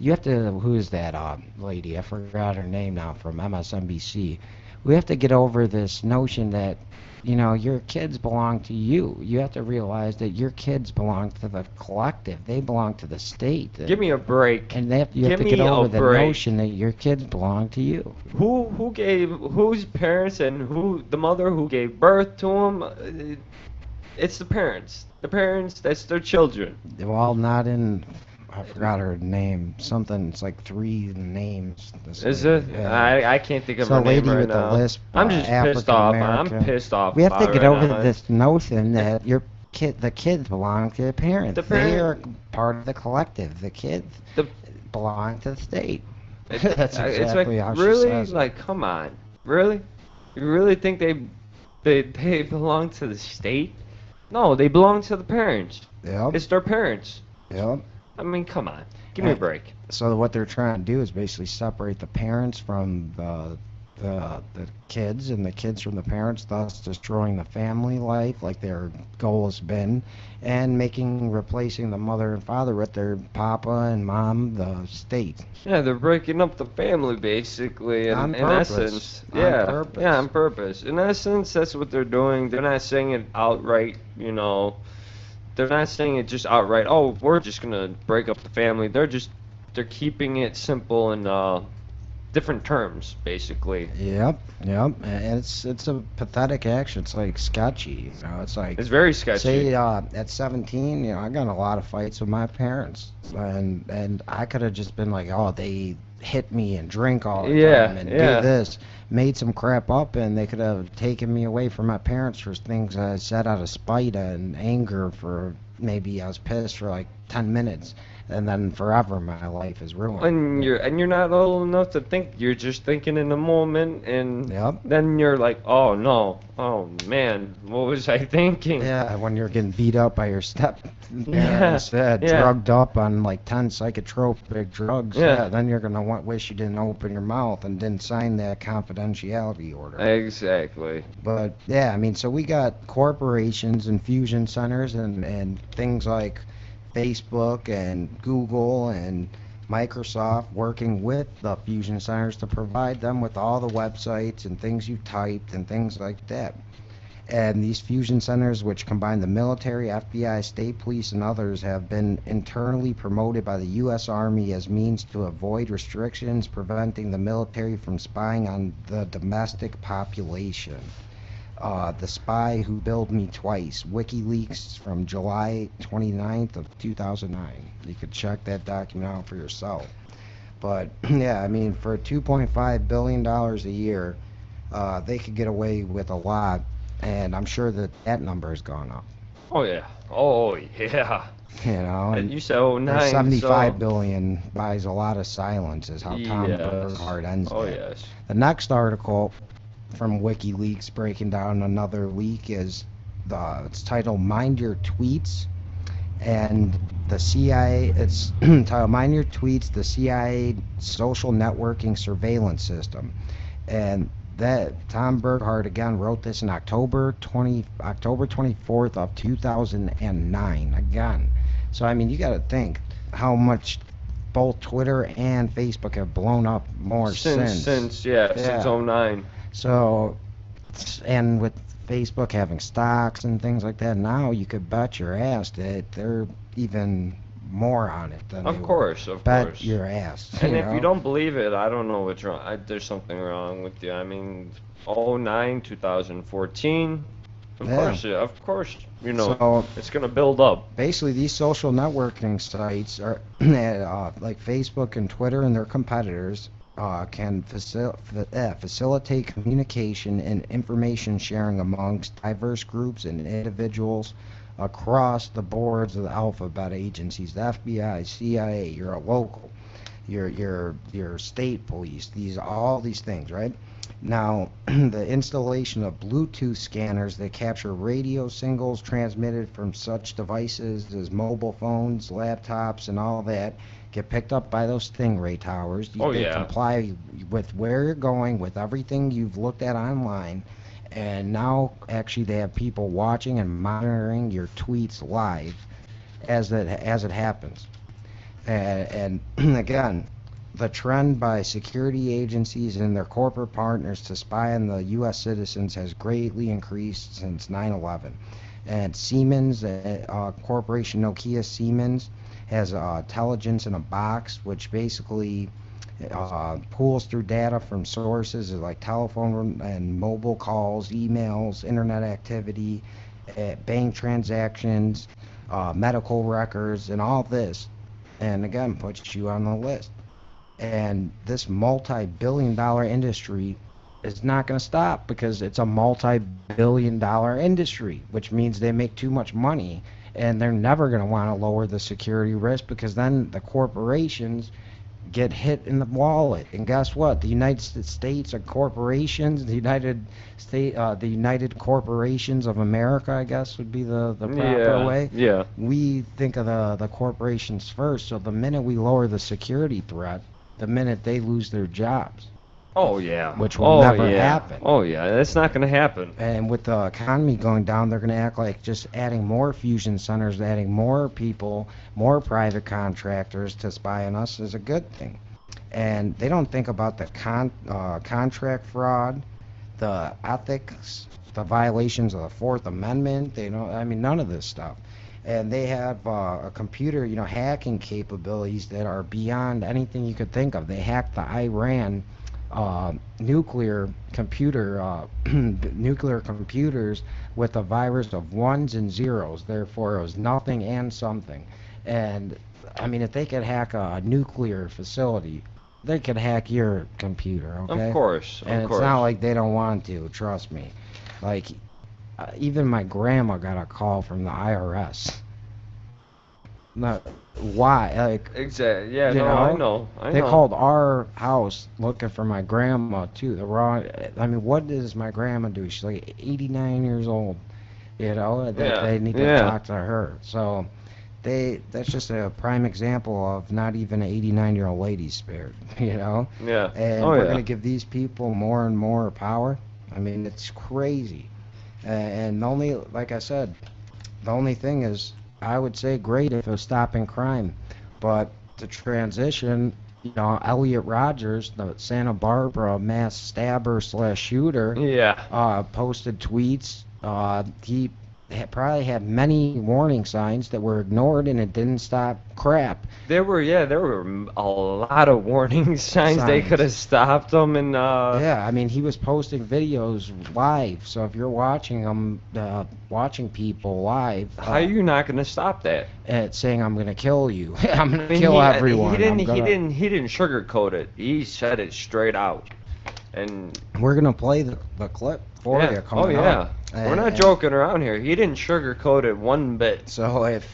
S6: You have to. Who is that lady? I forgot her name now, from MSNBC. We have to get over this notion that, your kids belong to you. You have to realize that your kids belong to the collective. They belong to the state.
S7: Give me a break.
S6: And you have to get over the notion that your kids belong to you.
S7: Whose parents and the mother who gave birth to them? It's the parents. The parents, that's their children.
S6: Well, not in. I forgot her name. Something. It's like 3 names.
S7: Is it? Yeah. I can't think of her name right now.
S6: The lisp,
S7: I'm just pissed off. I'm pissed off.
S6: We have to get over this notion that the kids belong to the parents. They are part of the collective. The kids belong to the state. That's exactly how she says it.
S7: Like, come on, really? You really think they belong to the state? No, they belong to the parents.
S6: Yep.
S7: It's their parents.
S6: Yep.
S7: I mean, come on. Give me a break.
S6: So what they're trying to do is basically separate the parents from the kids and the kids from the parents, thus destroying the family life like their goal has been, and replacing the mother and father with their papa and mom, the state.
S7: Yeah, they're breaking up the family basically,
S6: On
S7: in
S6: purpose.
S7: essence.
S6: On
S7: Yeah,
S6: purpose.
S7: yeah, on purpose. In essence, that's what they're doing. They're not saying it outright, you know. They're not saying it just outright. Oh, we're just gonna break up the family. They're keeping it simple and different terms, basically.
S6: Yep. And it's a pathetic action. It's like sketchy, you know. It's like
S7: It's very sketchy.
S6: Say at 17, you know, I got in a lot of fights with my parents, and I could have just been like, oh, they hit me and drink all the time and do this, made some crap up, and they could have taken me away from my parents for things I said out of spite and anger. For maybe I was pissed for like 10 minutes. And then forever my life is ruined.
S7: And you're not old enough to think. You're just thinking in the moment, and then you're like, oh no, oh man, what was I thinking?
S6: Yeah, when you're getting beat up by your step-parents, drugged up on like 10 psychotropic drugs, then you're gonna wish you didn't open your mouth and didn't sign that confidentiality order.
S7: Exactly.
S6: But yeah, I mean, so we got corporations, infusion centers, and things like Facebook and Google and Microsoft working with the fusion centers to provide them with all the websites and things you typed and things like that. And these fusion centers, which combine the military, FBI, state police, and others, have been internally promoted by the U.S. Army as means to avoid restrictions preventing the military from spying on the domestic population. The Spy Who Billed Me Twice, WikiLeaks from July 29th of 2009. You could check that document out for yourself. But yeah, I mean, for $2.5 billion a year, they could get away with a lot, and I'm sure that number has gone up.
S7: Oh yeah. Oh yeah.
S6: You know, and
S7: you said 09,
S6: 75 billion buys a lot of silence, is how Tom Bergdahl ends
S7: Oh
S6: that.
S7: yes.
S6: The next article from WikiLeaks breaking down another leak is it's titled "Mind Your Tweets," and the CIA. It's titled "Mind Your Tweets: The CIA Social Networking Surveillance System," and that Tom Bergdahl again wrote this in October 24th of 2009 again. So I mean, you got to think how much both Twitter and Facebook have blown up more since
S7: 09.
S6: So, and with Facebook having stocks and things like that, now you could bet your ass that they're even more on it than
S7: Of course.
S6: bet your ass.
S7: And if you don't believe it, I don't know what's wrong. There's something wrong with you. I mean, 09, 2014. Of course, you know,
S6: so,
S7: it's going to build up.
S6: Basically, these social networking sites are like Facebook and Twitter and their competitors. Can facilitate communication and information sharing amongst diverse groups and individuals across the boards of the alphabet agencies, the FBI, CIA, your local, your state police, all these things, right? Now, the installation of Bluetooth scanners that capture radio signals transmitted from such devices as mobile phones, laptops, and all that get picked up by those Stingray towers. They comply with where you're going, with everything you've looked at online, and now actually they have people watching and monitoring your tweets live as it happens. And again, the trend by security agencies and their corporate partners to spy on the U.S. citizens has greatly increased since 9/11. And Siemens, corporation Nokia Siemens, has intelligence in a box, which basically pulls through data from sources like telephone and mobile calls, emails, internet activity, bank transactions, medical records, and all this, and again puts you on the list. And this multi-billion-dollar industry is not going to stop because it's a multi-billion-dollar industry, which means they make too much money. And they're never going to want to lower the security risk because then the corporations get hit in the wallet. And guess what? The United States of corporations, the United Corporations of America, I guess would be the proper way.
S7: Yeah.
S6: We think of the corporations first. So the minute we lower the security threat, the minute they lose their jobs.
S7: Oh yeah.
S6: Which will never happen.
S7: Oh yeah, that's not going to happen.
S6: And with the economy going down, they're going to act like just adding more fusion centers, adding more people, more private contractors to spy on us is a good thing. And they don't think about the contract fraud, the ethics, the violations of the Fourth Amendment. They don't. I mean, none of this stuff. And they have a computer, hacking capabilities that are beyond anything you could think of. They hacked the Iran nuclear computers with a virus of ones and zeros. Therefore, it was nothing and something. And I mean, if they could hack a nuclear facility, they could hack your computer. Okay.
S7: Of course.
S6: And it's not like they don't want to. Trust me. Like, even my grandma got a call from the IRS. Not why? Like,
S7: exactly. Yeah. I know.
S6: They called our house looking for my grandma too. The wrong. I mean, what does my grandma do? She's like 89 years old. They need to talk to her. So, that's just a prime example of not even an 89-year-old lady spared.
S7: Yeah.
S6: And we're gonna give these people more and more power. I mean, it's crazy. And like I said, the only thing is, I would say great if it was stopping crime, but the transition, Elliot Rodgers, the Santa Barbara mass stabber / shooter, posted tweets. He probably had many warning signs that were ignored, and it didn't stop crap.
S7: There were a lot of warning signs. They could have stopped them, and
S6: I mean, he was posting videos live. So if you're watching them, watching people live,
S7: how are you not going to stop that?
S6: Saying I'm going to kill you, I'm going to kill everyone.
S7: He didn't sugarcoat it. He said it straight out. And
S6: we're going to play the clip for you coming up.
S7: We're not joking around here. He didn't sugarcoat it one bit.
S6: So if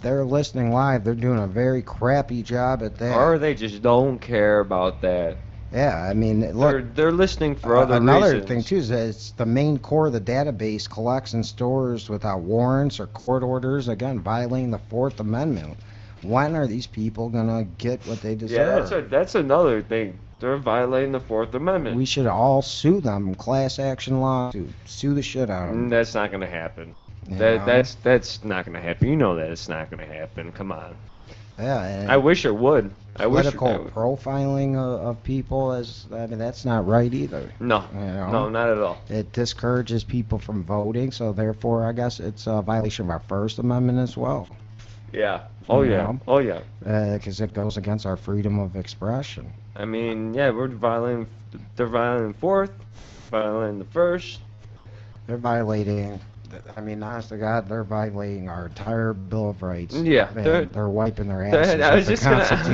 S6: they're listening live, they're doing a very crappy job at that.
S7: Or they just don't care about that.
S6: Yeah, I mean, look,
S7: they're listening for other reasons.
S6: Another thing too is that it's the main core of the database collects and stores without warrants or court orders. Again, violating the Fourth Amendment. When are these people gonna get what they deserve?
S7: Yeah, that's another thing. They're violating the Fourth Amendment.
S6: We should all sue them, class action lawsuit, sue the shit out of them.
S7: That's not going to happen. That's not going to happen. You know that it's not going to happen. Come on.
S6: Yeah.
S7: I wish it would.
S6: Political profiling of people that's not right either.
S7: No. No, not at all.
S6: It discourages people from voting, so therefore I guess it's a violation of our First Amendment as well.
S7: Yeah. Oh yeah.
S6: Because it goes against our freedom of expression.
S7: I mean, they're violating the Fourth, violating the First.
S6: They're violating, I mean, honest to God, they're violating our entire Bill of Rights.
S7: Yeah.
S6: They're wiping their asses
S7: I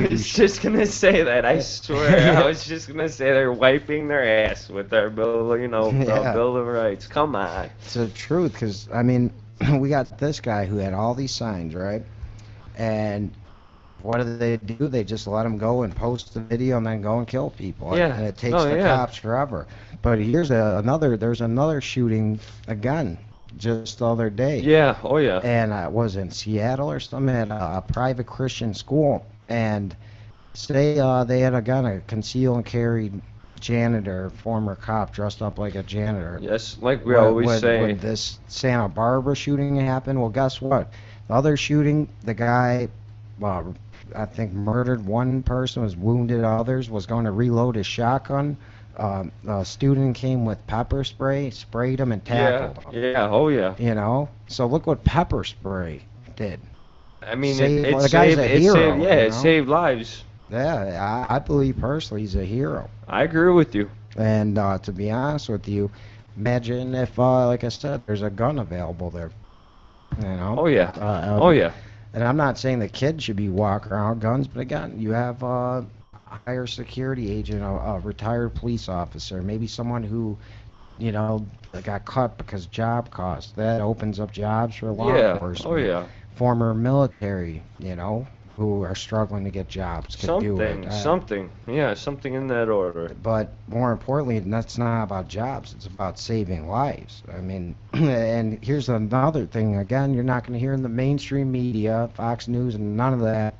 S7: was just gonna say that, I swear. I was just gonna say they're wiping their ass with their Bill, Bill of Rights. Come on.
S6: It's the truth, because, I mean, we got this guy who had all these signs, right? And what do? They just let him go and post the video and then go and kill people.
S7: Yeah.
S6: And it takes the cops forever. But here's there's another shooting again just the other day.
S7: Yeah. Oh yeah.
S6: And it was in Seattle or something at a private Christian school. And they had a conceal and carry janitor, former cop dressed up like a janitor.
S7: Yes, like we always say.
S6: When this Santa Barbara shooting happened, well, guess what? The other shooting, the guy, I think murdered one person, was wounded others, was going to reload his shotgun. A student came with pepper spray, sprayed him and tackled him.
S7: Yeah, oh yeah.
S6: So look what pepper spray did.
S7: I mean,
S6: the guy's a hero.
S7: It saved lives.
S6: Yeah, I believe personally he's a hero.
S7: I agree with you.
S6: And to be honest with you, imagine if, like I said, there's a gun available there.
S7: Oh yeah.
S6: And I'm not saying the kids should be walking around with guns, but again, you have a higher security agent, a retired police officer, maybe someone who, got cut because job costs. That opens up jobs for law enforcement.
S7: Oh yeah.
S6: Former military, who are struggling to get jobs could do it.
S7: Something in that order.
S6: But more importantly, that's not about jobs. It's about saving lives. I mean, and here's another thing. Again, you're not going to hear in the mainstream media, Fox News, and none of that,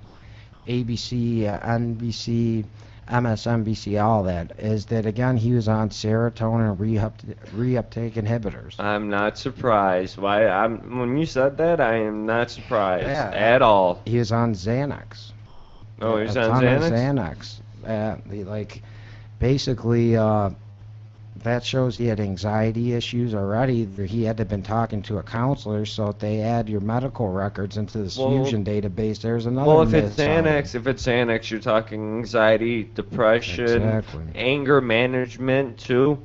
S6: ABC, NBC, MSNBC, all that, is that again he was on serotonin reuptake inhibitors.
S7: I'm not surprised. When you said that, I am not surprised at all.
S6: He was on Xanax.
S7: Oh, he's on
S6: Xanax. Basically, that shows he had anxiety issues already. He had to have been talking to a counselor, so if they add your medical records into this fusion database, there's another.
S7: Well, if it's Xanax, you're talking anxiety, depression, anger management too.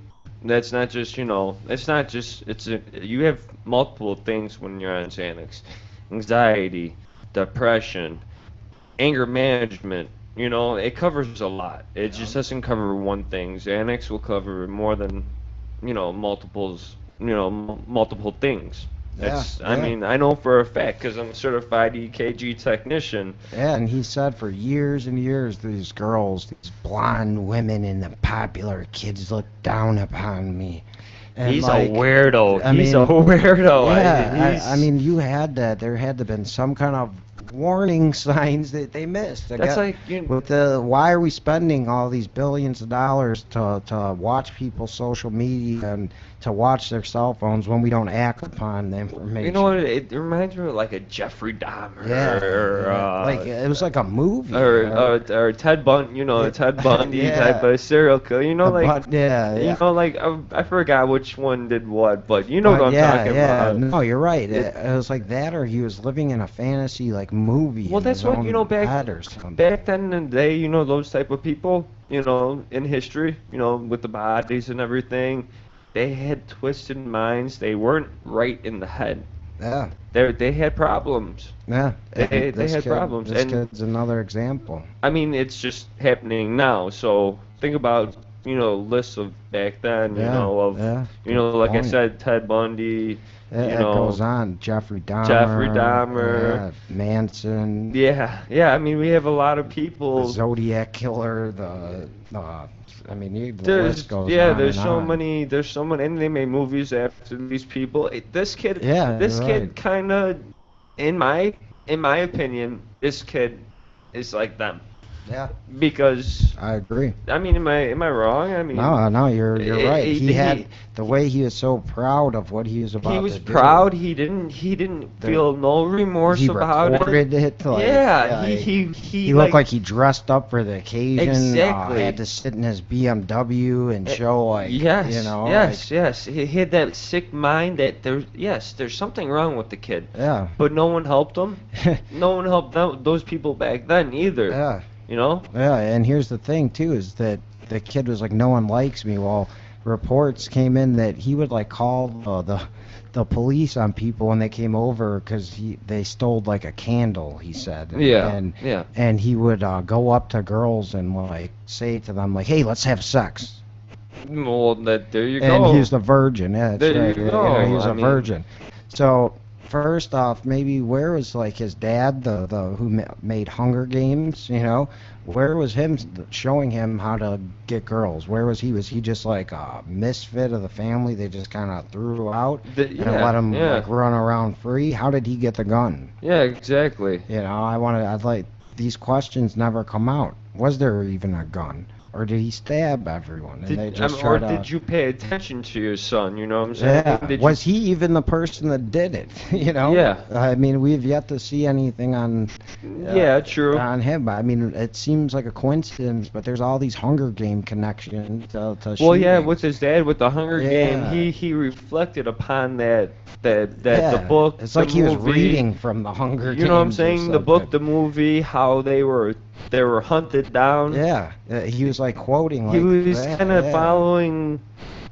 S7: That's not just, you have multiple things when you're on Xanax. Anxiety, depression, anger management. It covers a lot. It just doesn't cover one thing. Xanax will cover more than, multiple things. I mean, I know for a fact because I'm a certified EKG technician.
S6: Yeah, and he said for years and years, these girls, these blonde women and the popular kids look down upon me. And
S7: he's a weirdo. He's a weirdo.
S6: Yeah, I mean, there had to have been some kind of warning signs that they missed. Why are we spending all these billions of dollars to watch people's social media and to watch their cell phones when we don't act upon the information?
S7: You know what? It reminds me of like a Jeffrey Dahmer.
S6: It was like a movie.
S7: Or Ted Bundy. Ted Bundy type of serial killer. I forgot which one did what, but you know what I'm talking about.
S6: No, you're right. It was like that, or he was living in a fantasy movie.
S7: Well, that's what back then in the day. Those type of people. In history. With the bodies and everything, they had twisted minds. They weren't right in the head.
S6: Yeah.
S7: They had problems.
S6: Yeah.
S7: They had problems.
S6: This kid's another example.
S7: I mean, it's just happening now. So think about lists of back then. Like I said, Ted Bundy.
S6: It goes on. Jeffrey Dahmer. Manson.
S7: Yeah. I mean, we have a lot of people.
S6: The Zodiac Killer. The list goes on.
S7: There's so many, and they made movies after these people. This kid kind of, in my opinion, this kid is like them.
S6: Yeah.
S7: Because
S6: I agree.
S7: I mean, am I wrong? I mean,
S6: no, you're right. He had the way he was so proud of what he was about.
S7: He was proud. He didn't feel no remorse about it.
S6: He recorded it. He looked like he dressed up for the occasion.
S7: Exactly.
S6: Had to sit in his BMW and show
S7: Yes. He had that sick mind that there's something wrong with the kid.
S6: Yeah.
S7: But no one helped him. No one helped those people back then either.
S6: Yeah.
S7: Yeah,
S6: and here's the thing too, is that the kid was like, no one likes me. Well, reports came in that he would call the police on people when they came over because they stole like a candle, he said. And he would go up to girls and say to them hey, let's have sex.
S7: Well, there you go.
S6: And he was the virgin. Yeah, that's
S7: there
S6: right.
S7: You go.
S6: He was a virgin. So first off, maybe where was his dad, the who made Hunger Games? Where was him showing him how to get girls? Where was he? Was he just like a misfit of the family? They just kind of threw out and let him run around free. How did he get the gun?
S7: Yeah, exactly.
S6: I'd like these questions never come out. Was there even a gun? Or did he stab everyone?
S7: Did you pay attention to your son? You know what I'm saying?
S6: Yeah. Was he even the person that did it?
S7: Yeah.
S6: I mean, we've yet to see anything on.
S7: True.
S6: On him. I mean, it seems like a coincidence, but there's all these Hunger Game connections to
S7: Well, yeah, with his dad, with the Hunger Game, he reflected upon the book.
S6: It's like he was reading from the Hunger Games.
S7: You know what I'm saying? The book, the movie, how they were hunted down.
S6: Yeah. He was quoting.
S7: He was kind of following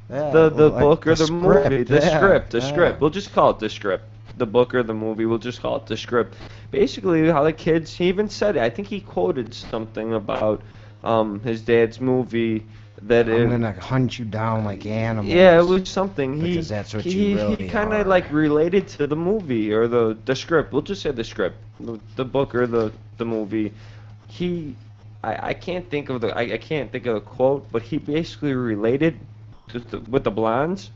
S7: the book or the movie. The script. We'll just call it the script. The book or the movie, we'll just call it the script. Basically, how the kids, he even said it. I think he quoted something about his dad's movie. I'm
S6: gonna hunt you down like animals.
S7: Yeah, it was something.
S6: Because that's what you really
S7: he kind of related to the movie or the script. We'll just say the script, the book or the movie. I can't think of the quote, but he basically related with the blondes,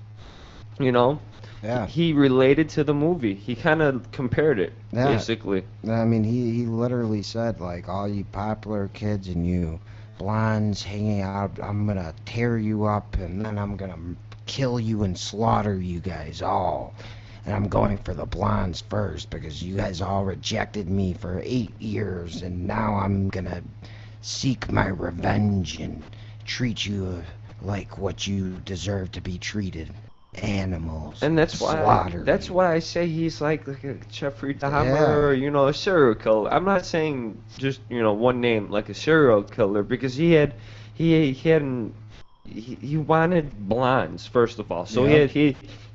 S6: Yeah.
S7: He related to the movie. He kind of compared it, basically.
S6: I mean, he literally said all you popular kids and you blondes hanging out. I'm gonna tear you up, and then I'm gonna kill you and slaughter you guys all. And I'm going for the blondes first because you guys all rejected me for 8 years, and now I'm gonna seek my revenge and treat you like what you deserve to be treated. Animals.
S7: And that's why I say he's like a Jeffrey Dahmer, or, you know, a serial killer. I'm not saying just, you know, one name like a serial killer, because he wanted blondes, first of all. So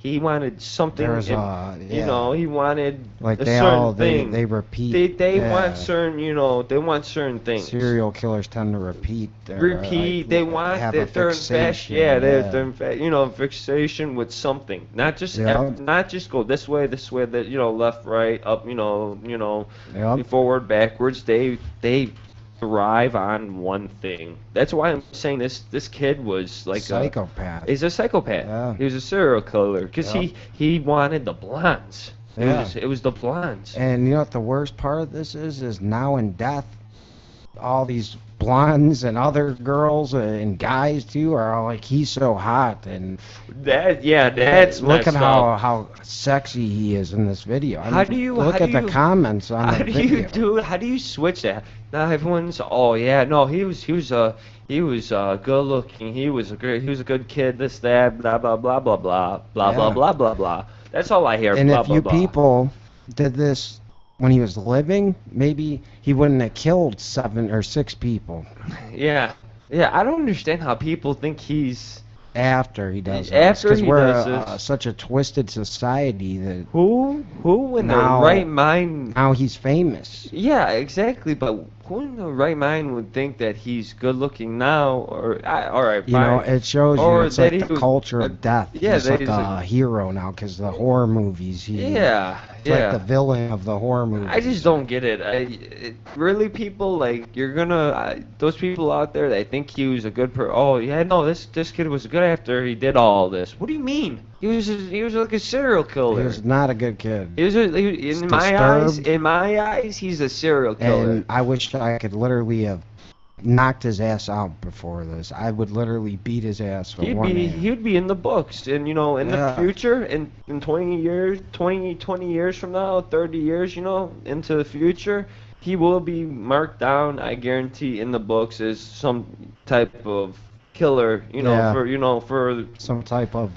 S7: he wanted something. You know, he wanted
S6: like
S7: a
S6: they
S7: certain
S6: all
S7: thing.
S6: they repeat.
S7: They want certain, you know, they want certain things.
S6: Serial killers tend to repeat.
S7: They want
S6: have
S7: that
S6: a
S7: they're
S6: fixation.
S7: they're you know, fixation with something, not just not just go this way, that, you know, left, right, up, you know, forward, backwards. They thrive on one thing. That's why I'm saying this kid was like
S6: psychopath.
S7: He's a psychopath.
S6: Yeah.
S7: He was a serial killer because he wanted the blondes.
S6: Yeah.
S7: It was the blondes.
S6: And you know what the worst part of this is now in death, all these blondes and other girls and guys too are all like, he's so hot, and
S7: that's
S6: look at
S7: messed up.
S6: how sexy he is in this video.
S7: How do you
S6: look at the comments on the video?
S7: How do you switch that? Now everyone's he was good looking, he was a good kid, this, that, blah blah blah blah blah blah blah blah blah blah. That's all I hear.
S6: And
S7: blah,
S6: if
S7: blah,
S6: you
S7: blah.
S6: people did this when he was living, maybe he wouldn't have killed 7 or 6 people.
S7: Yeah, I don't understand how people think he's
S6: after he does.
S7: After he does
S6: we're such a twisted society that
S7: who in the right mind?
S6: Now he's famous.
S7: Yeah, exactly. But who in the right mind would think that he's good looking now? Or all right,
S6: you know, it shows you it's like the culture of death.
S7: Yeah,
S6: he's like a hero now because the horror movies. Like the villain of the horror movies.
S7: I just don't get it. Really, people, like, you're gonna those people out there that think he was a good this kid was good after he did all this. What do you mean? He was like a serial killer.
S6: He was not a good kid.
S7: In my eyes, he's a serial killer.
S6: And I wish I could literally have knocked his ass out before this. I would literally beat his ass with one hand.
S7: He'd be in the books, and you know, in the future, in 20 years from now, 30 years, you know, into the future, he will be marked down, I guarantee, in the books as some type of killer, for
S6: some type of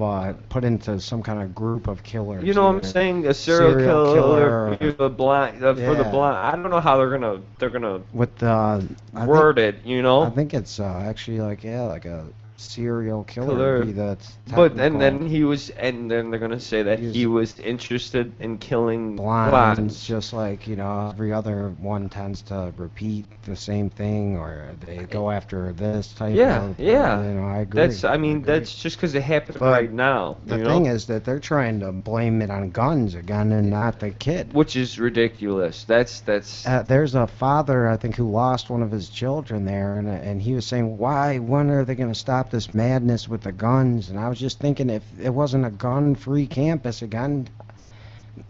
S6: put into some kind of group of killers.
S7: You know what I'm saying? A serial killer for the blind. I don't know how they're gonna
S6: with the
S7: word it. You know?
S6: I think it's actually like a serial killer. Would be the
S7: but then they're gonna say that he was interested in killing blondes.
S6: Just like, you know, every other one tends to repeat the same thing, or they go after this type of. You know, I agree.
S7: That's just because it happened right now.
S6: The thing is that they're trying to blame it on guns again and not the kid,
S7: which is ridiculous. That's
S6: there's a father, I think, who lost one of his children there, and he was saying, when are they going to stop this madness with the guns? And I was just thinking, if it wasn't a gun-free campus again,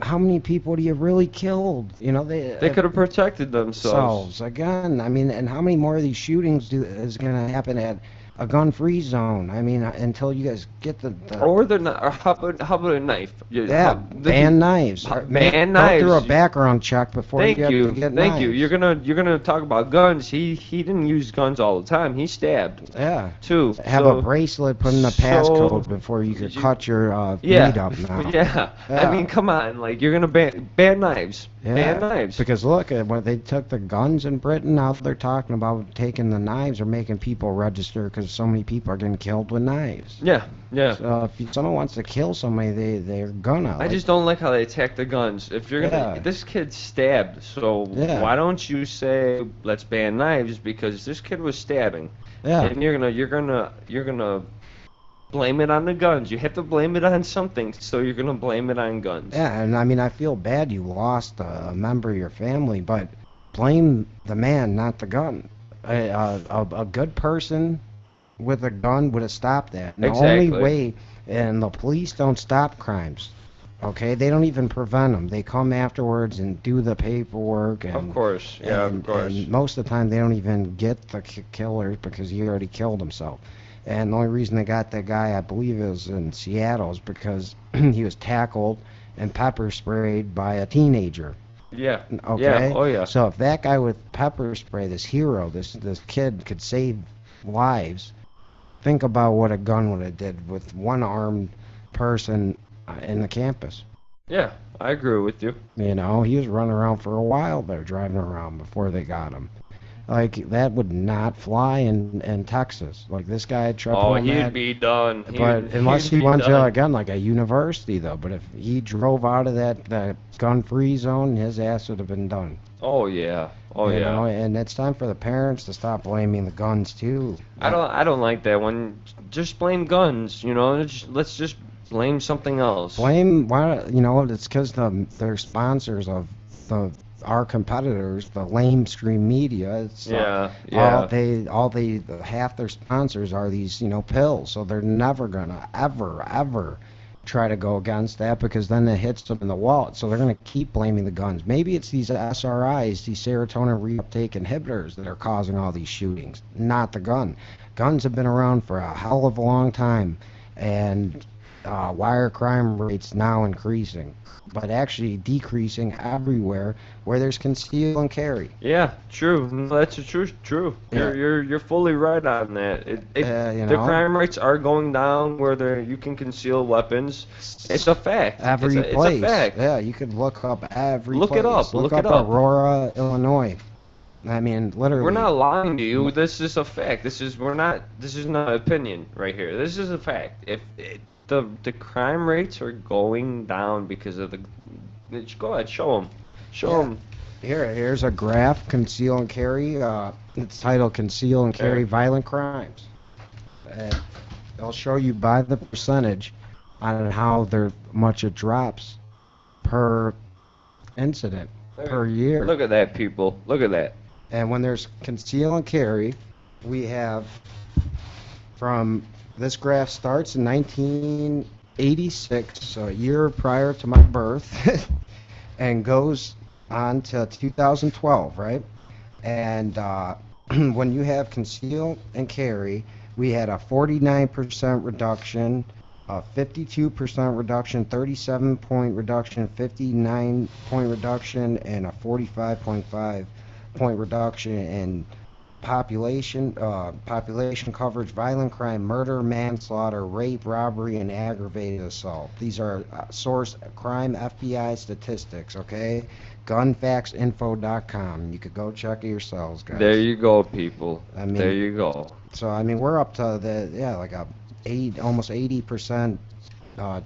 S6: how many people do you really killed? You know, they
S7: could have protected themselves
S6: again. I mean, and how many more of these shootings is going to happen at a gun-free zone? I mean, until you guys get the
S7: or they're not. Or how about a knife?
S6: Ban knives.
S7: Ban knives.
S6: Go through a background check before you get knives.
S7: Thank you. You're gonna talk about guns. He didn't use guns all the time. He stabbed.
S6: Yeah.
S7: Too.
S6: Have a bracelet, put in a passcode before you could cut your meat up now.
S7: Yeah. I mean, come on. Like, you're gonna ban knives.
S6: Yeah.
S7: Ban knives.
S6: Because look, when they took the guns in Britain, now they're talking about taking the knives or making people register because so many people are getting killed with knives.
S7: Yeah.
S6: So if someone wants to kill somebody, they're gonna.
S7: I just don't like how they attack the guns. If you're gonna, this kid stabbed, so why don't you say let's ban knives, because this kid was stabbing.
S6: Yeah.
S7: And you're gonna blame it on the guns. You have to blame it on something, so you're gonna blame it on guns.
S6: Yeah, and I mean, I feel bad you lost a member of your family, but blame the man, not the gun. A good person with a gun would have stopped that. The only way, and the police don't stop crimes. Okay, they don't even prevent them. They come afterwards and do the paperwork. And,
S7: of course, yeah, of course.
S6: And most of the time, they don't even get the killer because he already killed himself. And the only reason they got that guy, I believe it was in Seattle, is because he was tackled and pepper sprayed by a teenager.
S7: Yeah.
S6: Okay.
S7: Yeah. Oh yeah.
S6: So if that guy with pepper spray, this hero, this kid could save lives, think about what a gun would have did with one armed person in the campus.
S7: Yeah, I agree with you.
S6: You know, he was running around for a while there, driving around before they got him. Like, that would not fly in Texas. Like, this guy tried
S7: Oh,
S6: to
S7: he'd be done.
S6: But unless he went to, again, like a university, though. But if he drove out of that gun-free zone, his ass would have been done.
S7: Oh, yeah. Oh,
S6: you
S7: yeah.
S6: know, and it's time for the parents to stop blaming the guns, too.
S7: I don't like that one. Just blame guns, you know. Let's just blame something else.
S6: Blame, why? You know, it's because they're sponsors of our competitors, the lamestream media. It's all they half their sponsors are these, you know, pills. So they're never gonna ever try to go against that, because then it hits them in the wallet. So they're gonna keep blaming the guns. Maybe it's these SRIs, these serotonin reuptake inhibitors, that are causing all these shootings, not the gun. Guns have been around for a hell of a long time, and why are crime rates now increasing, but actually decreasing everywhere where there's conceal and carry?
S7: Yeah, true. That's true.
S6: Yeah.
S7: You're fully right on that. The crime rates are going down where you can conceal weapons. It's a fact.
S6: Every place.
S7: It's a fact.
S6: Yeah, you could look up every
S7: Look
S6: place.
S7: it up.
S6: Look
S7: it
S6: up
S7: up.
S6: Aurora, Illinois. I mean, literally.
S7: We're not lying to you. This is a fact. This is not opinion right here. This is a fact. The crime rates are going down because of the. Go ahead, show them. Show them.
S6: Here's a graph, conceal and carry. It's titled "Conceal and Carry Violent Crimes." They'll show you by the percentage on how much it drops per incident per year.
S7: Look at that, people. Look at that.
S6: And when there's conceal and carry, we have from. This graph starts in 1986, so a year prior to my birth, and goes on to 2012, right? And when you have conceal and carry, we had a 49% reduction, a 52% reduction, 37-point reduction, 59-point reduction, and a 45.5-point reduction in population coverage, violent crime, murder, manslaughter, rape, robbery, and aggravated assault. These are source crime FBI statistics, okay? Gunfactsinfo.com. You could go check it yourselves, guys.
S7: There you go, people.
S6: I mean,
S7: there you go.
S6: So I mean, we're up to almost 80%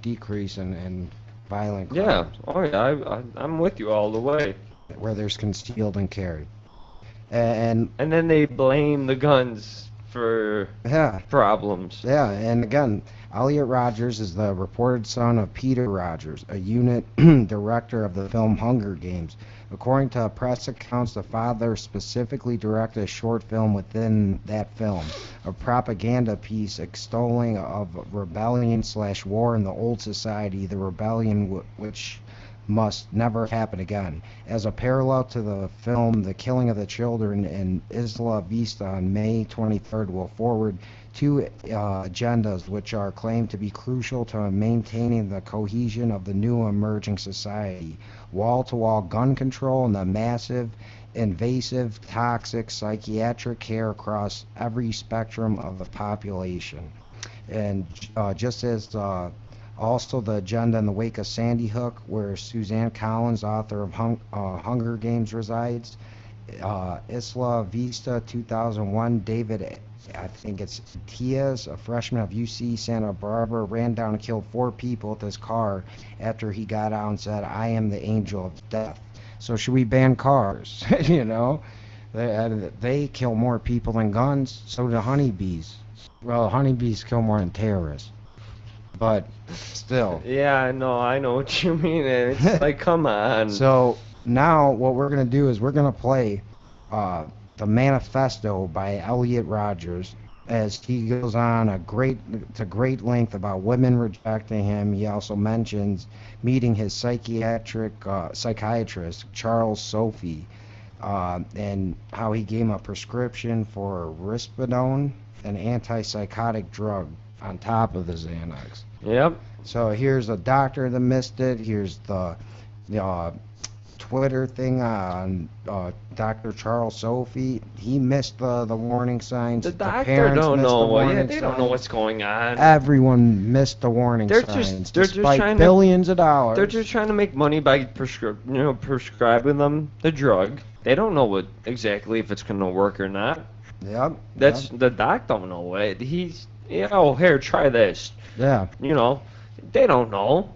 S6: decrease in violent crime.
S7: Yeah. Oh yeah. I'm with you all the way.
S6: Where there's concealed and carried. And
S7: then they blame the guns for problems.
S6: Yeah, and again, Elliot Rodgers is the reported son of Peter Rodgers, a unit director of the film Hunger Games. According to press accounts, the father specifically directed a short film within that film, a propaganda piece extolling of rebellion/war in the old society, the rebellion which must never happen again. As a parallel to the film, the killing of the children in Isla Vista on May 23rd will forward two agendas which are claimed to be crucial to maintaining the cohesion of the new emerging society: wall-to-wall gun control and the massive, invasive, toxic psychiatric care across every spectrum of the population. And just as also the agenda in the wake of Sandy Hook, where Suzanne Collins, author of Hunger Games, resides. Isla Vista, 2001, David, I think it's Tias, a freshman of UC Santa Barbara, ran down and killed 4 people with his car after he got out and said, "I am the angel of death." So should we ban cars? You know? They kill more people than guns, so do honeybees. Well, honeybees kill more than terrorists. But still.
S7: Yeah, I know what you mean. It's like, come on.
S6: So now what we're going to do is we're going to play the Manifesto by Elliot Rodgers. as he goes on to great length about women rejecting him. He also mentions meeting his psychiatrist, Charles Sophie, and how he gave him a prescription for risperidone, an antipsychotic drug, on top of the Xanax.
S7: Yep.
S6: So here's a doctor that missed it. Here's the Twitter thing on Dr. Charles Sophie. He missed the warning signs.
S7: The doctor don't know. Yeah, they don't know what's going on.
S6: Everyone missed the warning signs. They're just trying billions of dollars.
S7: They're just trying to make money by prescribing them the drug. They don't know exactly if it's going to work or not.
S6: Yep.
S7: The doc don't know it. He's here, try this.
S6: Yeah.
S7: They don't know.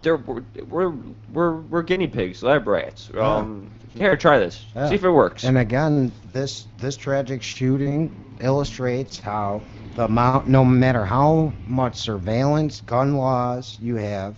S7: We're guinea pigs, lab rats. Here, try this.
S6: Yeah.
S7: See if it works.
S6: And again, this tragic shooting illustrates how no matter how much surveillance, gun laws you have,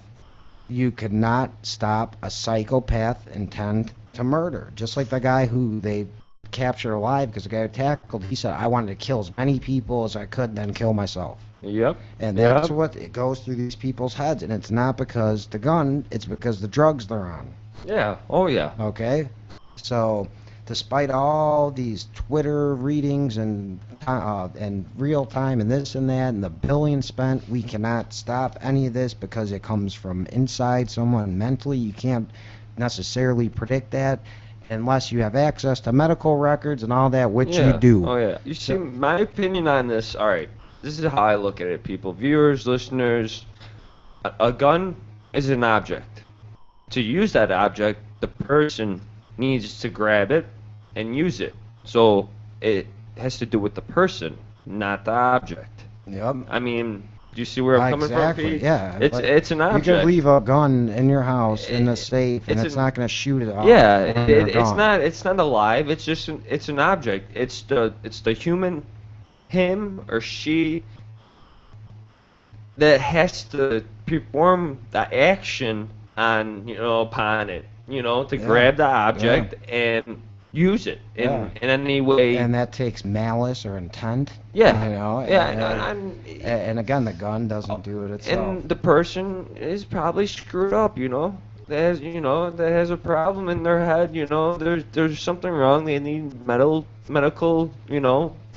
S6: you could not stop a psychopath intent to murder. Just like the guy who they captured alive because the guy who tackled, he said, I wanted to kill as many people as I could, then kill myself.
S7: Yep.
S6: And that's what it goes through these people's heads, and it's not because the gun, it's because the drugs they're on.
S7: Yeah. Oh yeah.
S6: Okay. So, despite all these Twitter readings and real time and this and that and the billions spent, we cannot stop any of this because it comes from inside someone mentally. You can't necessarily predict that unless you have access to medical records and all that, which you do.
S7: Oh yeah. You see, my opinion on this. All right. This is how I look at it, people. Viewers, listeners, a gun is an object. To use that object, the person needs to grab it and use it. So it has to do with the person, not the object.
S6: Yep.
S7: I mean, do you see where I'm coming from, Pete?
S6: Yeah.
S7: It's an object.
S6: You can leave a gun in your house in the safe, and it's not going to shoot it off.
S7: Yeah, it's not alive. It's just it's an object. It's the human, him or she, that has to perform the action on upon it, to grab the object and use it in any way.
S6: And that takes malice or intent.
S7: Yeah.
S6: And again, the gun doesn't do it itself.
S7: And the person is probably screwed up, that has a problem in their head, there's something wrong. They need medical,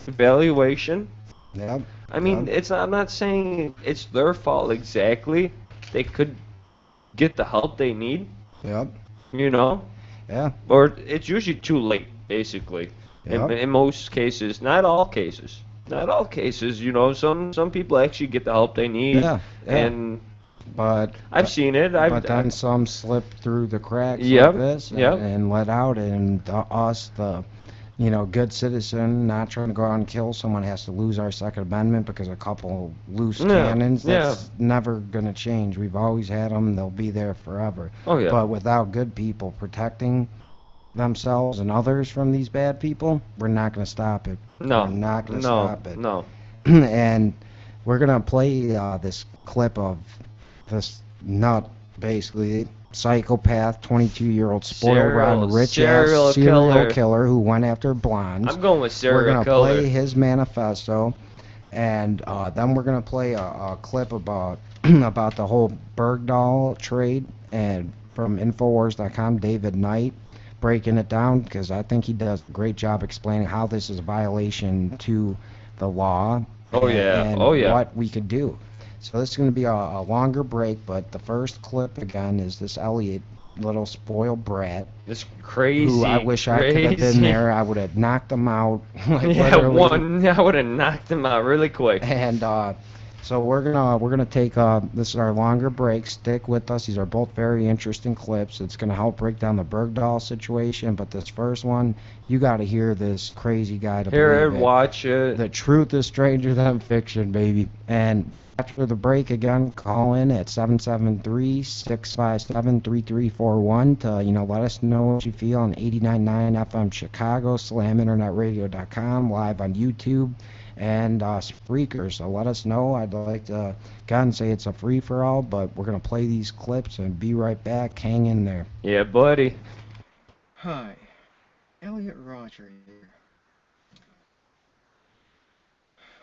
S7: evaluation.
S6: Yep.
S7: I mean, I'm not saying it's their fault exactly. They could get the help they need.
S6: Yep.
S7: Yeah. Or it's usually too late, basically. Yep. In most cases, not all cases. Not all cases, some people actually get the help they need.
S6: Yeah. But
S7: I've seen it.
S6: But then some slip through the cracks like this and let out, and us, the good citizen, not trying to go out and kill someone, has to lose our Second Amendment because a couple loose cannons. That's never going to change. We've always had them. They'll be there forever.
S7: Oh, yeah.
S6: But without good people protecting themselves and others from these bad people, we're not going to stop it.
S7: No.
S6: We're not going to stop it.
S7: No.
S6: And we're going to play this clip of this nut, basically, psychopath, 22-year-old spoiled rich-ass serial killer who went after blondes.
S7: I'm going with serial killer.
S6: We're going to play his manifesto, and then we're going to play a clip about about the whole Bergdahl trade, and from Infowars.com, David Knight breaking it down, because I think he does a great job explaining how this is a violation to the law. And what we could do. So this is going to be a longer break, but the first clip again is this Elliot, little spoiled brat.
S7: This crazy.
S6: Who I wish I could have been there. I would have knocked him out.
S7: I would have knocked him out really quick.
S6: And so we're gonna take this is our longer break. Stick with us. These are both very interesting clips. It's gonna help break down the Bergdahl situation. But this first one, you got to hear this crazy guy to
S7: hear
S6: believe
S7: it. Watch it.
S6: The truth is stranger than fiction, baby. And after the break, again, call in at 773-657-3341 to, let us know what you feel on 89.9 FM Chicago, slaminternetradio.com, live on YouTube, and Spreaker. So let us know. I'd like to, again, say it's a free-for-all, but we're going to play these clips and be right back. Hang in there.
S7: Yeah, buddy.
S13: Hi, Elliot Rodgers here.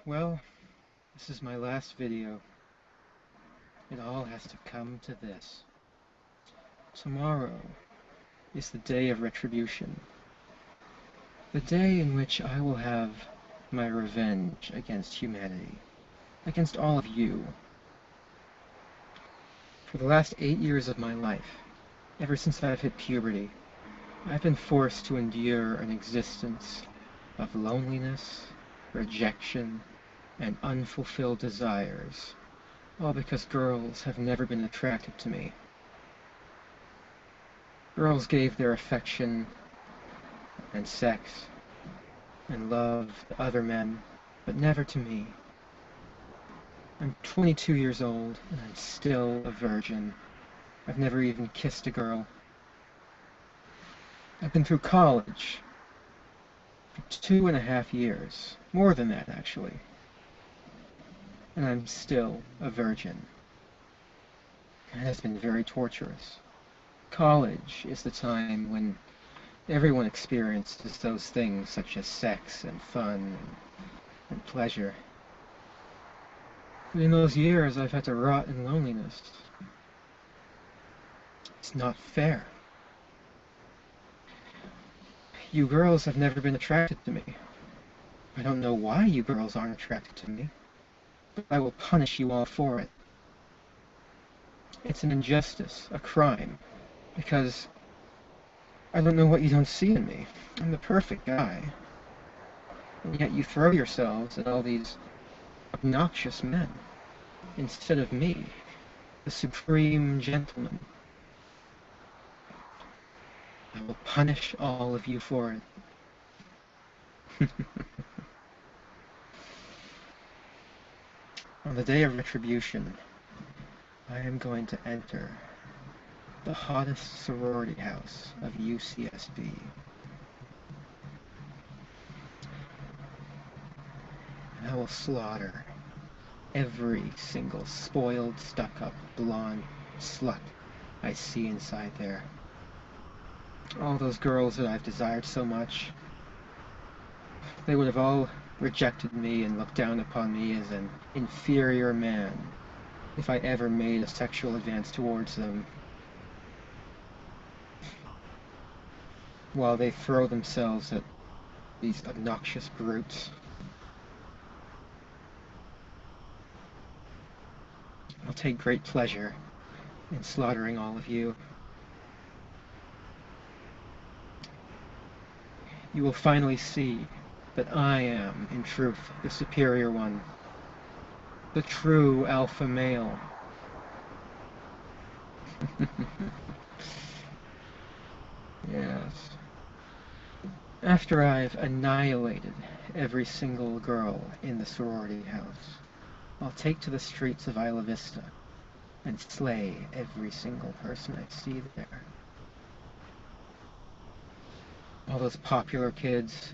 S13: Well, this is my last video. It all has to come to this. Tomorrow is the day of retribution. The day in which I will have my revenge against humanity. Against all of you. For the last 8 years of my life, ever since I've hit puberty, I've been forced to endure an existence of loneliness, rejection, and unfulfilled desires, all because girls have never been attracted to me. Girls gave their affection and sex and love to other men, but never to me. I'm 22 years old, and I'm still a virgin. I've never even kissed a girl. I've been through college for 2.5 years. More than that, actually. And I'm still a virgin. And it's been very torturous. College is the time when everyone experiences those things such as sex and fun and pleasure. But in those years, I've had to rot in loneliness. It's not fair. You girls have never been attracted to me. I don't know why you girls aren't attracted to me, but I will punish you all for it. It's an injustice, a crime, because I don't know what you don't see in me. I'm the perfect guy. And yet you throw yourselves at all these obnoxious men, instead of me, the supreme gentleman. I will punish all of you for it. On the day of retribution, I am going to enter the hottest sorority house of UCSB. And I will slaughter every single spoiled, stuck-up, blonde slut I see inside there. All those girls that I've desired so much, they would have all rejected me and looked down upon me as an inferior man if I ever made a sexual advance towards them, while they throw themselves at these obnoxious brutes. I'll take great pleasure in slaughtering all of you. You will finally see that I am, in truth, the superior one, the true alpha male. Yes. After I've annihilated every single girl in the sorority house, I'll take to the streets of Isla Vista and slay every single person I see there. All those popular kids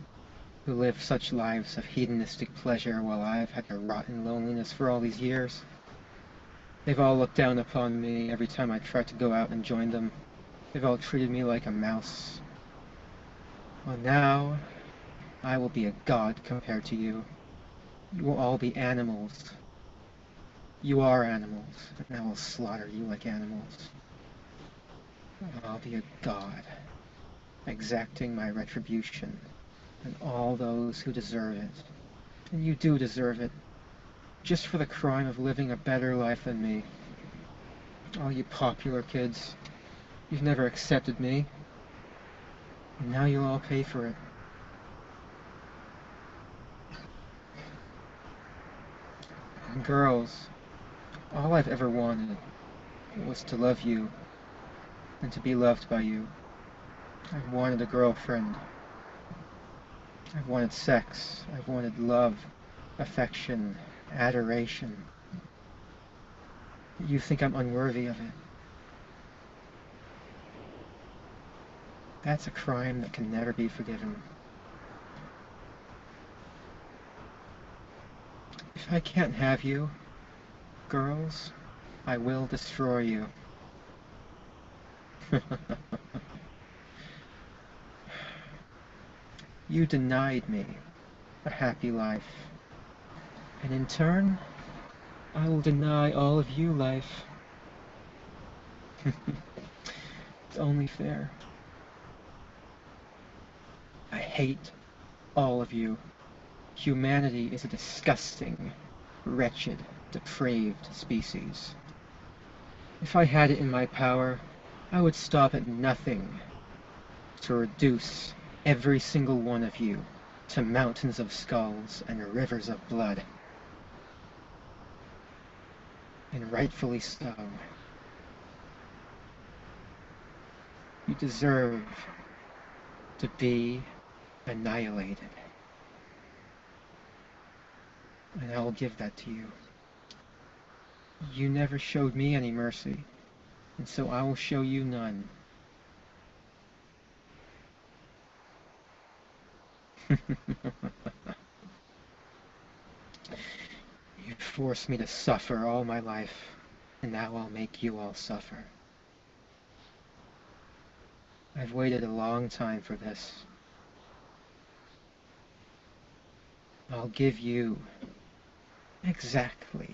S13: who live such lives of hedonistic pleasure while I've had to rot in loneliness for all these years. They've all looked down upon me every time I tried to go out and join them. They've all treated me like a mouse. Well, now, I will be a god compared to you. You will all be animals. You are animals, and I will slaughter you like animals. I'll be a god, exacting my retribution on all those who deserve it. And you do deserve it, just for the crime of living a better life than me. All you popular kids, you've never accepted me, and now you'll all pay for it. And girls, all I've ever wanted was to love you and to be loved by you. I've wanted a girlfriend. I've wanted sex. I've wanted love, affection, adoration. You think I'm unworthy of it. That's a crime that can never be forgiven. If I can't have you, girls, I will destroy you. You denied me a happy life. And in turn, I will deny all of you life. It's only fair. I hate all of you. Humanity is a disgusting, wretched, depraved species. If I had it in my power, I would stop at nothing to reduce every single one of you to mountains of skulls and rivers of blood. And rightfully so. You deserve to be annihilated. And I will give that to you. You never showed me any mercy, and so I will show you none. You forced me to suffer all my life, and now I'll make you all suffer. I've waited a long time for this. I'll give you exactly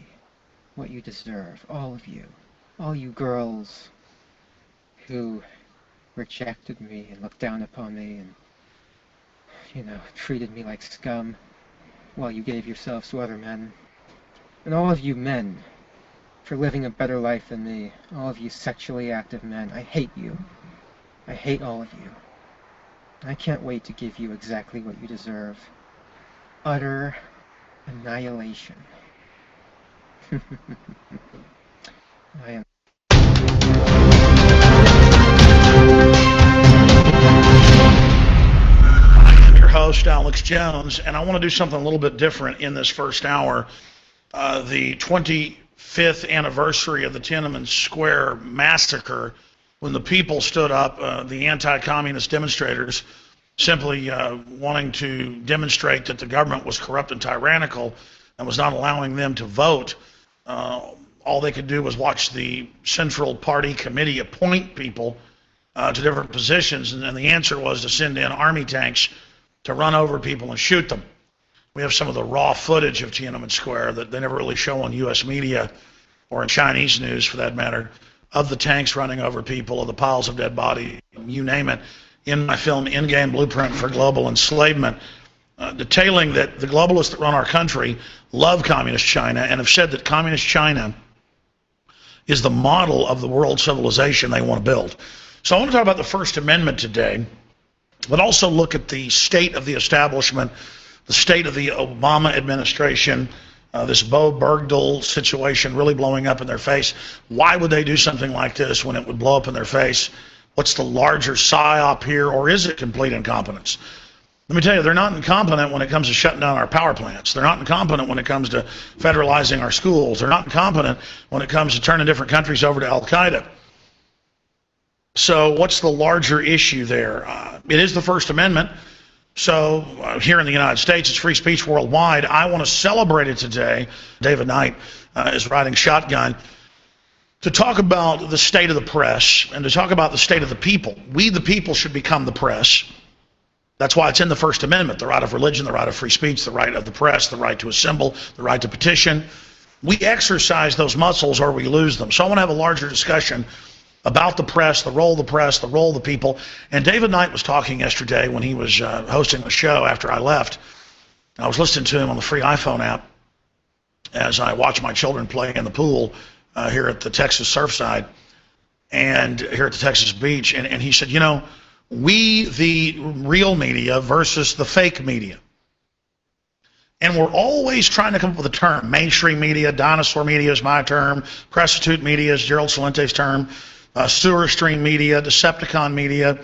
S13: what you deserve, all of you. All you girls who rejected me and looked down upon me and, treated me like scum while you gave yourselves to other men. And all of you men for living a better life than me. All of you sexually active men. I hate you. I hate all of you. I can't wait to give you exactly what you deserve. Utter annihilation. I am.
S14: I am your host, Alex Jones, and I want to do something a little bit different in this first hour. The 25th anniversary of the Tiananmen Square massacre, when the people stood up, the anti-communist demonstrators, simply wanting to demonstrate that the government was corrupt and tyrannical and was not allowing them to vote. All they could do was watch the Central Party Committee appoint people to different positions, and the answer was to send in army tanks to run over people and shoot them. We have some of the raw footage of Tiananmen Square that they never really show on U.S. media, or in Chinese news for that matter, of the tanks running over people, of the piles of dead bodies, you name it, in my film In-Game Blueprint for Global Enslavement, detailing that the globalists that run our country love communist China and have said that communist China is the model of the world civilization they want to build. So I want to talk about the First Amendment today, but also look at the state of the establishment, the state of the Obama administration, this Bowe Bergdahl situation really blowing up in their face. Why would they do something like this when it would blow up in their face? What's the larger psyop here, or is it complete incompetence? Let me tell you, they're not incompetent when it comes to shutting down our power plants. They're not incompetent when it comes to federalizing our schools. They're not incompetent when it comes to turning different countries over to Al-Qaeda. So what's the larger issue there? It is the First Amendment. So here in the United States, it's free speech worldwide. I want to celebrate it today. David Knight is riding shotgun to talk about the state of the press and to talk about the state of the people. We, the people, should become the press. That's why it's in the First Amendment, the right of religion, the right of free speech, the right of the press, the right to assemble, the right to petition. We exercise those muscles or we lose them. So I want to have a larger discussion about the press, the role of the press, the role of the people. And David Knight was talking yesterday when he was hosting the show after I left. I was listening to him on the free iPhone app as I watched my children play in the pool here at the Texas Surfside and here at the Texas Beach. And he said, we, the real media versus the fake media. And we're always trying to come up with a term. Mainstream media, dinosaur media is my term. Prostitute media is Gerald Salente's term. Sewer stream media, Decepticon media,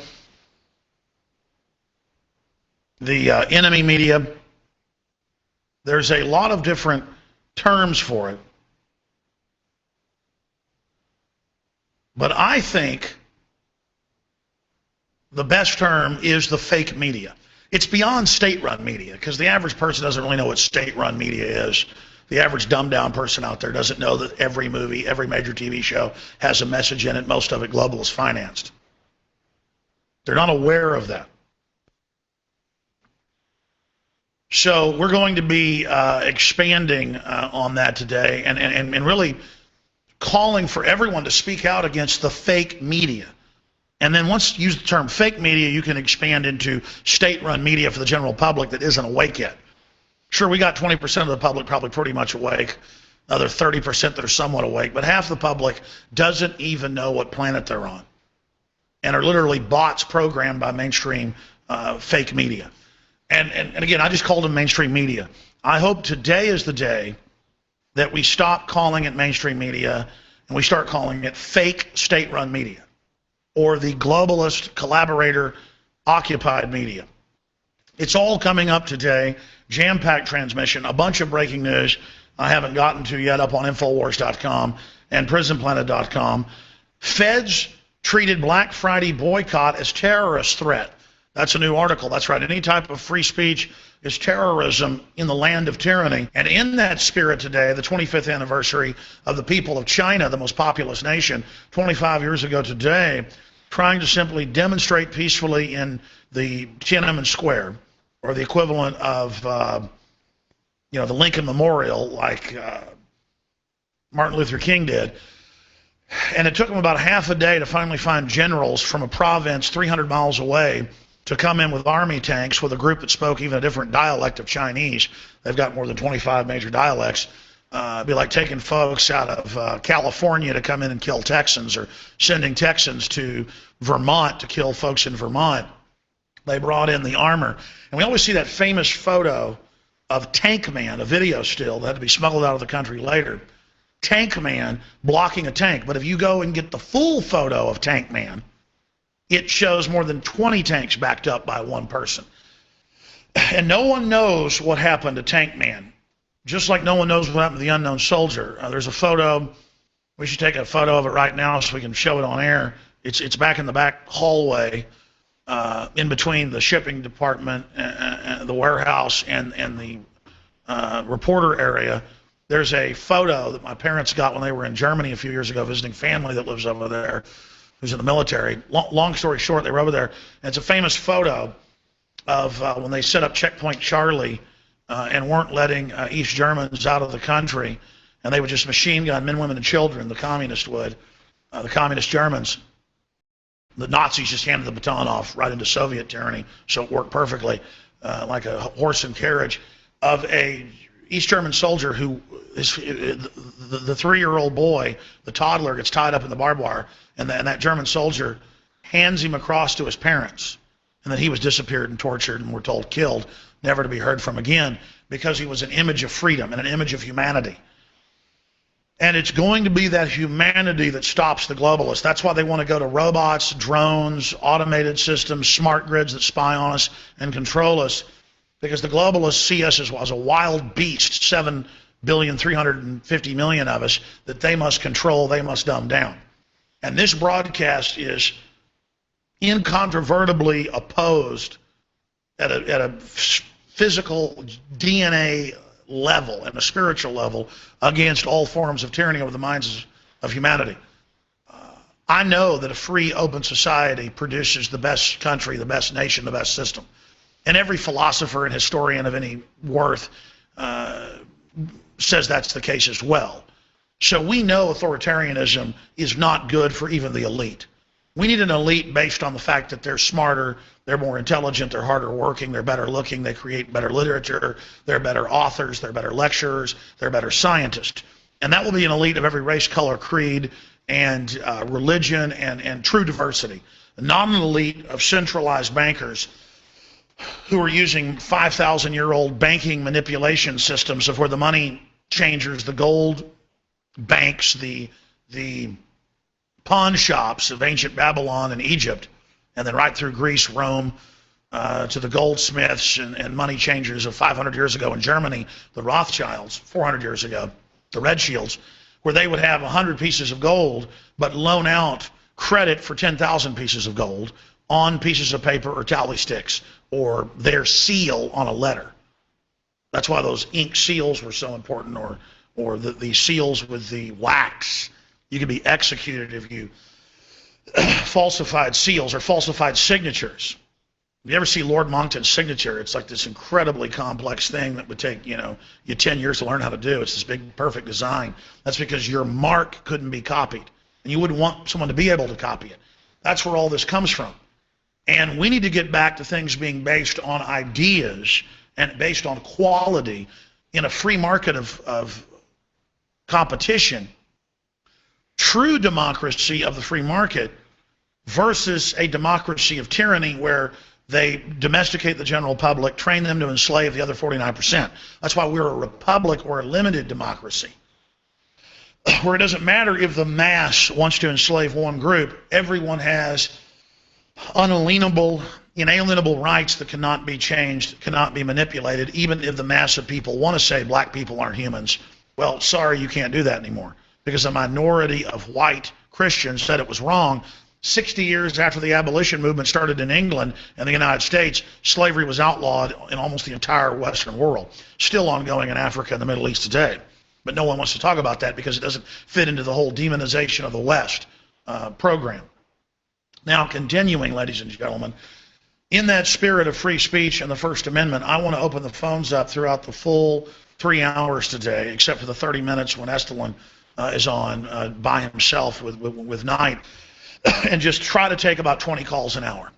S14: the enemy media. There's a lot of different terms for it. But I think the best term is the fake media. It's beyond state-run media, because the average person doesn't really know what state-run media is. The average dumbed-down person out there doesn't know that every movie, every major TV show has a message in it, most of it globalist financed. They're not aware of that. So we're going to be expanding on that today and really calling for everyone to speak out against the fake media. And then once you use the term fake media, you can expand into state-run media for the general public that isn't awake yet. Sure, we got 20% of the public probably pretty much awake, another 30% that are somewhat awake, but half the public doesn't even know what planet they're on and are literally bots programmed by mainstream fake media. And again, I just called them mainstream media. I hope today is the day that we stop calling it mainstream media and we start calling it fake state-run media, or the globalist, collaborator, occupied media. It's all coming up today, jam-packed transmission, a bunch of breaking news I haven't gotten to yet up on Infowars.com and PrisonPlanet.com. Feds treated Black Friday boycott as terrorist threat. That's a new article. That's right. Any type of free speech is terrorism in the land of tyranny. And in that spirit today, the 25th anniversary of the people of China, the most populous nation, 25 years ago today, trying to simply demonstrate peacefully in the Tiananmen Square, or the equivalent of, the Lincoln Memorial, like Martin Luther King did. And it took them about half a day to finally find generals from a province 300 miles away to come in with army tanks with a group that spoke even a different dialect of Chinese. They've got more than 25 major dialects. It'd be like taking folks out of California to come in and kill Texans, or sending Texans to Vermont to kill folks in Vermont. They brought in the armor. And we always see that famous photo of Tank Man, a video still that had to be smuggled out of the country later. Tank Man blocking a tank. But if you go and get the full photo of Tank Man, it shows more than 20 tanks backed up by one person. And no one knows what happened to Tank Man. Just like no one knows what happened to the unknown soldier. There's a photo. We should take a photo of it right now so we can show it on air. It's back in the back hallway, in between the shipping department, the warehouse, and the reporter area. There's a photo that my parents got when they were in Germany a few years ago visiting family that lives over there, who's in the military. Long story short, they were over there. And it's a famous photo of when they set up Checkpoint Charlie and weren't letting East Germans out of the country. And they would just machine gun men, women, and children, the communists would, the communist Germans. The Nazis just handed the baton off right into Soviet tyranny, so it worked perfectly, like a horse and carriage, of a East German soldier who is the 3-year-old boy, the toddler, gets tied up in the barbed wire, and that German soldier hands him across to his parents, and then he was disappeared and tortured and, we're told, killed, never to be heard from again, because he was an image of freedom and an image of humanity. And it's going to be that humanity that stops the globalists. That's why they want to go to robots, drones, automated systems, smart grids that spy on us and control us, because the globalists see us as a wild beast, 7,350,000,000 of us, that they must control, they must dumb down. And this broadcast is incontrovertibly opposed at a physical DNA level and a spiritual level against all forms of tyranny over the minds of humanity. I know that a free, open society produces the best country, the best nation, the best system. And every philosopher and historian of any worth says that's the case as well. So we know authoritarianism is not good for even the elite. We need an elite based on the fact that they're smarter, they're more intelligent, they're harder working, they're better looking, they create better literature, they're better authors, they're better lecturers, they're better scientists. And that will be an elite of every race, color, creed, and religion, and true diversity. Not an elite of centralized bankers who are using 5,000-year-old banking manipulation systems of where the money changers, the gold banks, the pawn shops of ancient Babylon and Egypt, and then right through Greece, Rome, to the goldsmiths and money changers of 500 years ago in Germany, the Rothschilds, 400 years ago, the Red Shields, where they would have 100 pieces of gold but loan out credit for 10,000 pieces of gold on pieces of paper or tally sticks or their seal on a letter. That's why those ink seals were so important, or the seals with the wax. You could be executed if you falsified seals or falsified signatures. If you ever see Lord Monckton's signature, it's like this incredibly complex thing that would take, you 10 years to learn how to do. It's this big, perfect design. That's because your mark couldn't be copied. And you wouldn't want someone to be able to copy it. That's where all this comes from. And we need to get back to things being based on ideas and based on quality in a free market of competition. True democracy of the free market versus a democracy of tyranny where they domesticate the general public, train them to enslave the other 49%. That's why we're a republic or a limited democracy, where it doesn't matter if the mass wants to enslave one group. Everyone has unalienable, inalienable rights that cannot be changed, cannot be manipulated, even if the mass of people want to say black people aren't humans. Well, sorry, you can't do that anymore, because a minority of white Christians said it was wrong. 60 years after the abolition movement started in England and the United States, slavery was outlawed in almost the entire Western world. Still ongoing in Africa and the Middle East today. But no one wants to talk about that because it doesn't fit into the whole demonization of the West program. Now, continuing, ladies and gentlemen, in that spirit of free speech and the First Amendment, I want to open the phones up throughout the full 3 hours today, except for the 30 minutes when Estelin is on by himself with Knight. And just try to take about 20 calls an hour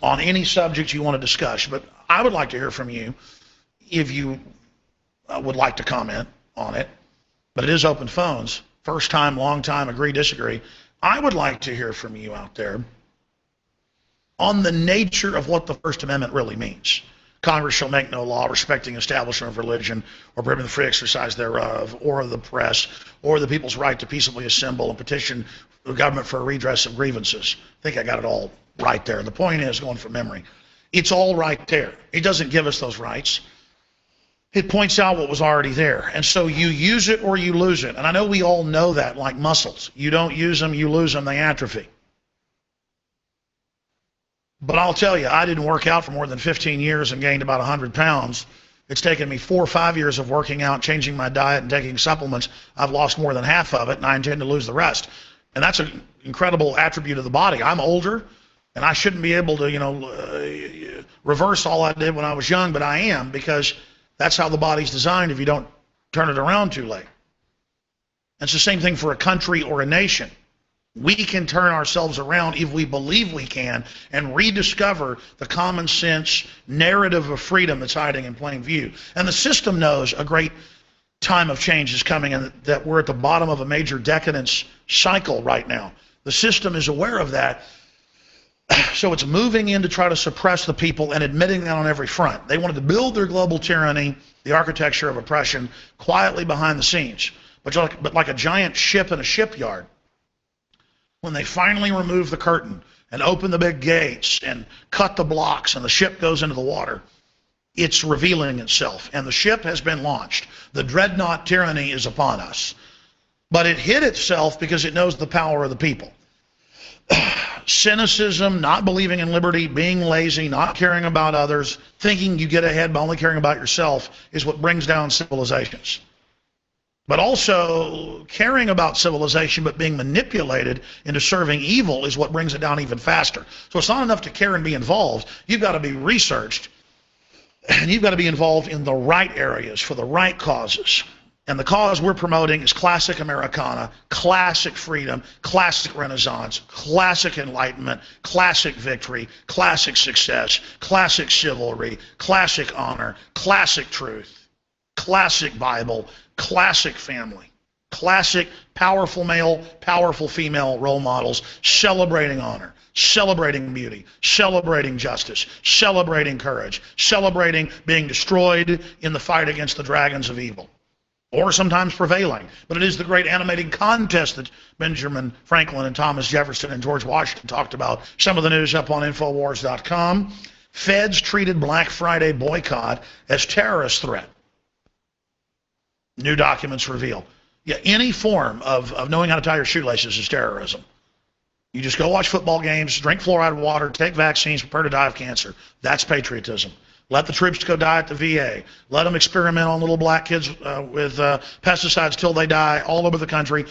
S14: on any subject you want to discuss. But I would like to hear from you if you would like to comment on it. But it is open phones. First time, long time, agree, disagree. I would like to hear from you out there on the nature of what the First Amendment really means. Congress shall make no law respecting establishment of religion or prohibiting the free exercise thereof, or of the press, or the people's right to peaceably assemble and petition the government for a redress of grievances. I think I got it all right there. The point is, going from memory, it's all right there. It doesn't give us those rights. It points out what was already there. And so you use it or you lose it. And I know we all know that like muscles. You don't use them, you lose them, they atrophy. But I'll tell you, I didn't work out for more than 15 years and gained about 100 pounds. It's taken me 4 or 5 years of working out, changing my diet, and taking supplements. I've lost more than half of it, and I intend to lose the rest. And that's an incredible attribute of the body. I'm older, and I shouldn't be able to, reverse all I did when I was young, but I am, because that's how the body's designed if you don't turn it around too late. And it's the same thing for a country or a nation. We can turn ourselves around if we believe we can and rediscover the common sense narrative of freedom that's hiding in plain view. And the system knows a great time of change is coming and that we're at the bottom of a major decadence cycle right now. The system is aware of that. So it's moving in to try to suppress the people and admitting that on every front. They wanted to build their global tyranny, the architecture of oppression, quietly behind the scenes. But like a giant ship in a shipyard, when they finally remove the curtain and open the big gates and cut the blocks and the ship goes into the water, it's revealing itself. And the ship has been launched. The dreadnought tyranny is upon us. But it hid itself because it knows the power of the people. Cynicism, not believing in liberty, being lazy, not caring about others, thinking you get ahead by only caring about yourself is what brings down civilizations. But also caring about civilization but being manipulated into serving evil is what brings it down even faster. So it's not enough to care and be involved. You've got to be researched, and you've got to be involved in the right areas for the right causes. And the cause we're promoting is classic Americana, classic freedom, classic Renaissance, classic enlightenment, classic victory, classic success, classic chivalry, classic honor, classic truth, classic Bible, classic family, classic powerful male, powerful female role models, celebrating honor, celebrating beauty, celebrating justice, celebrating courage, celebrating being destroyed in the fight against the dragons of evil, or sometimes prevailing. But it is the great animating contest that Benjamin Franklin and Thomas Jefferson and George Washington talked about. Some of the news up on Infowars.com. Feds treated Black Friday boycott as terrorist threat. New documents reveal. Yeah, any form of knowing how to tie your shoelaces is terrorism. You just go watch football games, drink fluoride water, take vaccines, prepare to die of cancer. That's patriotism. Let the troops go die at the VA. Let them experiment on little black kids with pesticides till they die all over the country.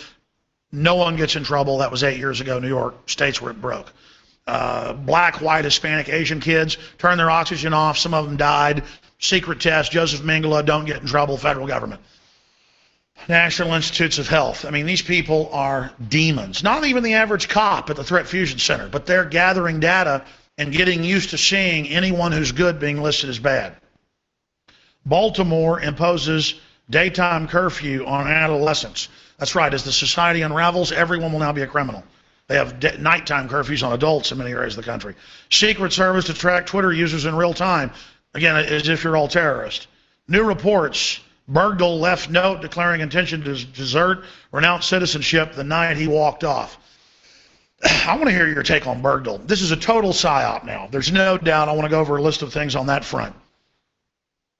S14: No one gets in trouble. That was 8 years ago, New York, states where it broke. black, white, Hispanic, Asian kids, turned their oxygen off. Some of them died. Secret test, Joseph Mengele, don't get in trouble, federal government. National Institutes of Health. I mean, these people are demons. Not even the average cop at the Threat Fusion Center, but they're gathering data and getting used to seeing anyone who's good being listed as bad. Baltimore imposes daytime curfew on adolescents. That's right. As the society unravels, everyone will now be a criminal. They have nighttime curfews on adults in many areas of the country. Secret Service to track Twitter users in real time. Again, as if you're all terrorists. New reports. Bergdahl left note declaring intention to desert, renounce citizenship the night he walked off. I want to hear your take on Bergdahl. This is a total psyop now. There's no doubt. I want to go over a list of things on that front.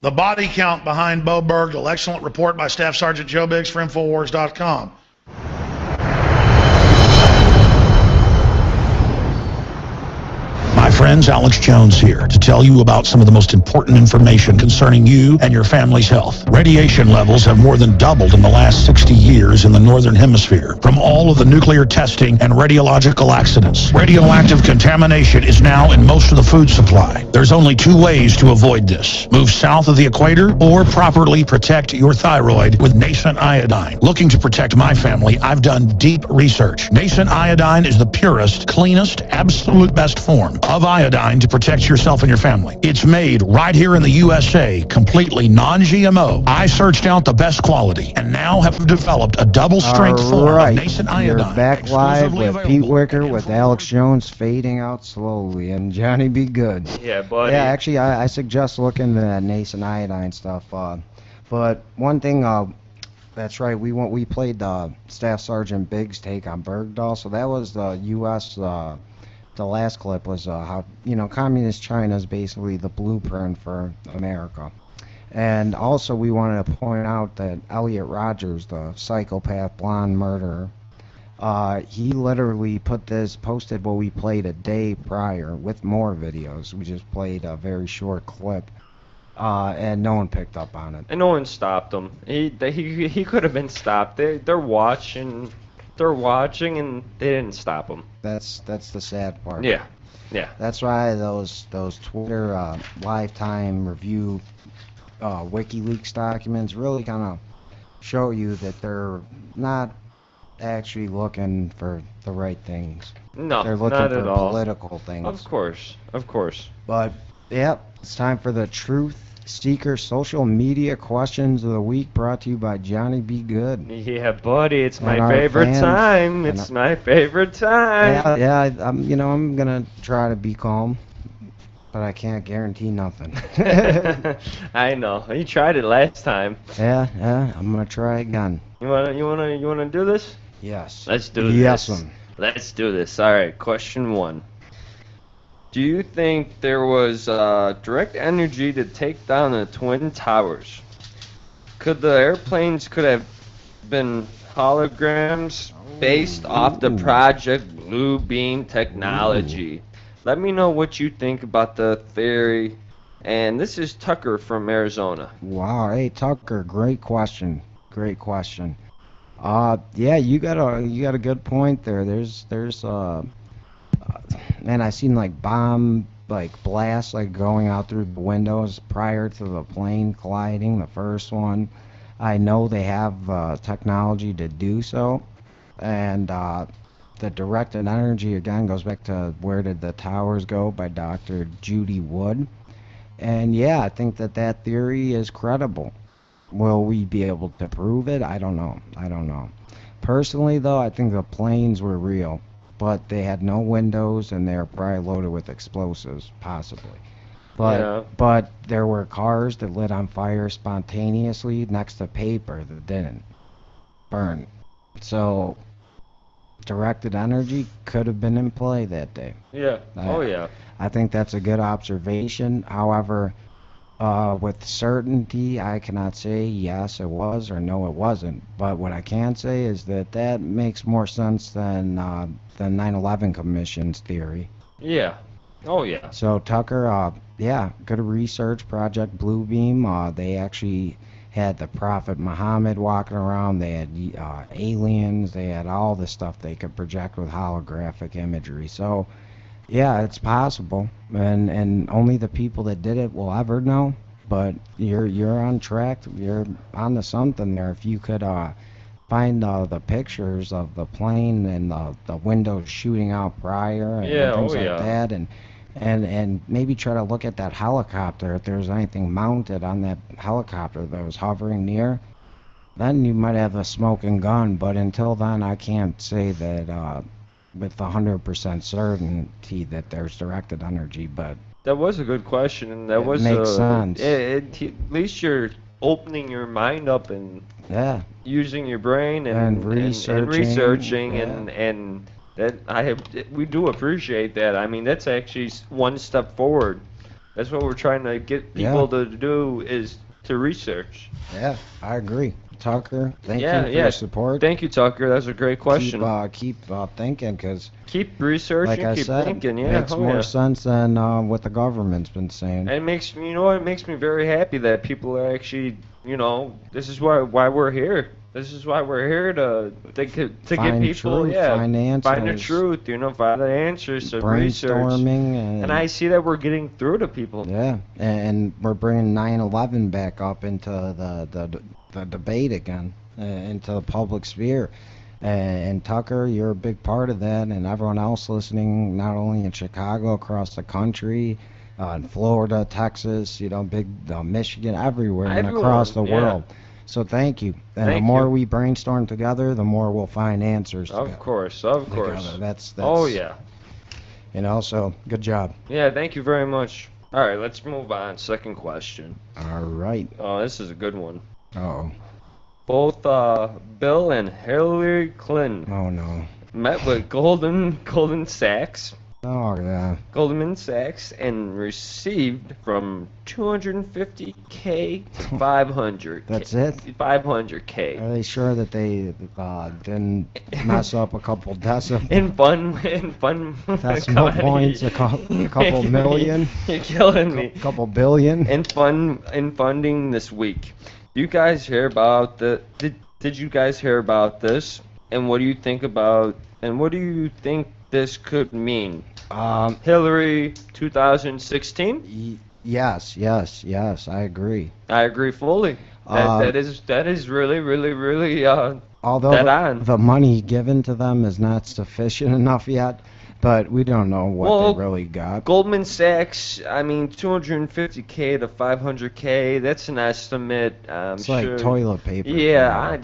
S14: The body count behind Bowe Bergdahl. Excellent report by Staff Sergeant Joe Biggs for Infowars.com.
S15: My friends, Alex Jones here to tell you about some of the most important information concerning you and your family's health. Radiation levels have more than doubled in the last 60 years in the Northern Hemisphere from all of the nuclear testing and radiological accidents. Radioactive contamination is now in most of the food supply. There's only two ways to avoid this. Move south of the equator or properly protect your thyroid with nascent iodine. Looking to protect my family, I've done deep research. Nascent iodine is the purest, cleanest, absolute best form of iodine to protect yourself and your family. It's made right here in the USA, completely non-GMO. I searched out the best quality and now have developed a double-strength form of nascent iodine.
S6: You're back live with Pete Wichert with Alex Jones fading out slowly and Johnny Be Good.
S7: Yeah, buddy.
S6: Yeah, actually, I suggest looking into that nascent iodine stuff. But one thing, that's right, we played Staff Sergeant Biggs' take on Bergdahl, so that was the U.S. The last clip was how, communist China is basically the blueprint for America. And also we wanted to point out that Elliot Rodgers, the psychopath blonde murderer, he literally posted what we played a day prior with more videos. We just played a very short clip, and no one picked up on it.
S7: And no one stopped him. He could have been stopped. They're watching and they didn't stop him.
S6: That's the sad part.
S7: Yeah.
S6: That's why those Twitter lifetime review WikiLeaks documents really kind of show you that they're not actually looking for the right things.
S7: No,
S6: they're looking
S7: not
S6: for
S7: at all.
S6: Political things.
S7: Of course.
S6: But it's time for the Truth Seeker social media questions of the week, brought to you by Johnny Be Good.
S7: Yeah, buddy, it's my favorite time. It's my favorite time.
S6: Yeah. I'm gonna try to be calm, but I can't guarantee nothing.
S7: I know. You tried it last time.
S6: Yeah. I'm gonna try again.
S7: You wanna do this?
S6: Yes.
S7: Let's do this.
S6: Yes.
S7: Let's do this. All right. Question 1. Do you think there was direct energy to take down the Twin Towers? Could the airplanes have been holograms based off the Project Blue Beam technology? Let me know what you think about the theory. And this is Tucker from Arizona.
S6: Wow, hey Tucker, great question. Yeah, you got a good point there. There's man, I seen bomb blasts going out through the windows prior to the plane colliding, the first one. I know they have technology to do so, and the directed energy again goes back to Where Did the Towers Go by Dr. Judy Wood. And yeah, I think that theory is credible. Will we be able to prove it? I don't know. Personally though, I think the planes were real, but they had no windows and they were probably loaded with explosives, possibly. But there were cars that lit on fire spontaneously next to paper that didn't burn. So directed energy could have been in play that day.
S7: Yeah.
S6: I think that's a good observation. However, with certainty, I cannot say yes it was or no it wasn't. But what I can say is that makes more sense than the 9/11 Commission's theory.
S7: Yeah. Oh yeah.
S6: So Tucker, good research. Project Blue Beam. They actually had the Prophet Muhammad walking around. They had aliens. They had all the stuff they could project with holographic imagery. So Yeah, it's possible, and only the people that did it will ever know. But you're on track. You're on to something there. If you could find the pictures of the plane and the windows shooting out prior and things like that, and maybe try to look at that helicopter if there's anything mounted on that helicopter that was hovering near, then you might have a smoking gun. But until then, I can't say that with 100% certainty that there's directed energy. But
S7: that was a good question, and that
S6: makes sense.
S7: At least you're opening your mind up and using your brain and researching and that we do appreciate that. I mean, that's actually one step forward. That's what we're trying to get people to do, is to research.
S6: Yeah, I agree. Tucker, thank you for your support.
S7: Thank you, Tucker. That's a great question.
S6: Keep thinking, because
S7: keep researching,
S6: like I
S7: keep
S6: said,
S7: thinking.
S6: It makes more sense than what the government's been saying.
S7: It makes it makes me very happy that people are actually, this is why we're here. This is why we're here to get people, find the truth, find the answers to research.
S6: Brainstorming,
S7: and I see that we're getting through to people.
S6: Yeah, and we're bringing 9/11 back up into the debate again, into the public sphere. And Tucker, you're a big part of that, and everyone else listening, not only in Chicago, across the country, in Florida, Texas, big Michigan, everywhere and across the world. So thank you. And the more we brainstorm together, the more we'll find answers together.
S7: Of course.
S6: That's
S7: oh, yeah.
S6: So good job.
S7: Yeah, thank you very much. All right, let's move on. Second question.
S6: All right.
S7: Oh, this is a good one.
S6: Uh-oh.
S7: Both Bill and Hillary Clinton met with Goldman Sachs.
S6: Oh, yeah.
S7: Goldman Sachs, and received from $250K to $500K.
S6: That's it?
S7: $500K.
S6: Are they sure that they didn't mess up a couple decimal
S7: decimal
S6: points, a couple million?
S7: You're killing me.
S6: A couple billion?
S7: In funding this week. You guys hear about did you guys hear about this? And what do you think this could mean? Hillary 2016?
S6: Yes, I agree.
S7: I agree fully. That is really
S6: although
S7: dead on.
S6: The money given to them is not sufficient enough yet, but we don't know what they really got.
S7: Goldman Sachs, I mean, $250K to $500K, that's an estimate.
S6: It's like toilet paper.
S7: Yeah,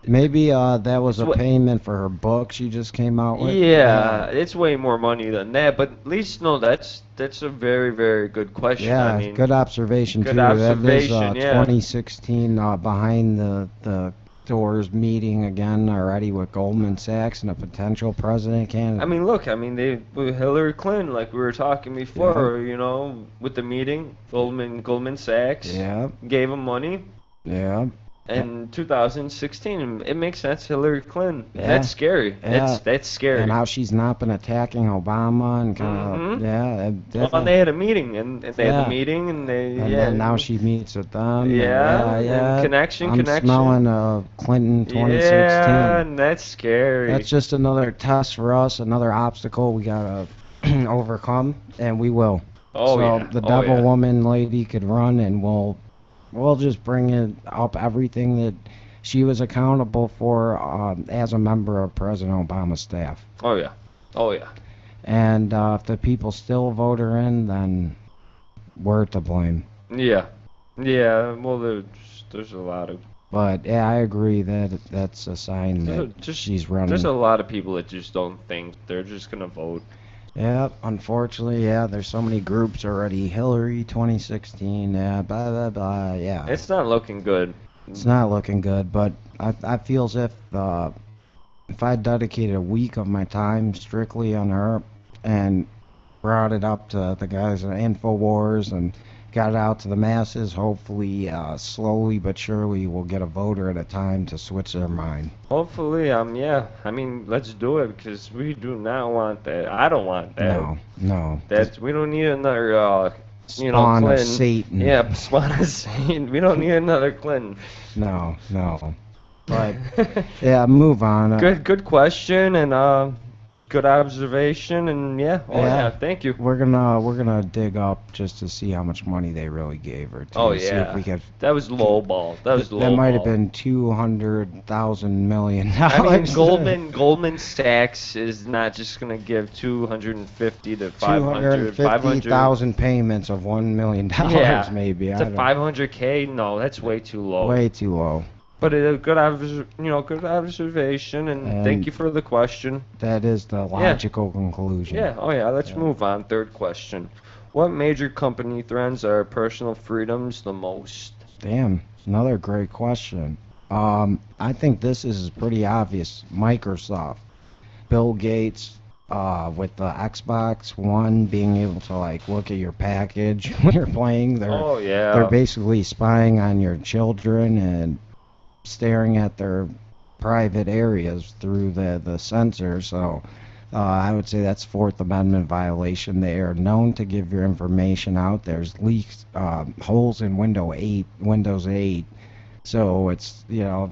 S6: maybe that was a payment for her book she just came out with.
S7: Yeah, it's way more money than that, but at least that's a very, very good question.
S6: Yeah,
S7: I mean,
S6: good observation too. That is 2016 behind the doors meeting again already with Goldman Sachs and a potential president candidate.
S7: I mean, look, with Hillary Clinton, like we were talking before, with the meeting, Goldman Sachs gave him money.
S6: Yeah.
S7: In 2016, it makes sense. Hillary Clinton. Yeah. That's scary.
S6: Yeah.
S7: That's scary.
S6: And how she's not been attacking Obama and kind of
S7: Well, they had a meeting and
S6: then now she meets with them.
S7: And connection.
S6: I'm smelling Clinton 2016.
S7: Yeah, and that's scary.
S6: That's just another test for us, another obstacle we gotta overcome, and we will. The devil woman lady could run, and we'll just bring it up everything that she was accountable for as a member of President Obama's staff.
S7: Oh, yeah.
S6: And if the people still vote her in, then we're to blame.
S7: Yeah. Well, there's a lot of...
S6: But, yeah, I agree that that's a sign that she's running.
S7: There's a lot of people that just don't think. They're just going to vote.
S6: Yeah, unfortunately, there's so many groups already. Hillary 2016, blah, blah, blah, yeah.
S7: It's not looking good.
S6: It's not looking good, but I feel as if I dedicated a week of my time strictly on her and brought it up to the guys at InfoWars and got it out to the masses, hopefully slowly but surely we'll get a voter at a time to switch their mind.
S7: Hopefully, let's do it, because we do not want that. I don't want that.
S6: No.
S7: We don't need another,
S6: spawn
S7: Clinton.
S6: Of Satan.
S7: Yeah, spawn of Satan. We don't need another Clinton.
S6: No. But, yeah, move on.
S7: Good question, and good observation, and yeah, thank you.
S6: We're gonna dig up just to see how much money they really gave her. To see if we could.
S7: That was lowball. That
S6: might have been $200,000 million.
S7: I mean, Goldman Sachs is not just gonna give 250 to 500,
S6: 250,000 payments of $1 million, maybe.
S7: To 500K, no, that's way too low.
S6: Way too low.
S7: But a good observation, and thank you for the question.
S6: That is the logical conclusion.
S7: Yeah, let's move on. Third question. What major company threatens our personal freedoms the most?
S6: Damn, another great question. I think this is pretty obvious. Microsoft. Bill Gates, with the Xbox One being able to like look at your package when you're playing. They're basically spying on your children and staring at their private areas through the sensor. So I would say that's Fourth Amendment violation. They are known to give your information out. There's leaks, holes in Windows 8. So it's,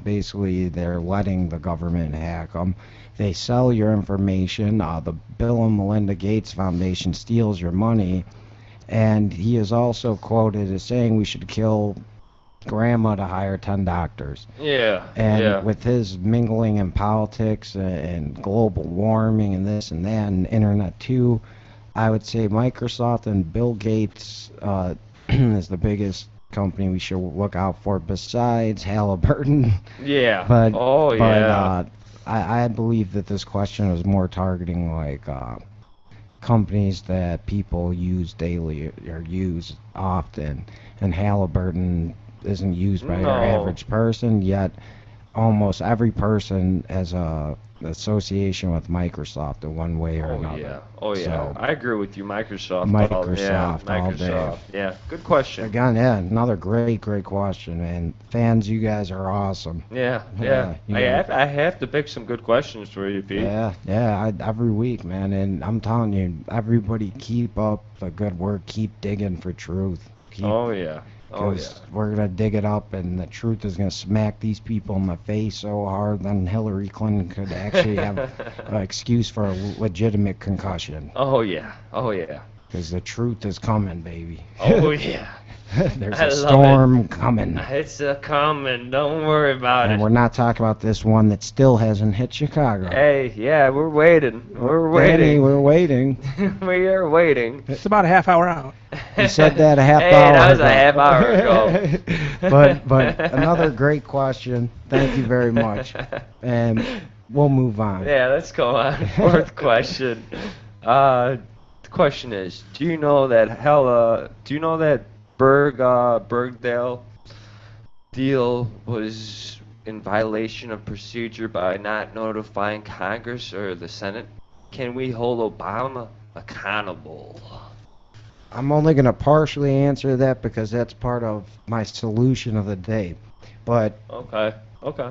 S6: basically they're letting the government hack them. They sell your information. The Bill and Melinda Gates Foundation steals your money. And he is also quoted as saying we should kill grandma to hire 10 doctors. And with his mingling in politics and global warming and this and that and internet too, I would say Microsoft and Bill Gates is the biggest company we should look out for besides Halliburton. I believe that this question is more targeting like companies that people use daily or use often, and Halliburton isn't used by your average person, yet almost every person has a association with Microsoft in one way or another.
S7: So, I agree with you. Microsoft
S6: all day.
S7: Yeah, good question.
S6: Again, another great question, and fans, you guys are awesome.
S7: I have to pick some good questions for you, Pete.
S6: Every week, man, and I'm telling you, everybody keep up the good work, keep digging for truth. Because we're going to dig it up, and the truth is going to smack these people in the face so hard, then Hillary Clinton could actually have an excuse for a legitimate concussion. Because the truth is coming, baby. There's a storm coming.
S7: It's a coming. Don't worry about it.
S6: And we're not talking about this one that still hasn't hit Chicago.
S7: We're waiting. We're
S6: waiting. We're waiting.
S7: We are waiting.
S8: It's about a half hour out.
S6: You said that a half hour
S7: that was
S6: ago.
S7: a half hour ago.
S6: but another great question. Thank you very much. And we'll move on.
S7: Let's go on. Fourth question. The question is, do you know that Bergdahl deal was in violation of procedure by not notifying Congress or the Senate? Can we hold Obama accountable?
S6: I'm only going to partially answer that because that's part of my solution of the day. But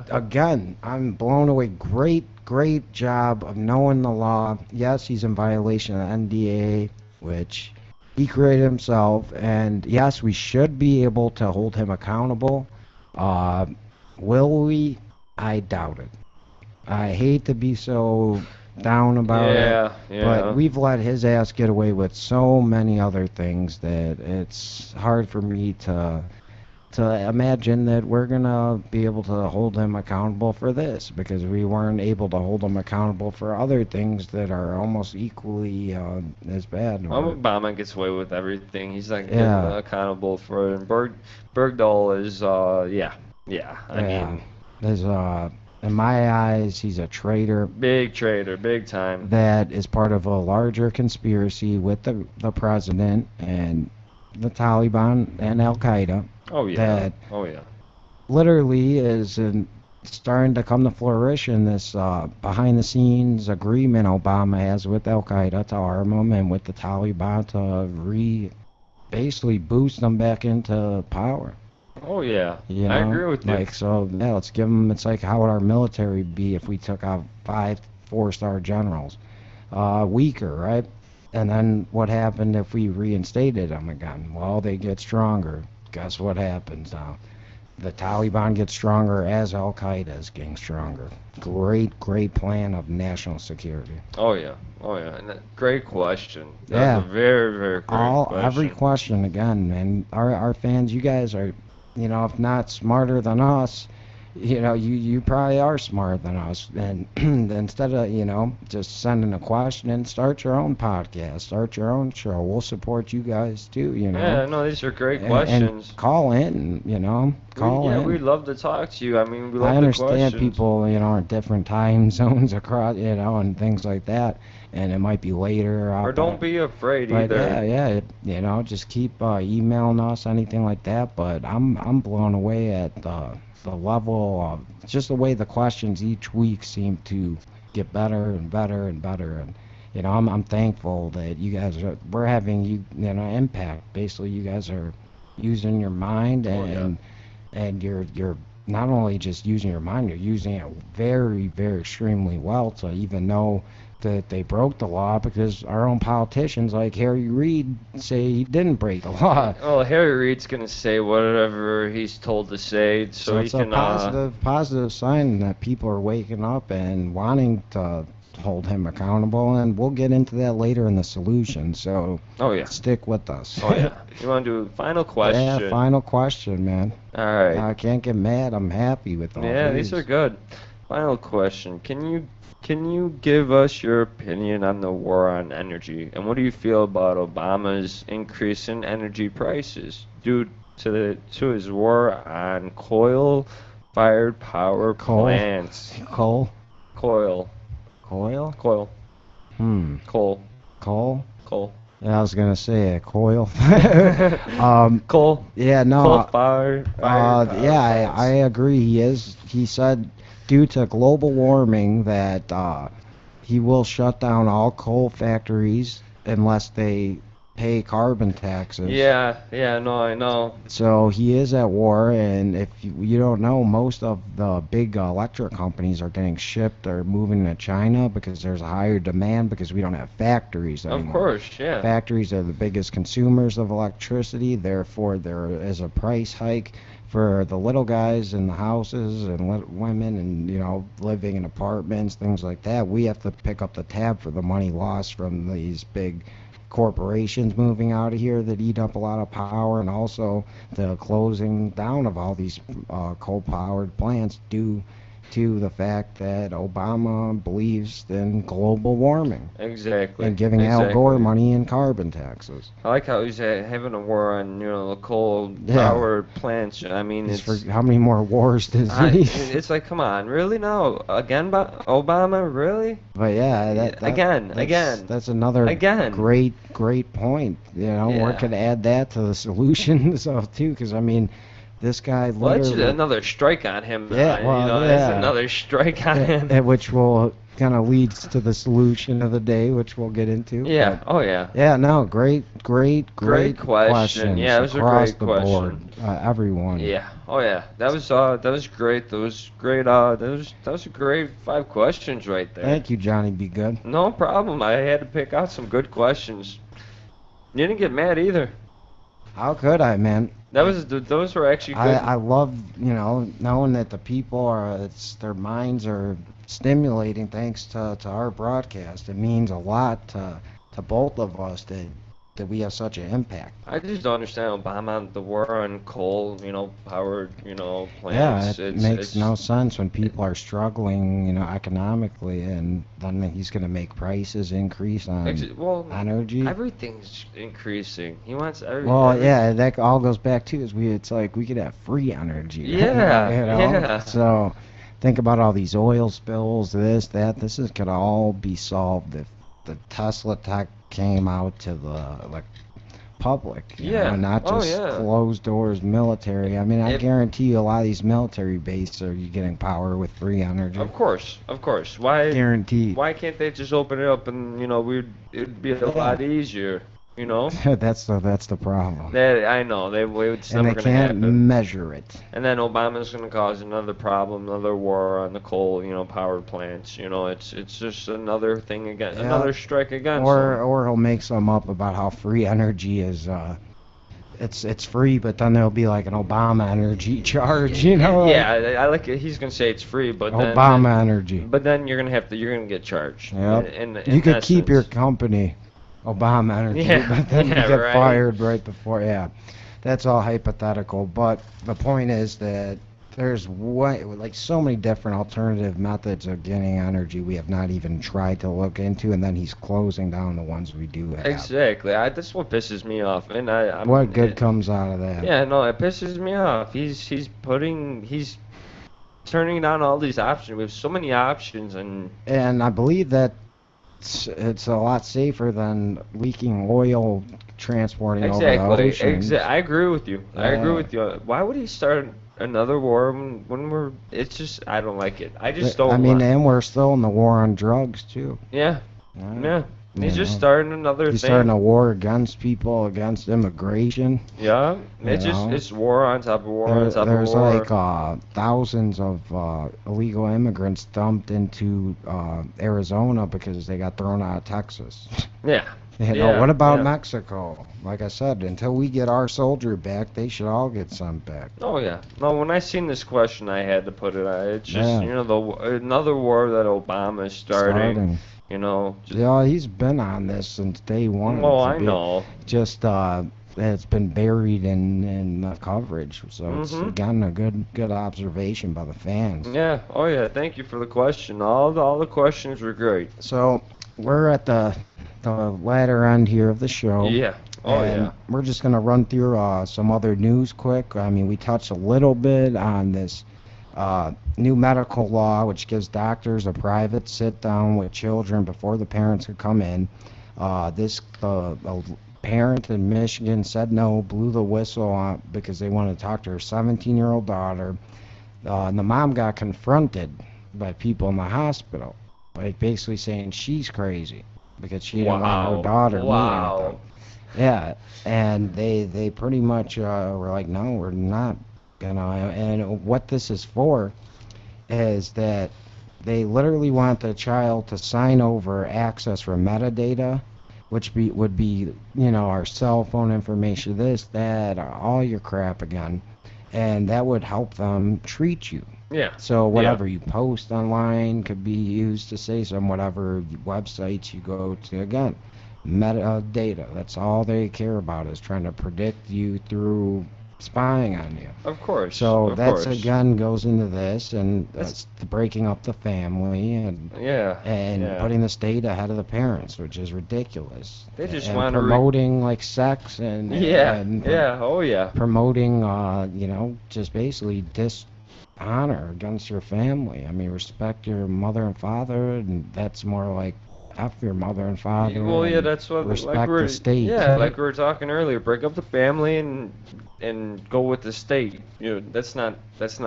S6: again, I'm blown away. Great job of knowing the law. Yes, he's in violation of the NDA, which he created himself, and yes, we should be able to hold him accountable. Will we? I doubt it. I hate to be so down about it, but we've let his ass get away with so many other things that it's hard for me to imagine that we're gonna be able to hold him accountable for this, because we weren't able to hold him accountable for other things that are almost equally as bad.
S7: Obama gets away with everything. He's not accountable for it. Bergdahl is
S6: in my eyes, he's a traitor.
S7: Big traitor, big time.
S6: That is part of a larger conspiracy with the president and the Taliban and Al Qaeda. That literally is starting to come to fruition, this behind-the-scenes agreement Obama has with Al Qaeda to arm them, and with the Taliban to basically boost them back into power.
S7: I agree with you.
S6: Let's give them. It's like, how would our military be if we took out 5 4-star generals? Weaker, right? And then what happened if we reinstated them again? Well, they get stronger. Guess what happens now? the Taliban gets stronger as Al Qaeda is getting stronger. Great plan of national security.
S7: Oh yeah. And great question.
S6: Yeah.
S7: That's a very, very great question.
S6: Every question again, man. Our fans, you guys are, if not smarter than us, you probably are smarter than us. And instead of, just sending a question in, start your own podcast, start your own show. We'll support you guys too,
S7: Yeah, no, these are great questions.
S6: And call in, call in.
S7: We'd love to talk to you. I mean, we love
S6: I
S7: the
S6: understand
S7: questions.
S6: people, are in different time zones across, and things like that. And it might be later.
S7: Or don't be afraid
S6: but
S7: either.
S6: Yeah, just keep emailing us, anything like that. But I'm blown away at the level of just the way the questions each week seem to get better and better and better. And I'm thankful that you guys we're having impact. Basically, you guys are using your mind and you're not only just using your mind, you're using it very, very extremely well to even know that they broke the law, because our own politicians like Harry Reid say he didn't break the law.
S7: Well, Harry Reid's gonna say whatever he's told to say, so he
S6: it's
S7: can.
S6: a positive sign that people are waking up and wanting to hold him accountable, and we'll get into that later in the solution. So stick with us.
S7: Oh yeah. You want to do final question?
S6: Yeah, final question, man.
S7: All right.
S6: I can't get mad. I'm happy with all
S7: these are good. Final question. Can you give us your opinion on the war on energy, and what do you feel about Obama's increase in energy prices due to his war on coal-fired power plants?
S6: Coal.
S7: Coil.
S6: Coil. Coal. Yeah, I was gonna say a coil.
S7: Coal.
S6: Yeah, no.
S7: Coal-fired.
S6: I agree. He said, due to global warming, that he will shut down all coal factories unless they pay carbon taxes.
S7: Yeah, no, I know.
S6: So he is at war, and if you don't know, most of the big electric companies are getting shipped or moving to China because there's a higher demand, because we don't have factories anymore.
S7: Of course, yeah.
S6: Factories are the biggest consumers of electricity, therefore there is a price hike for the little guys in the houses and women and, living in apartments, things like that. We have to pick up the tab for the money lost from these big corporations moving out of here that eat up a lot of power, and also the closing down of all these coal-powered plants due to the fact that Obama believes in global warming.
S7: Exactly.
S6: And giving Al Gore money in carbon taxes.
S7: I like how he's having a war on, the coal-powered plants. I mean,
S6: how many more wars does he need?
S7: It's like, come on, really now? Again, Obama, really?
S6: But yeah, that's another great point. We could add that to the solution too, because I mean, this guy literally...
S7: Well, that's another strike on him.
S6: That's
S7: another strike on him.
S6: Which will kind of leads to the solution of the day, which we'll get into.
S7: Yeah.
S6: But, Yeah, no, great
S7: question. Yeah, it was
S6: across
S7: a great
S6: the
S7: question.
S6: board. Everyone.
S7: Yeah. Oh yeah. That was great. That was great. That was a great 5 questions right there.
S6: Thank you, Johnny. Be good.
S7: No problem. I had to pick out some good questions. You didn't get mad either.
S6: How could I, man?
S7: Those were actually good.
S6: I love, knowing that the people their minds are stimulating thanks to our broadcast. It means a lot to both of us that we have such an impact.
S7: I just don't understand Obama, the war on coal, powered,
S6: Yeah,
S7: plants.
S6: it makes no sense when people are struggling, economically, and then he's going to make prices increase on energy.
S7: Everything's increasing. He wants everything.
S6: Well, yeah, that all goes back to it's like we could have free energy.
S7: Yeah,
S6: Yeah. So think about all these oil spills, this could all be solved if the Tesla tech came out to the public, not just closed doors military. I mean, I guarantee you a lot of these military bases are getting power with free energy.
S7: Of course. Why?
S6: Guaranteed.
S7: Why can't they just open it up and it'd be a lot easier.
S6: That's the problem.
S7: I know it's
S6: and
S7: never
S6: they
S7: going to happen.
S6: can't measure it.
S7: And then Obama's going to cause another problem, another war on the coal, power plants. It's just another thing again, another strike against.
S6: Or he'll make some up about how free energy is it's free, but then there'll be like an Obama energy charge, you know?
S7: Yeah, I like it. He's gonna say it's free, but then
S6: Obama energy.
S7: But then you're gonna get charged.
S6: Yep.
S7: In
S6: You could keep
S7: essence.
S6: your company, Obama energy,
S7: Yeah,
S6: but then
S7: yeah,
S6: you get
S7: right.
S6: fired right before. Yeah, that's all hypothetical. But the point is that there's like so many different alternative methods of getting energy we have not even tried to look into, and then he's closing down the ones we do have.
S7: Exactly. That's what pisses me off, and
S6: What good comes out of that?
S7: Yeah, no, it pisses me off. He's turning down all these options. We have so many options,
S6: And I believe that it's a lot safer than leaking oil transporting over the oceans.
S7: I agree with you. I agree
S6: Yeah.
S7: with you. Why would he start another war when we're? It's just I don't like it. I just don't.
S6: I mean,
S7: like,
S6: and we're still in the war on drugs too.
S7: yeah. He's just
S6: know.
S7: starting another
S6: He's
S7: thing.
S6: starting a war against people, against immigration.
S7: Yeah,
S6: You know.
S7: it's war on top of war on top of war.
S6: There's like thousands of illegal immigrants dumped into Arizona because they got thrown out of Texas.
S7: Yeah.
S6: You know, what about Mexico? Like I said, until we get our soldier back, they should all get sent back.
S7: Oh yeah. No, when I seen this question, I had to put it. It's just
S6: Yeah.
S7: another war that Obama is starting. You know.
S6: Yeah, he's been on this since day one.
S7: Oh, I know.
S6: Just it's been buried in the coverage, so it's gotten a good observation by the fans.
S7: Yeah. Oh yeah. Thank you for the question. All the questions were great.
S6: So we're at the latter end here of the show.
S7: Yeah. Oh
S6: and
S7: yeah.
S6: We're just gonna run through some other news quick. I mean, we touched a little bit on this new medical law, which gives doctors a private sit-down with children before the parents could come in. A parent in Michigan said no, blew the whistle on because they wanted to talk to her 17-year-old daughter. And the mom got confronted by people in the hospital, like basically saying she's crazy because she didn't want her daughter meeting with them. Yeah, and they pretty much were like, no, we're not gonna. And what this is for is that they literally want the child to sign over access for metadata, which would be, you know, our cell phone information, this, that, all your crap again, and that would help them treat you.
S7: Yeah.
S6: So whatever you post online could be used to say some whatever websites you go to. Again, metadata. That's all they care about, is trying to predict you through spying on you.
S7: Of course.
S6: So that's again goes into this, and that's the breaking up the family and putting the state ahead of the parents, which is ridiculous.
S7: They just
S6: and
S7: want to
S6: promoting like sex and promoting you know, just basically dishonor against your family. I mean, respect your mother and father, and that's more like F your mother and father.
S7: Well, yeah, that's what
S6: respect the state.
S7: Yeah, like we were talking earlier, break up the family and go with the state. You know, that's not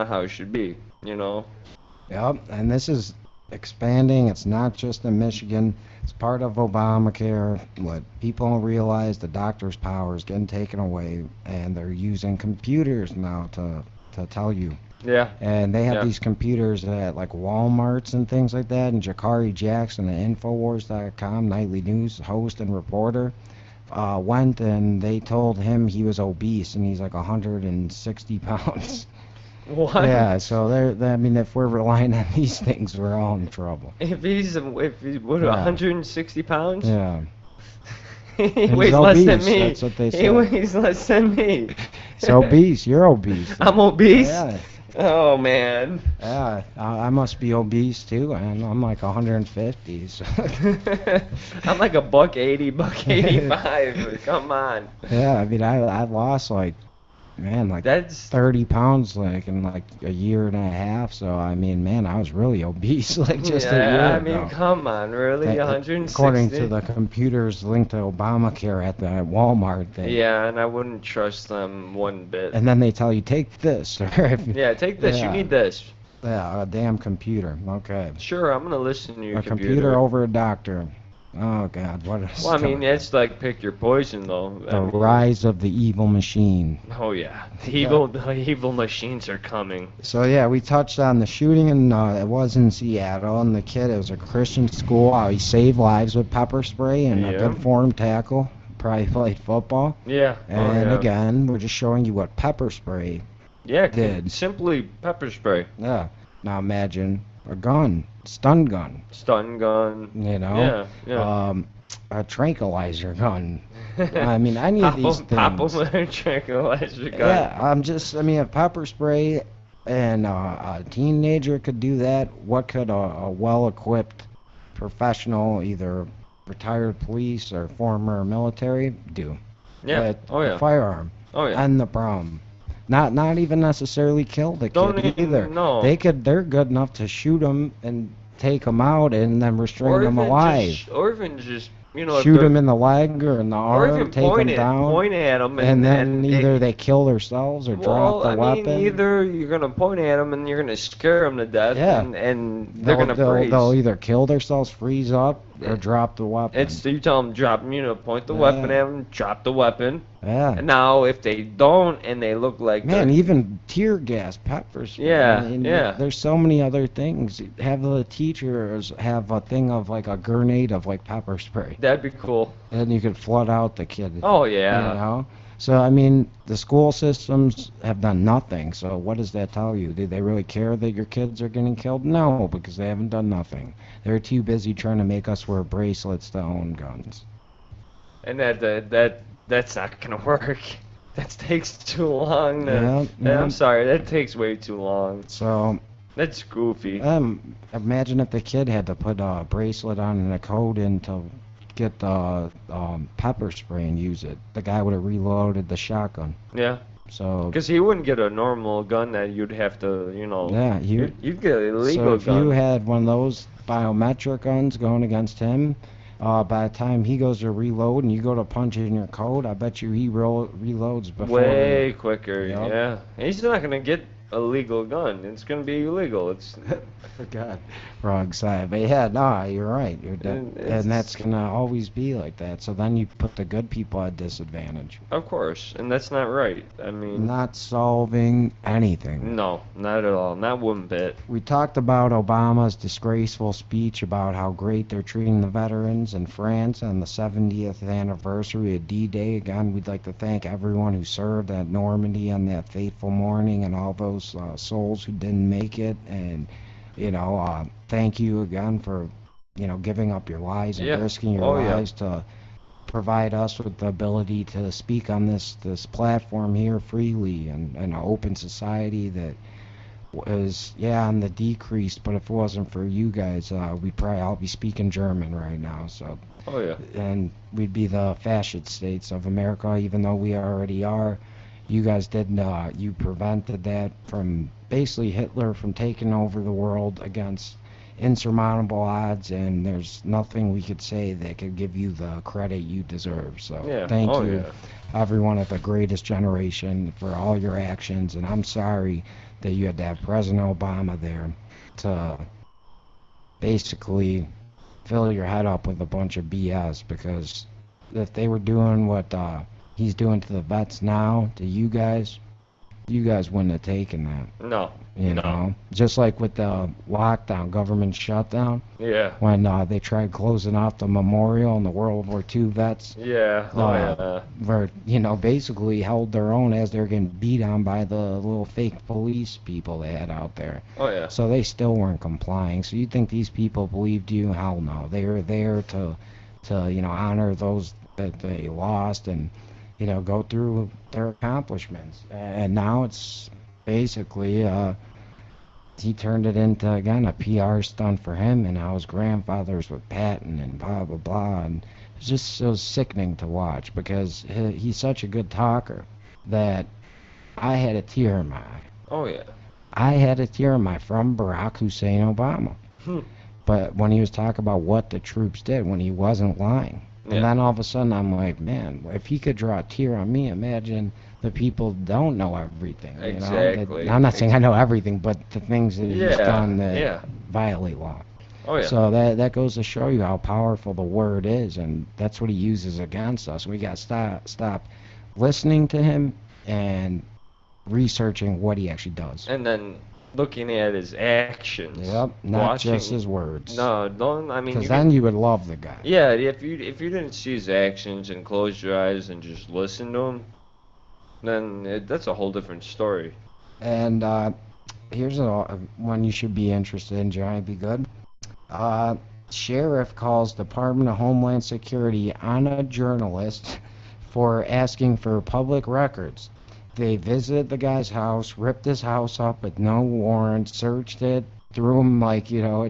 S7: how it should be. You know.
S6: Yep, and this is expanding. It's not just in Michigan. It's part of Obamacare. What people don't realize, the doctor's power is getting taken away, and they're using computers now to tell you.
S7: Yeah.
S6: And they have these computers at like Walmarts and things like that. And Jakari Jackson, the Infowars.com nightly news host and reporter, went and they told him he was obese and he's like 160 pounds.
S7: What?
S6: Yeah, so I mean, if we're relying on these things, we're all in trouble.
S7: If he's 160 pounds?
S6: Yeah.
S7: He weighs less than me.
S6: That's what they say.
S7: He weighs less than me.
S6: He's obese. You're obese.
S7: I'm obese?
S6: Yeah.
S7: Oh, man.
S6: Yeah, I must be obese too, and I'm like 150. So.
S7: I'm like $180, $185. Come on.
S6: Yeah, I mean, I lost like, man, like
S7: that's
S6: 30 pounds like in like a year and a half. So I mean, man, I was really obese like just a year
S7: I
S6: ago.
S7: mean, come on, really, 160.
S6: According to the computers linked to Obamacare at the Walmart thing.
S7: Yeah, and I wouldn't trust them one bit.
S6: And then they tell you take this.
S7: Yeah, take this.
S6: Yeah.
S7: You need this.
S6: Yeah, a damn computer. Okay.
S7: Sure, I'm gonna listen to your
S6: a computer over a doctor. Oh God, what a
S7: Well, I mean, it's like pick your poison, though.
S6: The rise of the evil machine.
S7: Oh yeah, the evil machines are coming.
S6: So yeah, we touched on the shooting, and it was in Seattle, and the kid, it was a Christian school. He saved lives with pepper spray and a good form tackle. probably played football.
S7: Yeah.
S6: And again, we're just showing you what pepper spray did.
S7: Simply pepper spray.
S6: Yeah. Now imagine a gun, stun gun.
S7: Stun gun.
S6: You know?
S7: Yeah.
S6: A tranquilizer gun. I mean, any of these things.
S7: Pop 'em with a tranquilizer gun.
S6: Yeah, I mean, a pepper spray and a teenager could do that. What could a well-equipped professional, either retired police or former military, do?
S7: Yeah.
S6: With a firearm. And the problem. Not even necessarily kill the kid either.
S7: No.
S6: They're good enough to shoot them and take them out and then restrain them alive.
S7: Or even just, you know,
S6: shoot them in the leg or in the arm, take them down,
S7: point at them,
S6: and then either they kill themselves or drop the weapon.
S7: Either you're gonna point at them and you're gonna scare them to death, and they're gonna freeze.
S6: They'll either kill themselves, freeze up, or drop the weapon.
S7: You tell them drop, point the weapon at them, drop the weapon.
S6: Yeah.
S7: And now if they don't and they look like
S6: even tear gas, pepper spray. There's so many other things. Have the teachers have a thing of like a grenade of like pepper spray.
S7: That'd be cool.
S6: And you could flood out the kid.
S7: Oh yeah.
S6: You know. So I mean, the school systems have done nothing. So what does that tell you? Do they really care that your kids are getting killed? No, because they haven't done nothing. They're too busy trying to make us wear bracelets to own guns.
S7: And that's not gonna work. That takes too long. I'm sorry, that takes way too long.
S6: So
S7: that's goofy.
S6: Imagine if the kid had to put a bracelet on and a code in to get the pepper spray and use it. The guy would have reloaded the shotgun.
S7: Yeah.
S6: So.
S7: Because he wouldn't get a normal gun that you'd have to,
S6: Yeah,
S7: you'd get an illegal gun.
S6: So if you had one of those biometric guns going against him, by the time he goes to reload and you go to punch in your code, I bet you he reloads before.
S7: Way quicker, yeah. He's not gonna get a legal gun. It's gonna be illegal. It's.
S6: God, wrong side. But you're right. And that's gonna always be like that. So then you put the good people at disadvantage.
S7: Of course, and that's not right. I mean.
S6: Not solving anything.
S7: No, not at all. Not one bit.
S6: We talked about Obama's disgraceful speech about how great they're treating the veterans in France on the 70th anniversary of D-Day. Again, we'd like to thank everyone who served at Normandy on that fateful morning and all those souls who didn't make it. And thank you again for, giving up your lives and risking your lives to provide us with the ability to speak on this platform here freely and an open society that was, on the decrease. But if it wasn't for you guys, we'd probably all be speaking German right now. So.
S7: Oh yeah.
S6: And we'd be the fascist states of America, even though we already are. You guys didn't. You prevented that from basically Hitler from taking over the world against insurmountable odds, and there's nothing we could say that could give you the credit you deserve. So thank you, everyone of the greatest generation, for all your actions. And I'm sorry that you had to have President Obama there to basically fill your head up with a bunch of BS, because if they were doing what he's doing to the vets now, to you guys wouldn't have taken that.
S7: No.
S6: You know? Just like with the lockdown, government shutdown.
S7: Yeah.
S6: When they tried closing off the memorial and the World War II vets.
S7: Yeah.
S6: Were, basically held their own as they're getting beat on by the little fake police people they had out there.
S7: Oh, yeah.
S6: So they still weren't complying. So you think these people believed you? Hell no. They were there to honor those that they lost and, go through their accomplishments. And now it's basically, he turned it into, again, a PR stunt for him, and now his grandfather's with Patton and blah, blah, blah. And it's just so sickening to watch, because he's such a good talker that I had a tear in my eye.
S7: Oh, yeah.
S6: I had a tear in my eye from Barack Hussein Obama. But when he was talking about what the troops did, when he wasn't lying. And then all of a sudden I'm like, man, if he could draw a tear on me, imagine the people don't know everything.
S7: Exactly.
S6: I'm not saying I know everything, but the things that he's done that violate law.
S7: Oh, yeah.
S6: So that goes to show you how powerful the word is, and that's what he uses against us. We got to stop listening to him and researching what he actually does.
S7: And then looking at his actions.
S6: Yep, not
S7: watching,
S6: just his words.
S7: No, don't. I mean,
S6: because then you would love the guy.
S7: Yeah, if you didn't see his actions and close your eyes and just listen to him, then that's a whole different story.
S6: And here's one you should be interested in, Johnny. Be good. Sheriff calls Department of Homeland Security on a journalist for asking for public records. They visited the guy's house, ripped his house up with no warrant, searched it, threw him at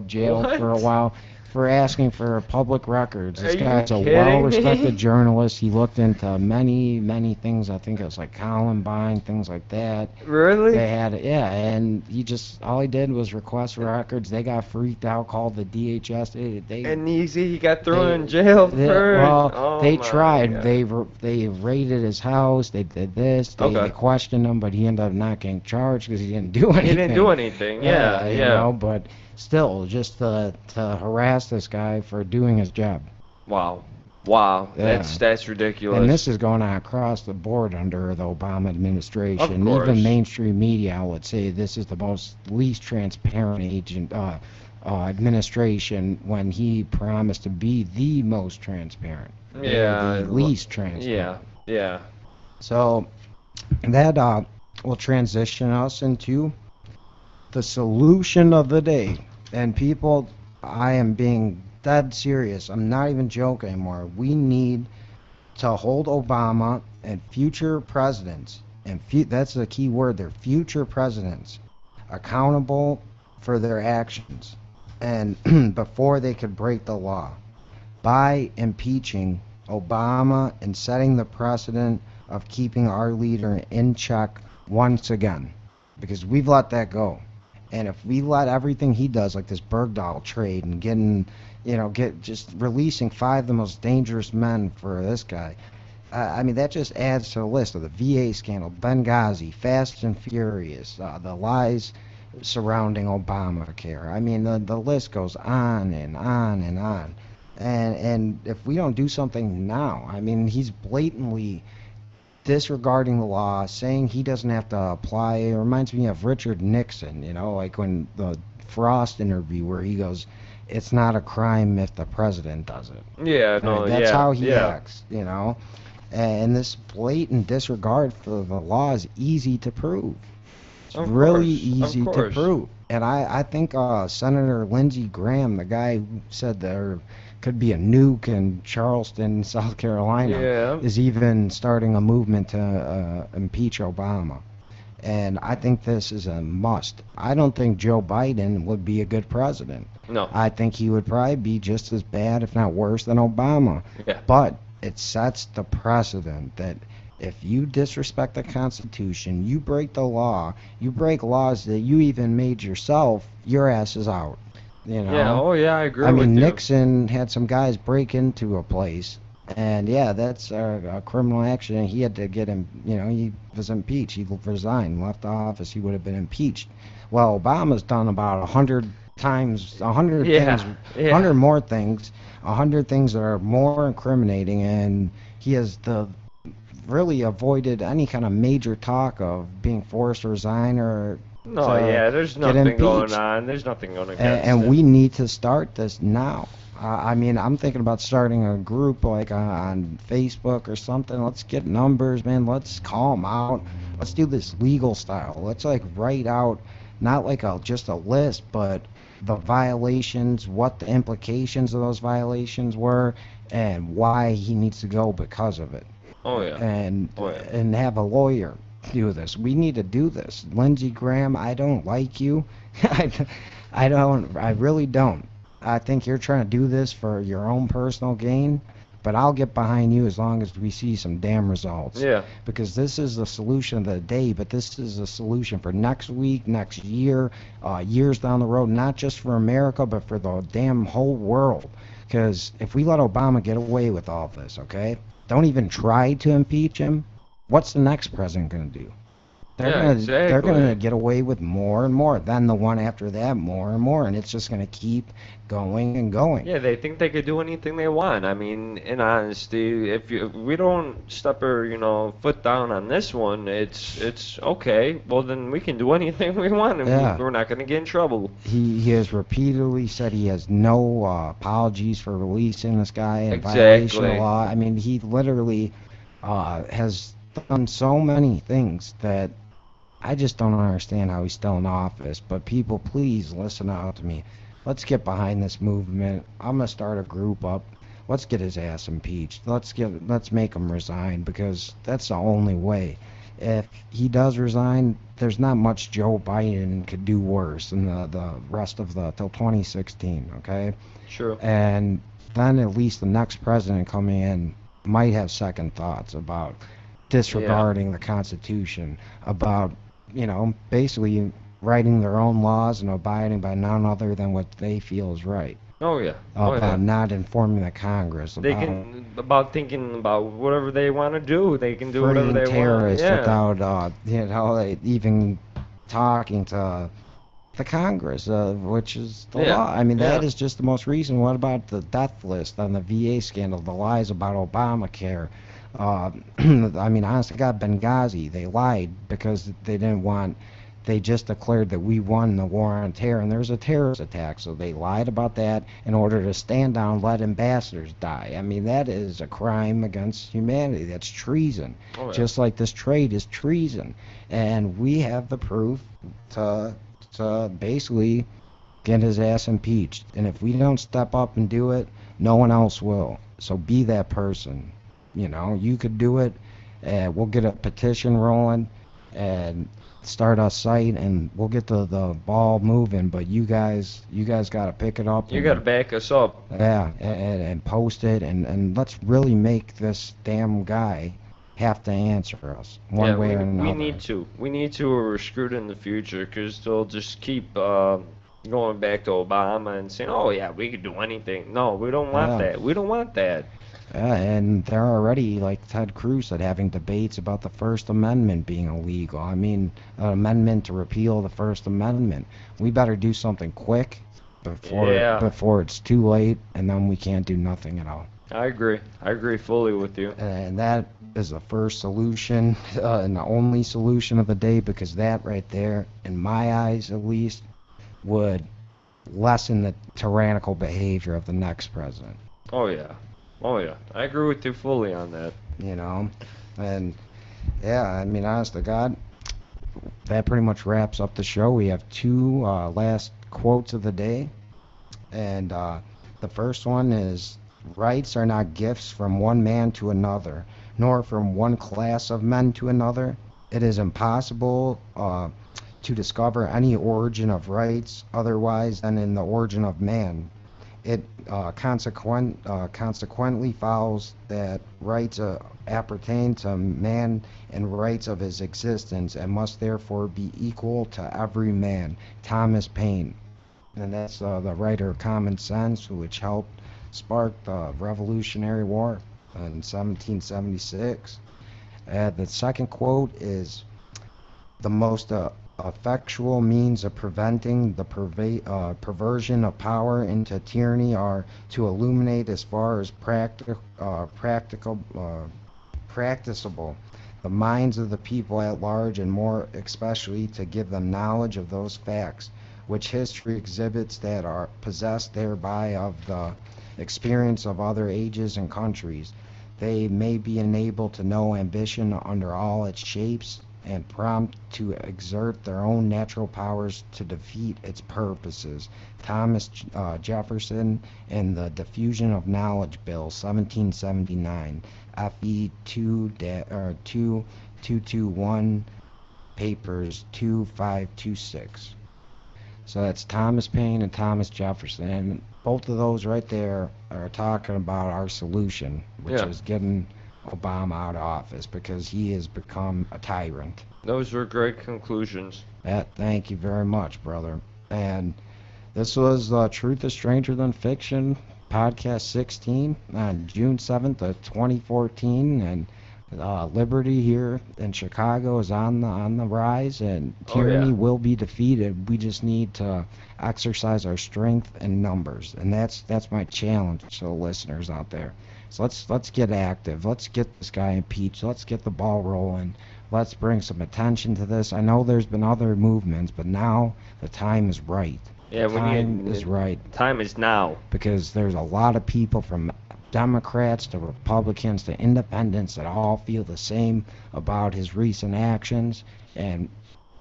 S6: jail for a while for asking for public records. This guy's a well-respected journalist. He looked into many, many things. I think it was like Columbine, things like that.
S7: Really?
S6: They had and all he did was request records. They got freaked out, called the DHS.
S7: And he got thrown in jail for.
S6: They tried. God. They raided his house. They did this. They questioned him, but he ended up not getting charged because he didn't do anything.
S7: He didn't do anything. Yeah.
S6: But still, just to harass this guy for doing his job.
S7: Wow, that's ridiculous.
S6: And this is going on across the board under the Obama administration.
S7: Of course.
S6: Even mainstream media outlets say this is the least transparent administration when he promised to be the most transparent.
S7: Yeah.
S6: The least transparent.
S7: Yeah.
S6: So that will transition us into the solution of the day. And people, I am being dead serious. I'm not even joking anymore. We need to hold Obama and future presidents, and that's the key word there, future presidents, accountable for their actions, and before they could break the law, by impeaching Obama and setting the precedent of keeping our leader in check once again, because we've let that go. And if we let everything he does, like this Bergdahl trade and just releasing 5 of the most dangerous men for this guy, that just adds to the list of the VA scandal, Benghazi, Fast and Furious, the lies surrounding Obamacare. The list goes on and on and on. And if we don't do something now, he's blatantly disregarding the law, saying he doesn't have to apply. It reminds me of Richard Nixon, like when the Frost interview where he goes, it's not a crime if the president does it.
S7: Yeah,
S6: that's how he acts, And this blatant disregard for the law is easy to prove. It's really easy to prove. And I think Senator Lindsey Graham, the guy who said there could be a nuke in Charleston, South Carolina, is even starting a movement to impeach Obama. And I think this is a must. I don't think Joe Biden would be a good president.
S7: No.
S6: I think he would probably be just as bad, if not worse, than Obama.
S7: Yeah.
S6: But it sets the precedent that if you disrespect the Constitution, you break the law, you break laws that you even made yourself, your ass is out.
S7: Yeah, I agree with you.
S6: Nixon had some guys break into a place, and that's a criminal action. He had to get him, he was impeached. He resigned, left the office. He would have been impeached. Well, Obama's done about 100 times, 100 things, 100 more things, 100 things that are more incriminating, and he has really avoided any kind of major talk of being forced to resign or.
S7: There's nothing going on. There's nothing going against
S6: and we need to start this now. I'm thinking about starting a group like on Facebook or something. Let's get numbers, man. Let's call them out. Let's do this legal style. Let's write out, not just a list, but the violations, what the implications of those violations were, and why he needs to go because of it. And have a lawyer do this. We need to do this. Lindsey Graham, I don't like you. I really don't. I think you're trying to do this for your own personal gain, but I'll get behind you as long as we see some damn results.
S7: Yeah.
S6: Because this is the solution of the day, but this is a solution for next week, next year, years down the road, not just for America, but for the damn whole world. Because if we let Obama get away with all this, okay, don't even try to impeach him, what's the next president going to do? they're gonna get away with more and more. Then the one after that, more and more, and it's just gonna keep going and going.
S7: Yeah, they think they could do anything they want. I mean, in honesty, if we don't step our foot down on this one, it's okay. Well, then we can do anything we want, and we're not gonna get in trouble.
S6: He has repeatedly said he has no apologies for releasing this guy in violation of law. I mean, he literally has done so many things that I just don't understand how he's still in office. But people, please listen out to me. Let's get behind this movement. I'm gonna start a group up. Let's get his ass impeached. Let's make him resign, because that's the only way. If he does resign, there's not much Joe Biden could do worse than the rest of till 2016. Okay.
S7: Sure.
S6: And then at least the next president coming in might have second thoughts about disregarding the Constitution, about basically writing their own laws and abiding by none other than what they feel is right.
S7: Oh yeah.
S6: About not informing the Congress.
S7: About thinking about whatever they want to do. They can do whatever they want.
S6: Terrorists without even talking to the Congress, which is the law. I mean, that is just the most recent. What about the death list on the VA scandal? The lies about Obamacare. I mean, honest to God, Benghazi, they lied because they didn't want. They just declared that we won the war on terror, and there's a terrorist attack, so they lied about that in order to stand down, let ambassadors die. I mean, that is a crime against humanity. That's treason. Just like this trade is treason. And we have the proof to basically get his ass impeached. And if we don't step up and do it, no one else will. So be that person. You could do it. We'll get a petition rolling and start a site, and we'll get the ball moving. But you guys got to pick it up.
S7: You got to back us up.
S6: Yeah, and post it, and let's really make this damn guy have to answer us one way or another.
S7: We need to, or we're screwed in the future, because they'll just keep going back to Obama and saying, oh yeah, we could do anything. No, we don't want that. We don't want that.
S6: And they're already, like Ted Cruz said, having debates about the First Amendment being illegal. I mean, an amendment to repeal the First Amendment. We better do something quick before it's too late, and then we can't do nothing at all.
S7: I agree. I agree fully with you.
S6: And that is the first solution, and the only solution of the day, because that right there, in my eyes at least, would lessen the tyrannical behavior of the next president.
S7: Oh yeah. Oh yeah, I agree with you fully on that.
S6: And I mean, honest to God, that pretty much wraps up the show. We have two last quotes of the day, and the first one is, rights are not gifts from one man to another, nor from one class of men to another. It is impossible to discover any origin of rights otherwise than in the origin of man. It consequently follows that rights appertain to man and rights of his existence, and must therefore be equal to every man. Thomas Paine. And that's the writer of Common Sense, which helped spark the Revolutionary War in 1776. The second quote is, the most effectual means of preventing the perversion of power into tyranny are to illuminate as far as practicable the minds of the people at large, and more especially to give them knowledge of those facts which history exhibits that are possessed thereby of the experience of other ages and countries. They may be enabled to know ambition under all its shapes, and prompt to exert their own natural powers to defeat its purposes. Thomas Jefferson in the Diffusion of Knowledge Bill, 1779, FE 2221, papers 2526. So that's Thomas Paine and Thomas Jefferson, and both of those right there are talking about our solution, which is getting Obama out of office, because he has become a tyrant.
S7: Those were great conclusions.
S6: Thank you very much, brother. And this was Truth is Stranger Than Fiction, podcast 16 on June 7th of 2014, and Liberty here in Chicago is on the rise, and tyranny will be defeated. We just need to exercise our strength in numbers, and that's my challenge to the listeners out there. So let's get active. Let's get this guy impeached. Let's get the ball rolling. Let's bring some attention to this. I know there's been other movements, but now the time is right.
S7: Yeah,
S6: time is right.
S7: Time is now.
S6: Because there's a lot of people from Democrats to Republicans to independents that all feel the same about his recent actions, and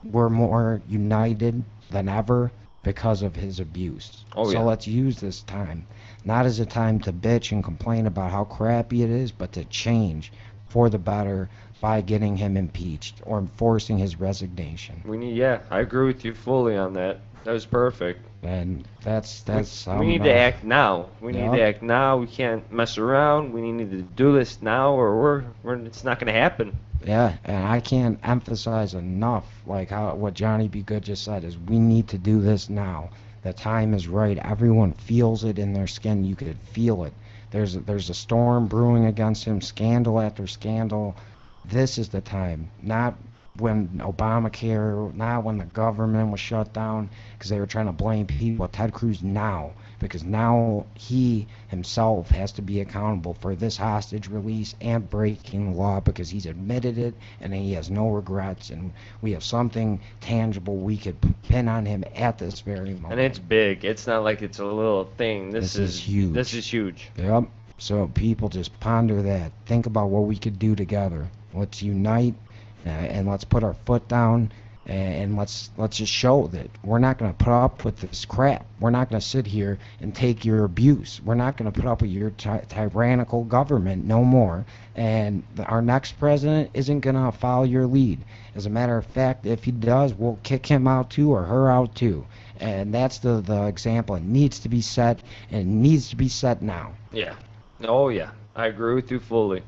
S6: we're more united than ever because of his abuse. So let's use this time, not as a time to bitch and complain about how crappy it is, but to change for the better by getting him impeached or enforcing his resignation.
S7: I agree with you fully on that. That was perfect.
S6: And that's
S7: we need to act now. We need to act now. We can't mess around. We need to do this now, or it's not going to happen.
S6: Yeah, and I can't emphasize enough, like what Johnny B. Good just said, is we need to do this now. The time is right. Everyone feels it in their skin. You could feel it. There's a storm brewing against him, scandal after scandal. This is the time, not when Obamacare, not when the government was shut down because they were trying to blame people. Ted Cruz now, because now he himself has to be accountable for this hostage release and breaking the law, because he's admitted it and he has no regrets, and we have something tangible we could pin on him at this very moment.
S7: And it's big. It's not like it's a little thing. This is
S6: huge.
S7: This is huge.
S6: Yep. So people just ponder that. Think about what we could do together. Let's unite. And let's put our foot down, and let's just show that we're not going to put up with this crap. We're not going to sit here and take your abuse. We're not going to put up with your tyrannical government no more. And our next president isn't going to follow your lead. As a matter of fact, if he does, we'll kick him out too, or her out too. And that's the example. It needs to be set, and it needs to be set now.
S7: Yeah. Oh, yeah. I agree with you fully.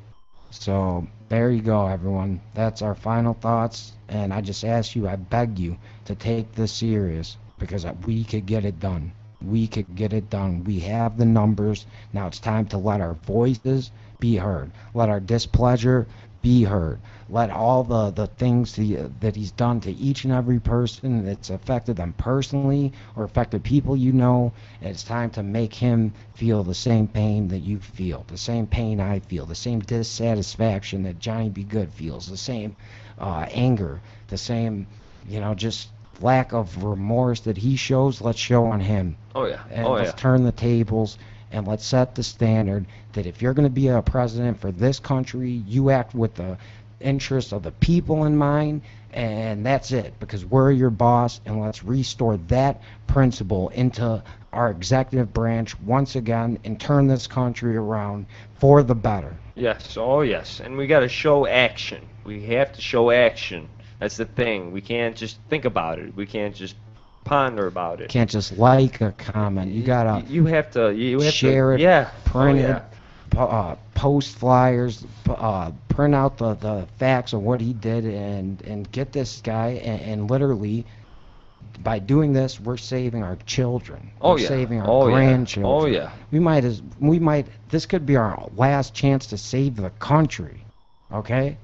S6: So there you go, everyone. That's our final thoughts, and I just ask you, I beg you to take this serious, because we could get it done. We could get it done. We have the numbers. Now it's time to let our voices be heard. Let our displeasure be heard. Let all the things that he's done to each and every person that's affected them personally or affected people you know, it's time to make him feel the same pain that you feel, the same pain I feel, the same dissatisfaction that Johnny B. Good feels, the same anger, the same, just lack of remorse that he shows. Let's show on him.
S7: Oh, yeah.
S6: And let's turn the tables, and let's set the standard that if you're going to be a president for this country, you act with the interests of the people in mind, and that's it, because we're your boss. And let's restore that principle into our executive branch once again and turn this country around for the better.
S7: Yes, oh yes, and we got to show action. We have to show action. That's the thing. We can't just think about it. We can't just ponder about it.
S6: Can't just like a comment. You gotta.
S7: You have to
S6: share it.
S7: Yeah.
S6: Print it. Post flyers. Print out the facts of what he did, and get this guy. And literally, by doing this, we're saving our children. We're saving our grandchildren.
S7: Oh yeah.
S6: We might. This could be our last chance to save the country. Okay.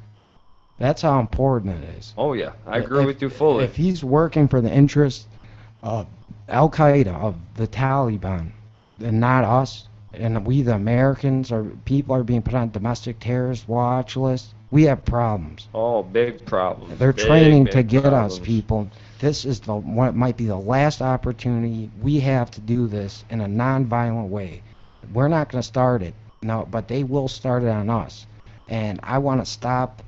S6: That's how important it is.
S7: Oh yeah, I agree with you fully.
S6: If he's working for the interests of Al Qaeda, of the Taliban, and not us, and we the Americans, people are being put on domestic terrorist watch lists, we have problems.
S7: Oh, big problems.
S6: They're training to get us, people. This is what might be the last opportunity we have to do this in a non-violent way. We're not going to start it, no, but they will start it on us. And I want to stop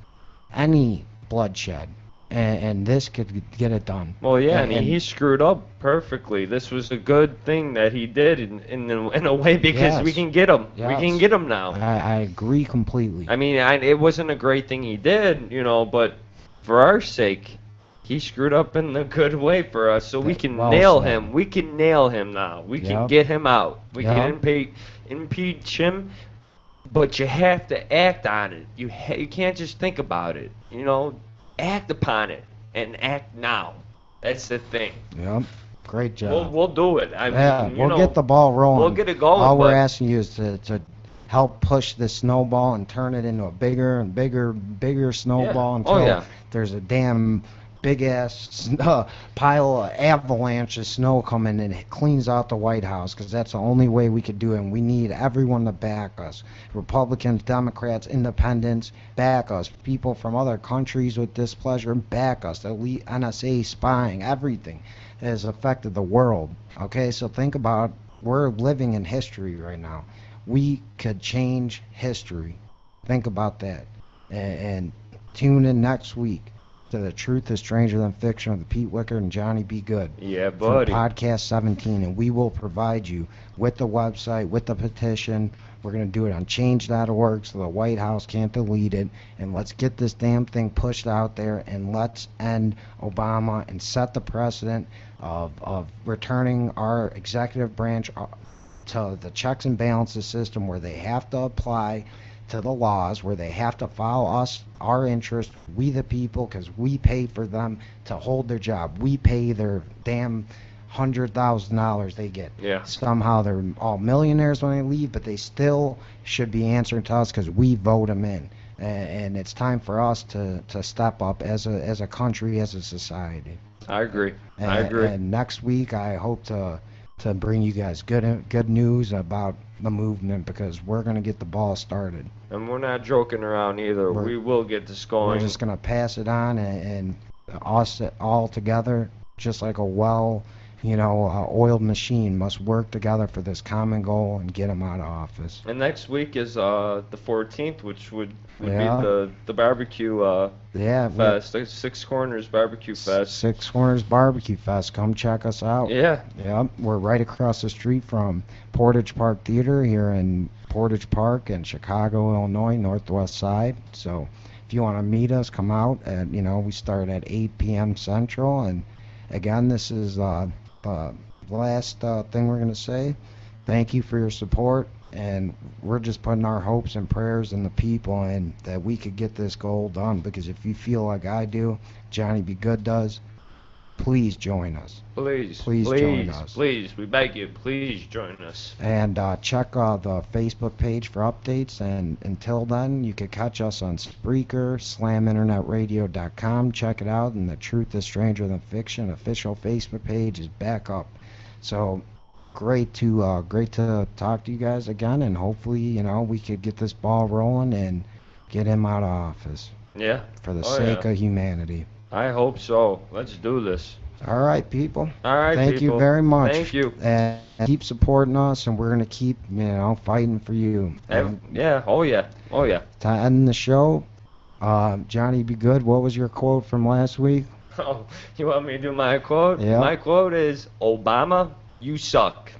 S6: any bloodshed, and this could get it done.
S7: Well, yeah, and he screwed up perfectly. This was a good thing that he did in a way, because we can get him.
S6: Yes.
S7: We can get him now.
S6: I agree completely.
S7: I mean, it wasn't a great thing he did, but for our sake, he screwed up in a good way for us, so we can nail him. We can nail him now. We can get him out. We can impeach him. But you have to act on it. You can't just think about it. Act upon it, and act now. That's the thing.
S6: Yep. Great job.
S7: We'll do it.
S6: We'll get the ball rolling.
S7: We'll get it going.
S6: All we're asking you is to help push the snowball and turn it into a bigger and bigger snowball until there's a damn big-ass pile of avalanche of snow coming and it cleans out the White House, because that's the only way we could do it. And we need everyone to back us. Republicans, Democrats, Independents, back us. People from other countries with displeasure, back us. The elite NSA spying, everything has affected the world. Okay, so think about, we're living in history right now. We could change history. Think about that. And tune in next week to The Truth is Stranger Than Fiction with Pete Wichert and Johnny B. Good.
S7: Yeah, buddy.
S6: For podcast 17, and we will provide you with the website, with the petition. We're going to do it on change.org so the White House can't delete it. And let's get this damn thing pushed out there, and let's end Obama and set the precedent of returning our executive branch to the checks and balances system, where they have to apply to the laws, where they have to follow us, our interest, we the people, because we pay for them to hold their job. We pay their damn $100,000 they get.
S7: Yeah.
S6: Somehow they're all millionaires when they leave, but they still should be answering to us because we vote them in. And it's time for us to step up as a country, as a society.
S7: I agree. I agree.
S6: And next week I hope to bring you guys good news about the movement, because we're going to get the ball started.
S7: And we're not joking around either. We will get this going.
S6: We're just going to pass it on, and us all together, just like a oiled machine, must work together for this common goal and get them out of office.
S7: And next week is the 14th, which would be the barbecue fest, the Six Corners Barbecue Fest.
S6: Six Corners Barbecue Fest. Come check us out.
S7: Yeah.
S6: Yep. We're right across the street from Portage Park Theater here in Portage Park in Chicago, Illinois, northwest side. So if you want to meet us, come out. And we start at 8 p.m. Central. And again, this is the last thing we're going to say. Thank you for your support, and we're just putting our hopes and prayers in the people, and that we could get this goal done. Because if you feel like I do, Johnny B. Good does, please join us.
S7: Please
S6: join us.
S7: Please, we beg you, please join us.
S6: And check the Facebook page for updates. And until then, you can catch us on Spreaker, slaminternetradio.com. Check it out. And The Truth is Stranger Than Fiction official Facebook page is back up. So great to talk to you guys again. And hopefully, we could get this ball rolling and get him out of office.
S7: Yeah.
S6: For the sake of humanity.
S7: I hope so. Let's do this.
S6: All right, people.
S7: All right,
S6: Thank you very much.
S7: Thank you.
S6: And keep supporting us, and we're going to keep, fighting for you.
S7: Yeah. Oh, yeah.
S6: To end the show, Johnny B. Good, what was your quote from last week?
S7: Oh, you want me to do my quote?
S6: Yeah.
S7: My quote is, Obama, you suck.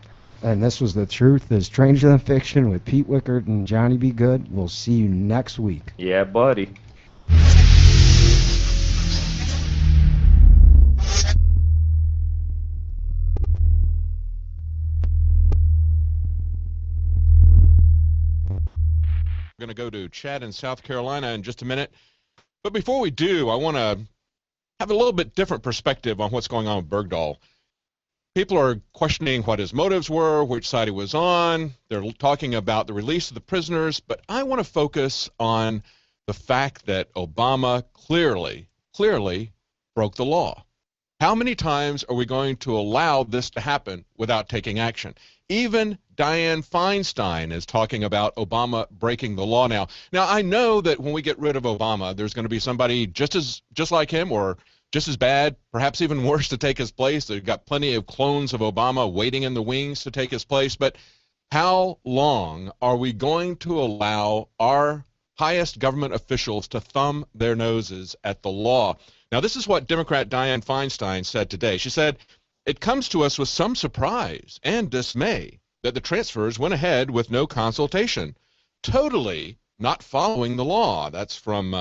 S6: And this was The Truth is Stranger Than Fiction with Pete Wichert and Johnny B. Good. We'll see you next week.
S7: Yeah, buddy.
S16: We're going to go to Chad in South Carolina in just a minute. But before we do, I want to have a little bit different perspective on what's going on with Bergdahl. People are questioning what his motives were, which side he was on. They're talking about the release of the prisoners. But I want to focus on the fact that Obama clearly broke the law. How many times are we going to allow this to happen without taking action? Even Dianne Feinstein is talking about Obama breaking the law now. Now, I know that when we get rid of Obama, there's going to be somebody just like him or just as bad, perhaps even worse, to take his place. They've got plenty of clones of Obama waiting in the wings to take his place. But how long are we going to allow our highest government officials to thumb their noses at the law? Now, this is what Democrat Dianne Feinstein said today. She said, "It comes to us with some surprise and dismay that the transfers went ahead with no consultation, totally not following the law." That's from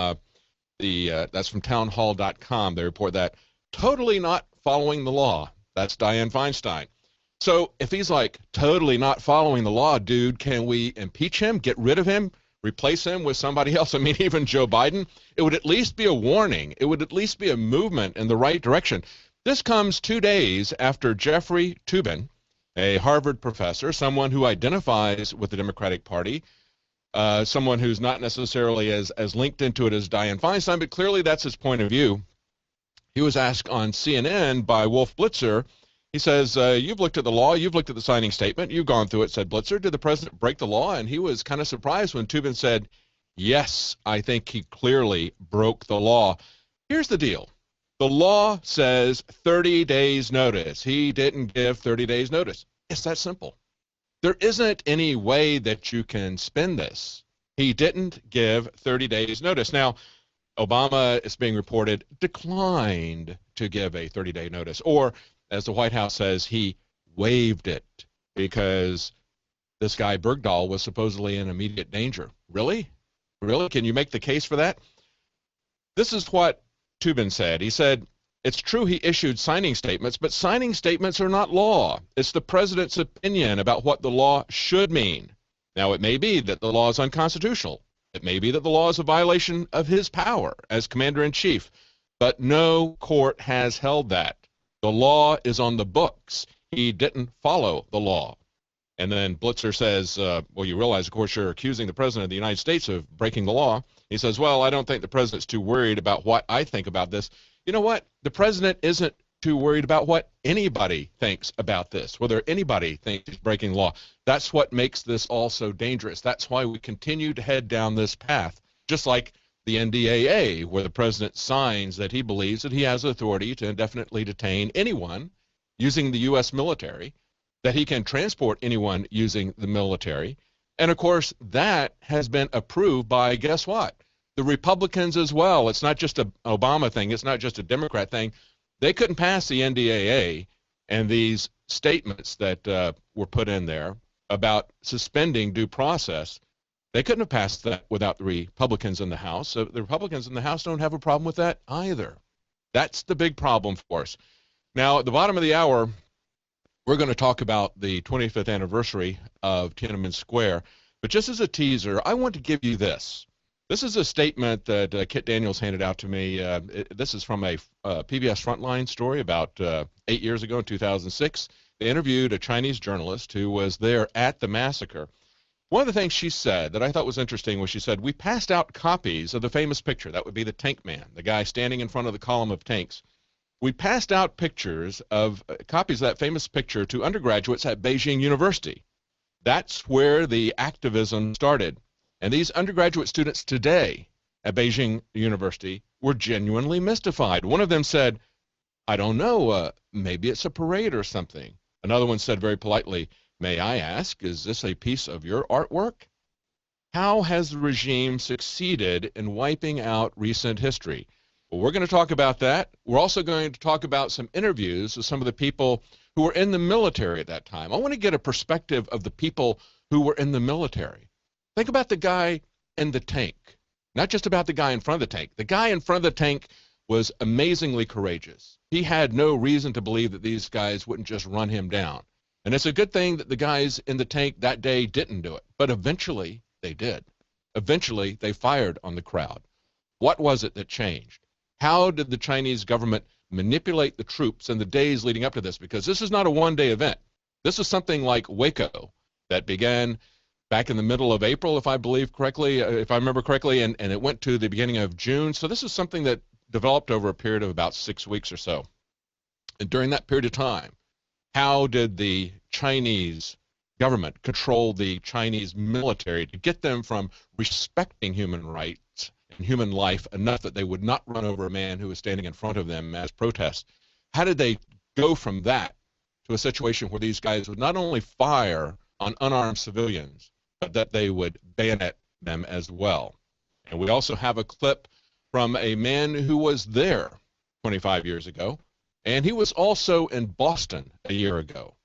S16: that's from townhall.com. They report that. Totally not following the law. That's Dianne Feinstein. So if he's like totally not following the law, dude, can we impeach him, get rid of him, replace him with somebody else? I mean, even Joe Biden. It would at least be a warning. It would at least be a movement in the right direction. This comes 2 days after Jeffrey Toobin, a Harvard professor, someone who identifies with the Democratic Party, someone who's not necessarily as linked into it as Dianne Feinstein, but clearly that's his point of view. He was asked on CNN by Wolf Blitzer. He says, you've looked at the law, you've looked at the signing statement, you've gone through it, said Blitzer. Did the president break the law? And he was kind of surprised when Toobin said, yes, I think he clearly broke the law. Here's the deal. The law says 30 days notice. He didn't give 30 days notice. It's that simple. There isn't any way that you can spin this. He didn't give 30 days notice. Now, Obama, is being reported, declined to give a 30-day notice, or as the White House says, he waived it because this guy Bergdahl was supposedly in immediate danger. Really? Really? Can you make the case for that? This is what Toobin said. He said, it's true he issued signing statements, but signing statements are not law. It's the president's opinion about what the law should mean. Now, it may be that the law is unconstitutional. It may be that the law is a violation of his power as commander-in-chief, but no court has held that. The law is on the books. He didn't follow the law. And then Blitzer says, well, you realize, of course, you're accusing the president of the United States of breaking the law. He says, well, I don't think the president's too worried about what I think about this. You know what? The president isn't too worried about what anybody thinks about this, whether anybody thinks he's breaking the law. That's what makes this all so dangerous. That's why we continue to head down this path, just like the NDAA, where the president signs that he believes that he has authority to indefinitely detain anyone using the U.S. military, that he can transport anyone using the military. And, of course, that has been approved by, guess what? The Republicans as well. It's not just an Obama thing. It's not just a Democrat thing. They couldn't pass the NDAA, and these statements that were put in there about suspending due process, they couldn't have passed that without the Republicans in the House. So the Republicans in the House don't have a problem with that either. That's the big problem for us. Now, at the bottom of the hour, we're going to talk about the 25th anniversary of Tiananmen Square. But just as a teaser, I want to give you this. This is a statement that Kit Daniels handed out to me. This is from a PBS Frontline story about 8 years ago in 2006. They interviewed a Chinese journalist who was there at the massacre. One of the things she said that I thought was interesting was she said, we passed out copies of the famous picture. That would be the tank man, the guy standing in front of the column of tanks. We passed out pictures of copies of that famous picture to undergraduates at Beijing University. That's where the activism started. And these undergraduate students today at Beijing University were genuinely mystified. One of them said, I don't know, maybe it's a parade or something. Another one said very politely, may I ask, is this a piece of your artwork? How has the regime succeeded in wiping out recent history? Well, we're going to talk about that. We're also going to talk about some interviews with some of the people who were in the military at that time. I want to get a perspective of the people who were in the military. Think about the guy in the tank, not just about the guy in front of the tank. The guy in front of the tank was amazingly courageous. He had no reason to believe that these guys wouldn't just run him down. And it's a good thing that the guys in the tank that day didn't do it. But eventually they did. Eventually they fired on the crowd. What was it that changed? How did the Chinese government manipulate the troops in the days leading up to this? Because this is not a one-day event. This is something like Waco that began back in the middle of April, if I remember correctly, and it went to the beginning of June. So this is something that developed over a period of about 6 weeks or so. And during that period of time, how did the Chinese government control the Chinese military to get them from respecting human rights and human life enough that they would not run over a man who was standing in front of them as protest? How did they go from that to a situation where these guys would not only fire on unarmed civilians, but that they would bayonet them as well? And we also have a clip from a man who was there 25 years ago, and he was also in Boston a year ago.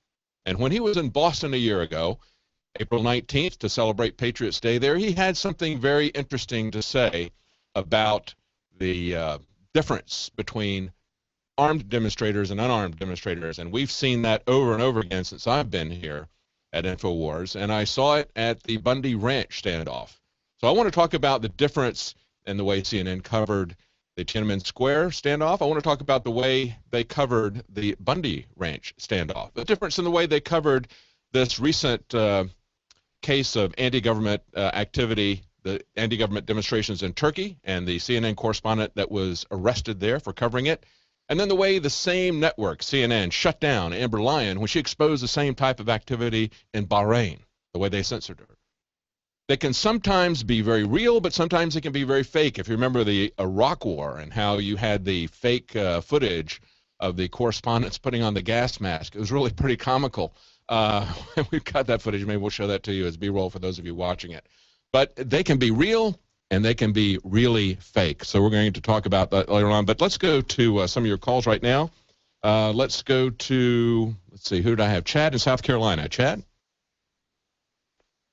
S16: And when he was in Boston a year ago, April 19th, to celebrate Patriots Day there, he had something very interesting to say about the difference between armed demonstrators and unarmed demonstrators. And we've seen that over and over again since I've been here at InfoWars, and I saw it at the Bundy Ranch standoff. So I want to talk about the difference in the way CNN covered the Tiananmen Square standoff. I want to talk about the way they covered the Bundy Ranch standoff, the difference in the way they covered this recent case of anti-government activity, the anti-government demonstrations in Turkey, and the CNN correspondent that was arrested there for covering it. And then the way the same network, CNN, shut down Amber Lyon when she exposed the same type of activity in Bahrain, the way they censored her. They can sometimes be very real, but sometimes they can be very fake. If you remember the Iraq War and how you had the fake footage of the correspondents putting on the gas mask, it was really pretty comical. We've got that footage. Maybe we'll show that to you as B-roll for those of you watching it. But they can be real, and they can be really fake. So we're going to talk about that later on. But let's go to some of your calls right now. Let's go to, let's see, who did I have? Chad in South Carolina. Chad?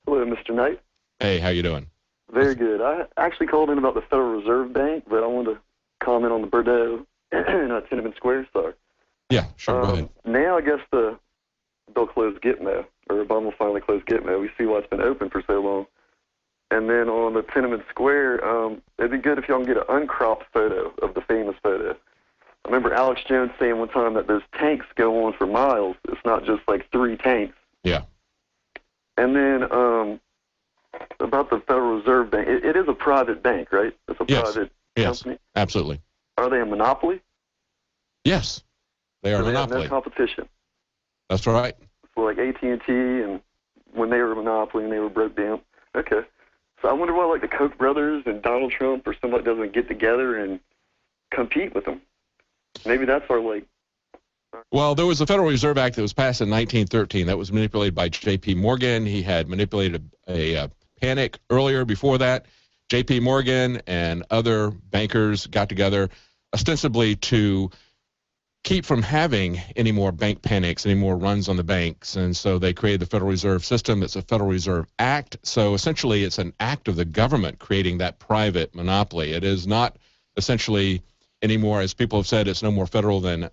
S17: Hello, Mr. Knight.
S16: Hey, how you doing?
S17: Very good. I actually called in about the Federal Reserve Bank, but I wanted to comment on the Bordeaux and Tiananmen Square. Sorry.
S16: Yeah, sure, go ahead.
S17: Now I guess they'll close Gitmo, or Obama will finally close Gitmo. We see why it's been open for so long. And then on the Tiananmen Square, it'd be good if y'all can get an uncropped photo of the famous photo. I remember Alex Jones saying one time that those tanks go on for miles. It's not just like 3 tanks.
S16: Yeah.
S17: And then about the Federal Reserve Bank, it is a private bank, right? It's a private company?
S16: Yes, absolutely.
S17: Are they a monopoly?
S16: Yes, they are a
S17: They
S16: monopoly.
S17: have no competition.
S16: That's right.
S17: So like AT&T, and when they were a monopoly and they were broke down. Okay. So I wonder why like the Koch brothers and Donald Trump or somebody doesn't get together and compete with them. Maybe that's our like.
S16: Well, there was a Federal Reserve Act that was passed in 1913 that was manipulated by J.P. Morgan. He had manipulated a panic earlier before that. J.P. Morgan and other bankers got together ostensibly to keep from having any more bank panics, any more runs on the banks. And so they created the Federal Reserve System. It's a Federal Reserve Act. So essentially it's an act of the government creating that private monopoly. It is not essentially anymore, as people have said, it's no more federal than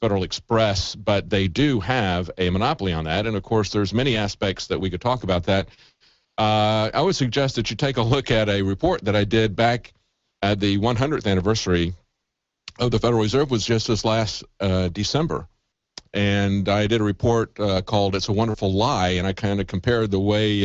S16: Federal Express, but they do have a monopoly on that. And of course, there's many aspects that we could talk about that. I would suggest that you take a look at a report that I did back at the 100th anniversary of the Federal Reserve, was just this last December. And I did a report called It's a Wonderful Lie, and I kind of compared the way,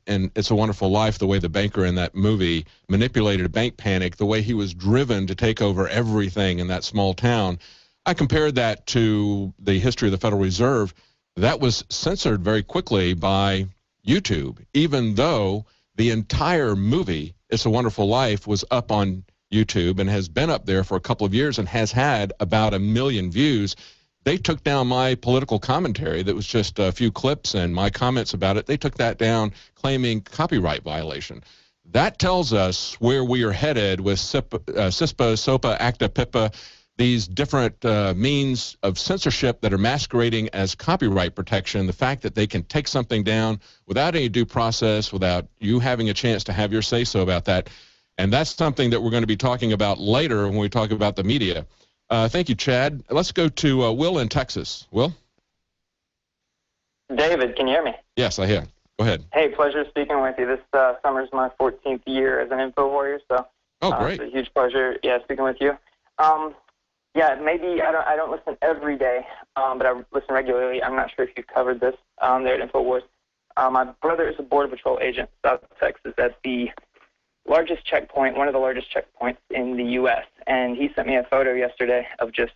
S16: in It's a Wonderful Life, the way the banker in that movie manipulated a bank panic, the way he was driven to take over everything in that small town. I compared that to the history of the Federal Reserve. That was censored very quickly by YouTube, even though the entire movie, It's a Wonderful Life, was up on YouTube and has been up there for a couple of years and has had about 1 million views. They took down my political commentary that was just a few clips and my comments about it. They took that down, claiming copyright violation. That tells us where we are headed with CISPA, SOPA, ACTA, PIPA, these different means of censorship that are masquerading as copyright protection. The fact that they can take something down without any due process, without you having a chance to have your say-so about that. And that's something that we're going to be talking about later when we talk about the media. Thank you, Chad. Let's go to Will in Texas. Will?
S18: David, can you hear me?
S16: Yes, I hear. Go ahead.
S18: Hey, pleasure speaking with you. This summer is my 14th year as an info warrior, so
S16: great.
S18: It's a huge pleasure, speaking with you. Maybe I don't listen every day, but I listen regularly. I'm not sure if you've covered this there at InfoWars. My brother is a Border Patrol agent, South Texas, at the largest checkpoint, one of the largest checkpoints in the U.S., and he sent me a photo yesterday of just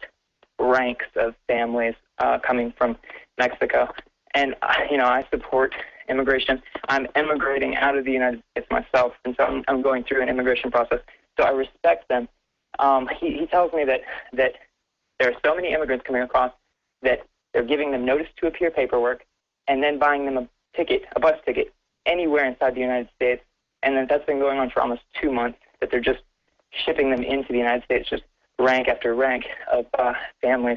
S18: ranks of families coming from Mexico. And, I support immigration. I'm immigrating out of the United States myself, and so I'm going through an immigration process. So I respect them. He tells me that there are so many immigrants coming across that they're giving them notice to appear paperwork and then buying them a bus ticket anywhere inside the United States. And then that's been going on for almost 2 months, that they're just shipping them into the United States, just rank after rank of families.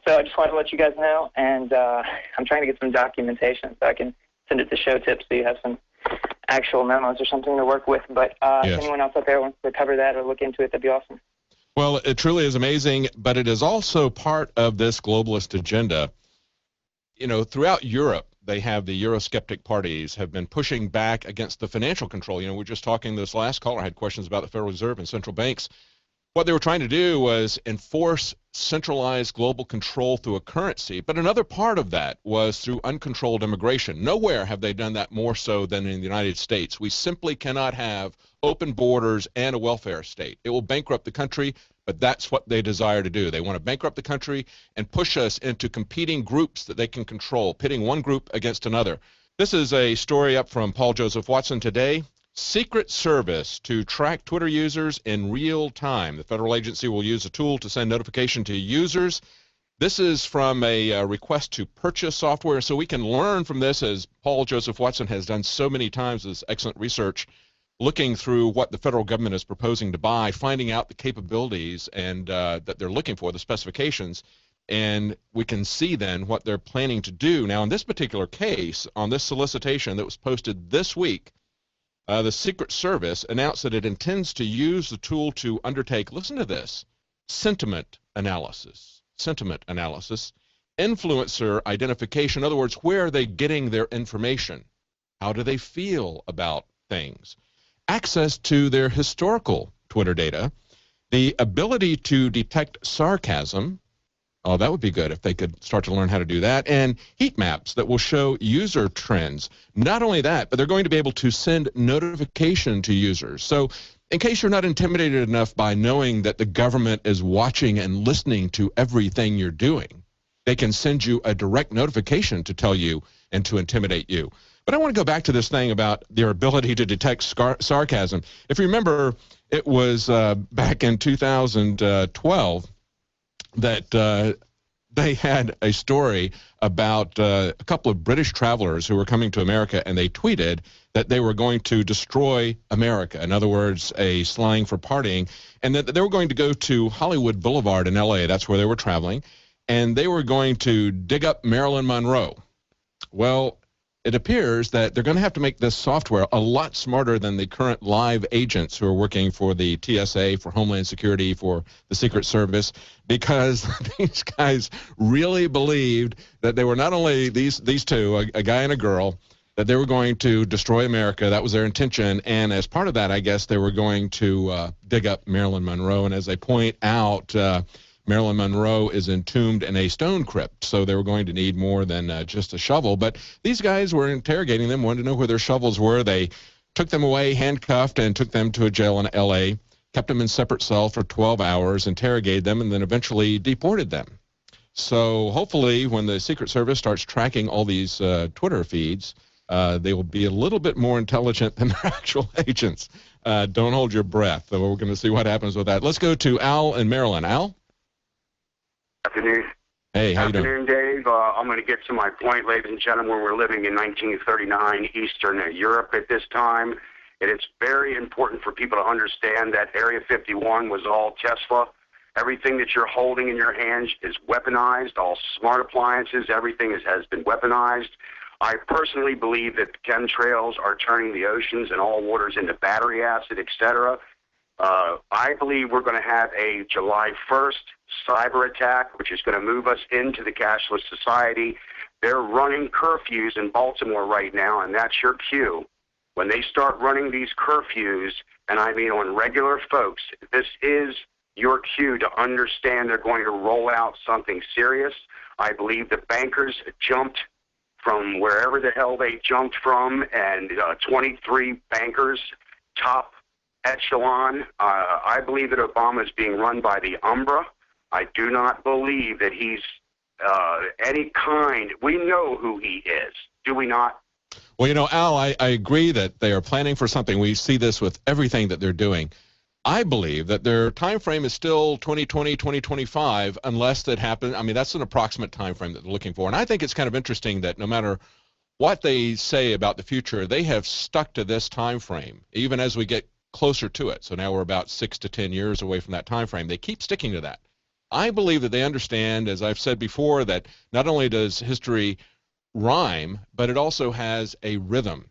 S18: So I just wanted to let you guys know, and I'm trying to get some documentation so I can send it to Show Tips so you have some actual memos or something to work with. But if anyone else out there wants to cover that or look into it, that'd be awesome.
S16: Well, it truly is amazing, but it is also part of this globalist agenda. Throughout Europe, they have the Eurosceptic parties have been pushing back against the financial control. We're just talking, this last caller had questions about the Federal Reserve and central banks. What they were trying to do was enforce centralized global control through a currency, but another part of that was through uncontrolled immigration. Nowhere have they done that more so than in the United States. We simply cannot have open borders and a welfare state. It will bankrupt the country, but that's what they desire to do. They want to bankrupt the country and push us into competing groups that they can control, pitting one group against another. This is a story up from Paul Joseph Watson today. Secret Service to track Twitter users in real time. The federal agency will use a tool to send notification to users. This is from a request to purchase software, so we can learn from this, as Paul Joseph Watson has done so many times, this excellent research, looking through what the federal government is proposing to buy, finding out the capabilities and that they're looking for, the specifications, and we can see then what they're planning to do. Now, in this particular case, on this solicitation that was posted this week, the Secret Service announced that it intends to use the tool to undertake, listen to this, sentiment analysis, influencer identification. In other words, where are they getting their information? How do they feel about things? Access to their historical Twitter data, the ability to detect sarcasm. Oh, that would be good if they could start to learn how to do that. And heat maps that will show user trends. Not only that, but they're going to be able to send notification to users. So in case you're not intimidated enough by knowing that the government is watching and listening to everything you're doing, they can send you a direct notification to tell you and to intimidate you. But I want to go back to this thing about their ability to detect sarcasm. If you remember, it was back in 2012 that they had a story about a couple of British travelers who were coming to America, and they tweeted that they were going to destroy America. In other words, a slang for partying, and that they were going to go to Hollywood Boulevard in LA. That's where they were traveling, and they were going to dig up Marilyn Monroe. Well, it appears that they're going to have to make this software a lot smarter than the current live agents who are working for the TSA, for Homeland Security, for the Secret Service, because these guys really believed that they were not only these two, a guy and a girl, that they were going to destroy America. That was their intention. And as part of that, I guess they were going to dig up Marilyn Monroe. And as they point out, Marilyn Monroe is entombed in a stone crypt, so they were going to need more than just a shovel. But these guys were interrogating them, wanted to know where their shovels were. They took them away, handcuffed, and took them to a jail in L.A., kept them in separate cells for 12 hours, interrogated them, and then eventually deported them. So hopefully when the Secret Service starts tracking all these Twitter feeds, they will be a little bit more intelligent than their actual agents. Don't hold your breath. So we're going to see what happens with that. Let's go to Al in Maryland. Al?
S19: Afternoon.
S16: Hey, how you doing?
S19: Afternoon, Dave. I'm going to get to my point, ladies and gentlemen. We're living in 1939 Eastern Europe at this time, and it's very important for people to understand that Area 51 was all Tesla. Everything that you're holding in your hands is weaponized. All smart appliances, everything has been weaponized. I personally believe that chemtrails are turning the oceans and all waters into battery acid, etc. I believe we're going to have a July 1st cyber attack, which is going to move us into the cashless society. They're running curfews in Baltimore right now, and that's your cue. When they start running these curfews, and I mean on regular folks, this is your cue to understand they're going to roll out something serious. I believe the bankers jumped from wherever the hell they jumped from, and 23 bankers, top echelon. I believe that Obama is being run by the Umbra. I do not believe that he's any kind. We know who he is, do we not?
S16: Well, you know, Al, I agree that they are planning for something. We see this with everything that they're doing. I believe that their time frame is still 2020, 2025, unless that happens. I mean, that's an approximate time frame that they're looking for. And I think it's kind of interesting that no matter what they say about the future, they have stuck to this time frame, even as we get closer to it. So now we're about 6 to 10 years away from that time frame. They keep sticking to that. I believe that they understand, as I've said before, that not only does history rhyme, but it also has a rhythm.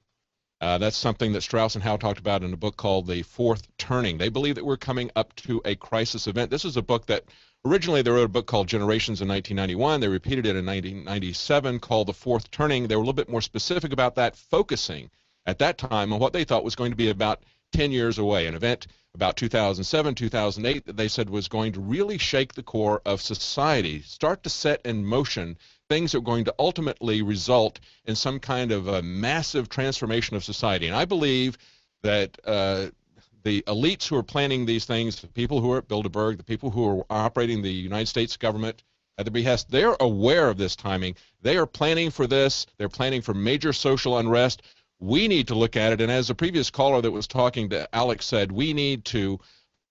S16: That's something that Strauss and Howe talked about in a book called The Fourth Turning. They believe that we're coming up to a crisis event. This is a book that originally they wrote a book called Generations in 1991. They repeated it in 1997 called The Fourth Turning. They were a little bit more specific about that, focusing at that time on what they thought was going to be about 10 years away, an event about 2007, 2008, that they said was going to really shake the core of society, start to set in motion things that are going to ultimately result in some kind of a massive transformation of society. And I believe that the elites who are planning these things, the people who are at Bilderberg, the people who are operating the United States government at the behest, they're aware of this timing. They are planning for this. They're planning for major social unrest. We need to look at it, and as the previous caller that was talking to Alex said, we need to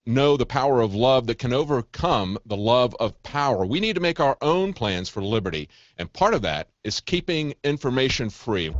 S16: know the power of love that can overcome the love of power. We need to make our own plans for liberty, and part of that is keeping information free.